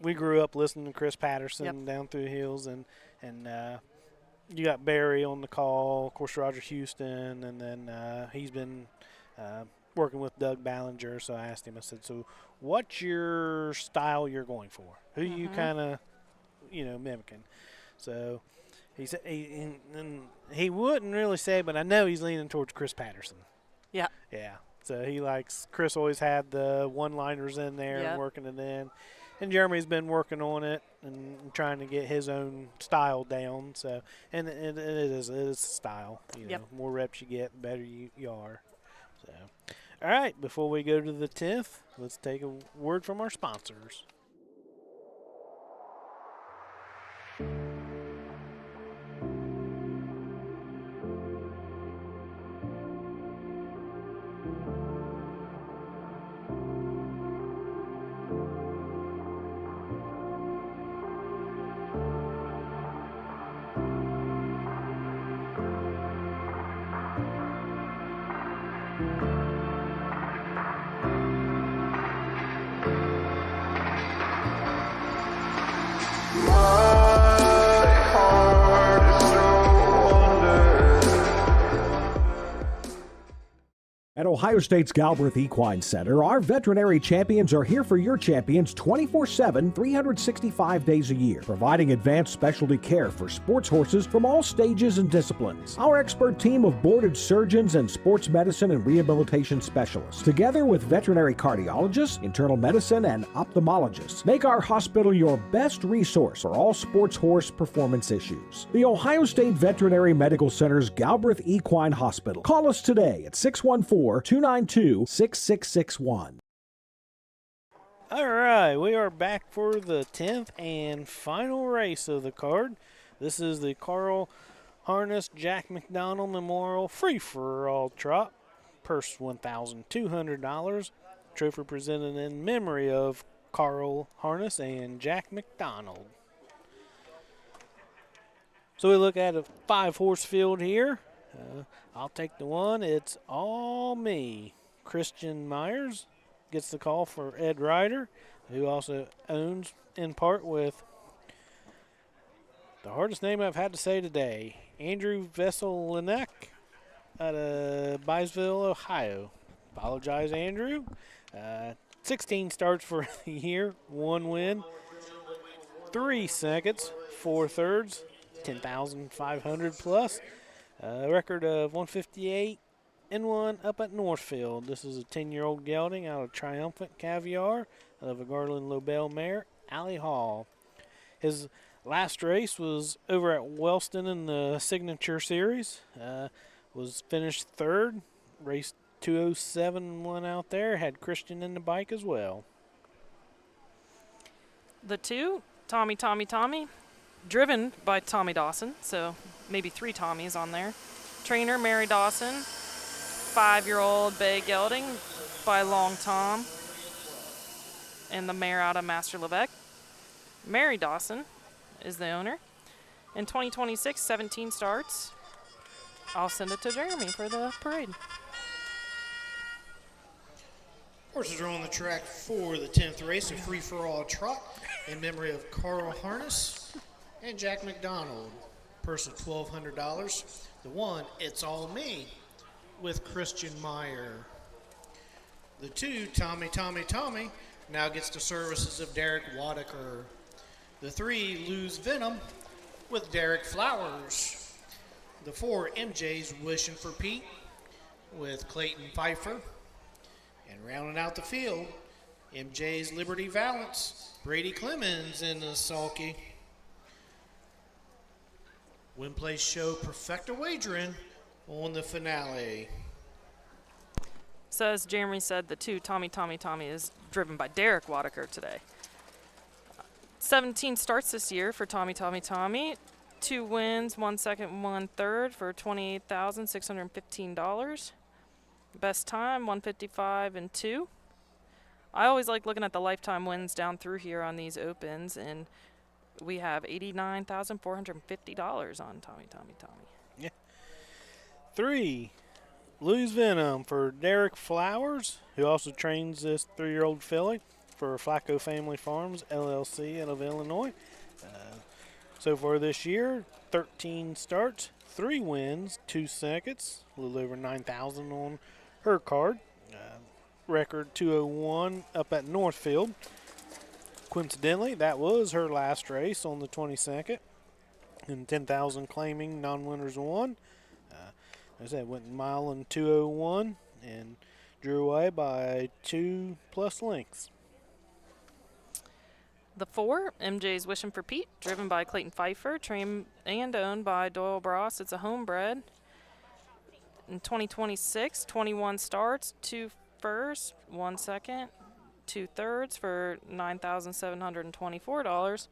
we grew up listening to Chris Patterson down through the hills, and you got Barry on the call, of course Roger Houston, and then he's been working with Doug Ballinger. So I asked him, I said, so what's your style you're going for? Who you kind of mimicking? So he said he wouldn't really say, but I know he's leaning towards Chris Patterson. Yeah. So he likes, Chris always had the one-liners in there and working it in. And Jeremy's been working on it and trying to get his own style down. So, and it is style. More reps you get, the better you are. So, all right, before we go to the 10th, let's take a word from our sponsors. At Ohio State's Galbraith Equine Center, our veterinary champions are here for your champions 24/7, 365 days a year, providing advanced specialty care for sports horses from all stages and disciplines. Our expert team of boarded surgeons and sports medicine and rehabilitation specialists, together with veterinary cardiologists, internal medicine, and ophthalmologists, make our hospital your best resource for all sports horse performance issues. The Ohio State Veterinary Medical Center's Galbraith Equine Hospital. Call us today at 614-292-6661. All right, we are back for the 10th and final race of the card. This is the Carl Harness Jack McDonald Memorial Free-for-All Trot. Purse $1,200. Trophy presented in memory of Carl Harness and Jack McDonald. So we look at a 5-horse field here. I'll take the one. It's all me. Christian Myers gets the call for Ed Ryder, who also owns in part with the hardest name I've had to say today, Andrew Veselinek out of Byesville, Ohio. Apologize, Andrew. 16 starts for the year, 1 win, 3 seconds, 4 thirds, 10,500 plus. Record of 158 and 1 up at Northfield. This is a 10-year-old gelding out of Triumphant Caviar out of a Garland Lobel mare, Allie Hall. His last race was over at Wellston in the Signature Series. Was finished 3rd, raced 2:07-1 out there. Had Christian in the bike as well. The 2, Tommy, driven by Tommy Dawson, so maybe 3 Tommies on there. Trainer Mary Dawson, 5-year-old bay gelding by Long Tom, and the mare out of Master Levesque. Mary Dawson is the owner. In 2026, 17 starts. I'll send it to Jeremy for the parade. Horses are on the track for the 10th race, a free-for-all trot in memory of Carl Harness and Jack McDonald. Purse of $1,200. The 1, It's All Me, with Christian Meyer. The 2, Tommy, now gets the services of Derek Wadaker. The 3, Lose Venom, with Derek Flowers. The 4, MJ's Wishing for Pete with Clayton Pfeiffer. And rounding out the field, MJ's Liberty Valance, Brady Clemens in the sulky. Win Place Show Perfecta Wagering on the finale. So as Jeremy said, the 2, Tommy is driven by Derek Wadaker today. 17 starts this year for Tommy. 2 wins, 1 second, 1 third for $28,615. Best time, 155 and 2. I always like looking at the lifetime wins down through here on these opens, and we have $89,450 on Tommy. Yeah. 3, Lose Venom for Derek Flowers, who also trains this 3-year-old filly for Flacco Family Farms, LLC, out of Illinois. So far this year, 13 starts, 3 wins, 2 seconds, a little over 9,000 on her card. Record 201 up at Northfield. Coincidentally, that was her last race on the 22nd. And 10,000 claiming, non-winners won. As I said, went mile and 201 and drew away by 2+ lengths. The 4, MJ's Wishing for Pete, driven by Clayton Pfeiffer, trained and owned by Doyle Bross. It's a homebred. In 2026, 21 starts, 2 firsts, 1 second, 2 thirds for $9,724.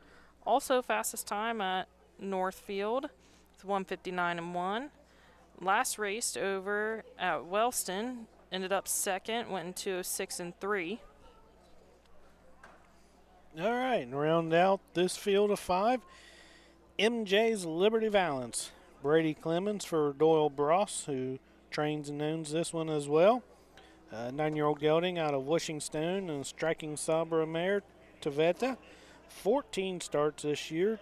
Also fastest time at Northfield. It's 159 and 1. Last raced over at Wellston, ended up second, went in 206 and 3. All right, and round out this field of 5, MJ's Liberty Valance. Brady Clemens for Doyle Bross, who trains and owns this one as well. 9-year-old gelding out of Washington and striking Sabra mare Taveta. 14 starts this year.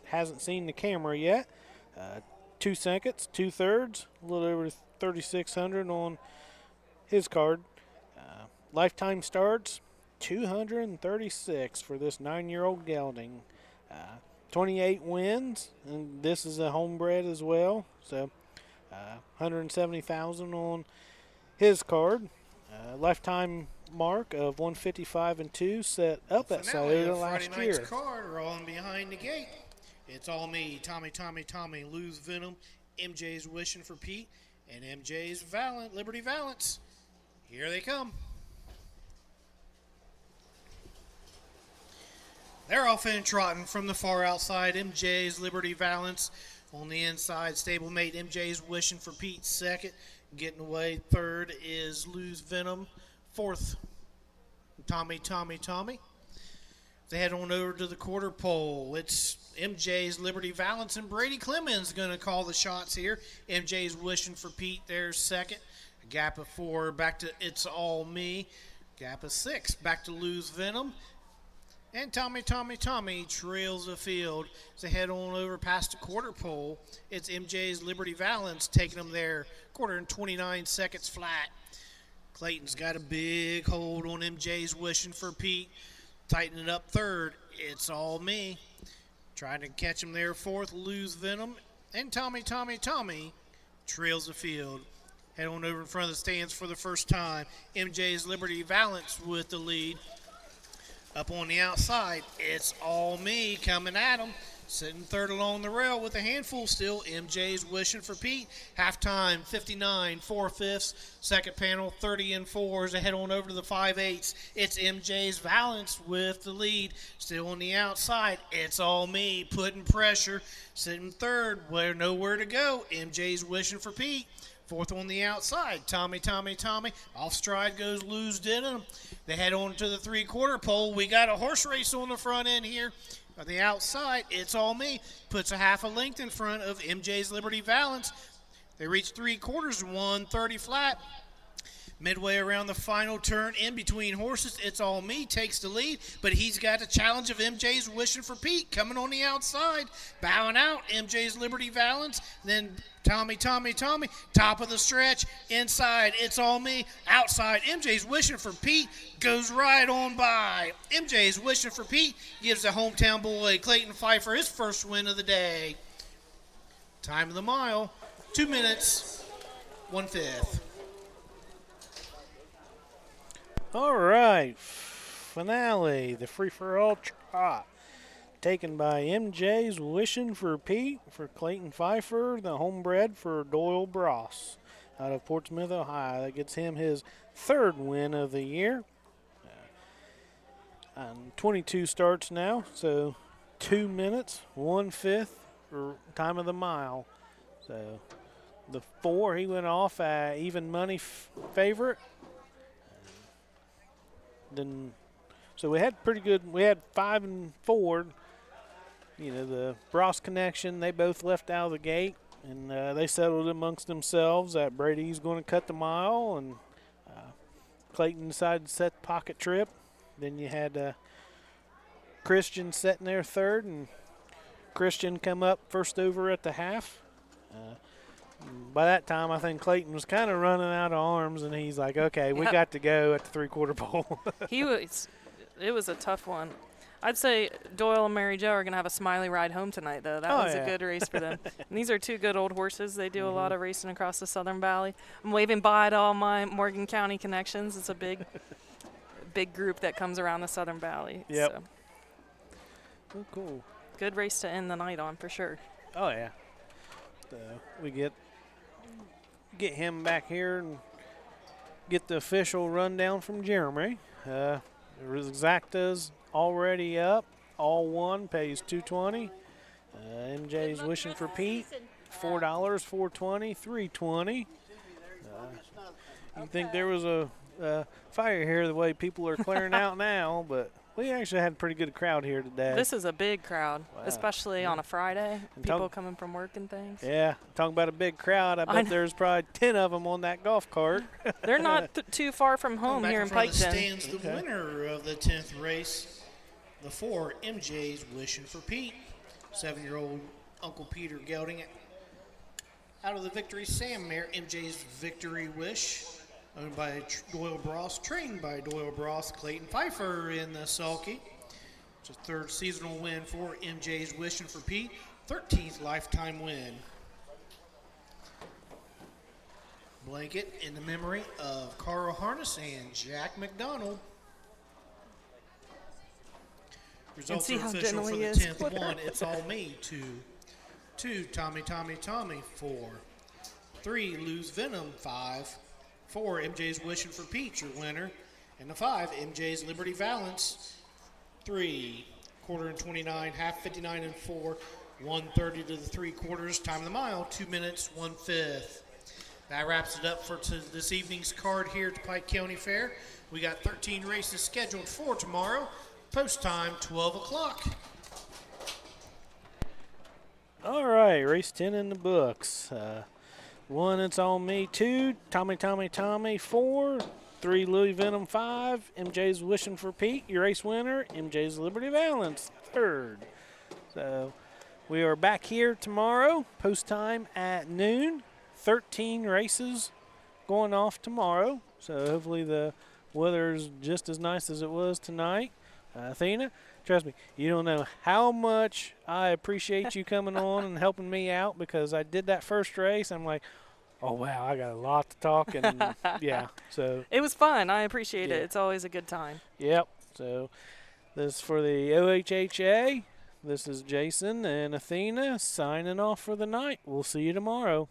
Hasn't seen the camera yet. 2 seconds, 2 thirds, a little over 3,600 on his card. Lifetime starts, 236 for this 9-year-old gelding. 28 wins, and this is a homebred as well. So 170,000 on his card. Lifetime mark of 155 and 2 set up at Saluda last Friday year. night's card rolling behind the gate. It's all me, Tommy, Lose Venom, MJ's Wishing for Pete, and MJ's Liberty Valance. Here they come. They're off and trotting from the far outside. MJ's Liberty Valance on the inside. Stablemate MJ's Wishing for Pete second. Getting away third is Lose Venom. Fourth, Tommy. They head on over to the quarter pole. It's MJ's Liberty Valance and Brady Clemens going to call the shots here. MJ's Wishing for Pete there second. A gap of 4 back to It's All Me. Gap of 6 back to Lose Venom. And Tommy trails the field as they head on over past the quarter pole. It's MJ's Liberty Valance taking them there, quarter and 29 seconds flat. Clayton's got a big hold on MJ's Wishing for Pete. Tightening up third, It's All Me. Trying to catch him there fourth, Lose Venom. And Tommy trails the field. Head on over in front of the stands for the first time. MJ's Liberty Valance with the lead. Up on the outside, It's All Me coming at him. Sitting third along the rail with a handful still. MJ's Wishing for Pete. Halftime, 59, 4/5. Second panel, 30 and 4s. They head on over to the 5/8. It's MJ's Valance with the lead. Still on the outside, It's All Me putting pressure. Sitting third, nowhere to go. MJ's Wishing for Pete. Fourth on the outside, Tommy. Off stride goes Lose Venom. They head on to the 3/4 pole. We got a horse race on the front end here. On the outside, It's All Me. Puts a half a length in front of MJ's Liberty Valance. They reach 3/4, 130 flat. Midway around the final turn, in between horses, It's All Me takes the lead, but he's got the challenge of MJ's Wishing for Pete coming on the outside. Bowing out, MJ's Liberty Valance. Then Tommy, top of the stretch. Inside, It's All Me. Outside, MJ's Wishing for Pete goes right on by. MJ's Wishing for Pete gives the hometown boy Clayton Pfeiffer his first win of the day. Time of the mile, 2 minutes, 1/5. All right, finale, the free-for-all trot. Taken by MJ's Wishing for Pete for Clayton Pfeiffer, the homebred for Doyle Bross out of Portsmouth, Ohio. That gets him his 3rd win of the year. And 22 starts now, so 2 minutes, 1/5 for time of the mile. So the 4, he went off at even money favorite. Then, so we had pretty good. We had 5 and 4. You know, the Bross connection, they both left out of the gate, and they settled amongst themselves that Brady's going to cut the mile, and Clayton decided to set the pocket trip. Then you had Christian sitting there 3rd, and Christian come up first over at the half. By that time, I think Clayton was kind of running out of arms, and he's like, okay, we got to go at the 3/4 pole. It was a tough one. I'd say Doyle and Mary Jo are going to have a smiley ride home tonight, though. That was a good race for them. And these are 2 good old horses. They do a lot of racing across the Southern Valley. I'm waving bye to all my Morgan County connections. It's a big group that comes around the Southern Valley. Yep. So. Oh, cool. Good race to end the night on, for sure. Oh, yeah. So we get him back here and get the official rundown from Jeremy. Exacta's already up. All one pays $220. MJ's Wishing for Pete, $4, $420, $320. You think there was a fire here the way people are clearing out now, but we actually had a pretty good crowd here today. This is a big crowd, especially on a Friday. And People coming from work and things. Yeah, talking about a big crowd. I bet there's probably 10 of them on that golf cart. They're not too far from home here in Piketon. Stands the winner of the 10th race, the 4, MJ's Wishing for Pete. 7-year-old Uncle Peter gelding it. Out of the Victory Sam mare, MJ's Victory Wish. Owned by Doyle Bross, trained by Doyle Bross, Clayton Pfeiffer in the sulky. It's a 3rd seasonal win for MJ's Wishing for Pete, 13th lifetime win. Blanket in the memory of Carl Harness and Jack McDonald. Results are official for the 10th one. It's all me. 2, Tommy, 4. 3, Lose Venom, 5. 4, MJ's Wishing for Pete, your winner. And the 5, MJ's Liberty Valance. 3, 1/4 and 29, half 59 and 4, 1:30 to the 3/4. Time of the mile, 2 minutes, 1/5. That wraps it up for this evening's card here at the Pike County Fair. We got 13 races scheduled for tomorrow. Post time, 12 o'clock. All right, race 10 in the books. 1, It's On Me. 2, Tommy. 4, 3, Louis Venom. 5, MJ's Wishing for Pete, your race winner. MJ's Liberty Valance, 3rd. So we are back here tomorrow, post time at noon. 13 races going off tomorrow. So hopefully the weather's just as nice as it was tonight. Athena, trust me, you don't know how much I appreciate you coming on and helping me out, because I did that first race. I'm like, oh, wow, I got a lot to talk. And, yeah, so. It was fun. I appreciate it. It's always a good time. Yep. So this is for the OHHA. This is Jason and Athena signing off for the night. We'll see you tomorrow.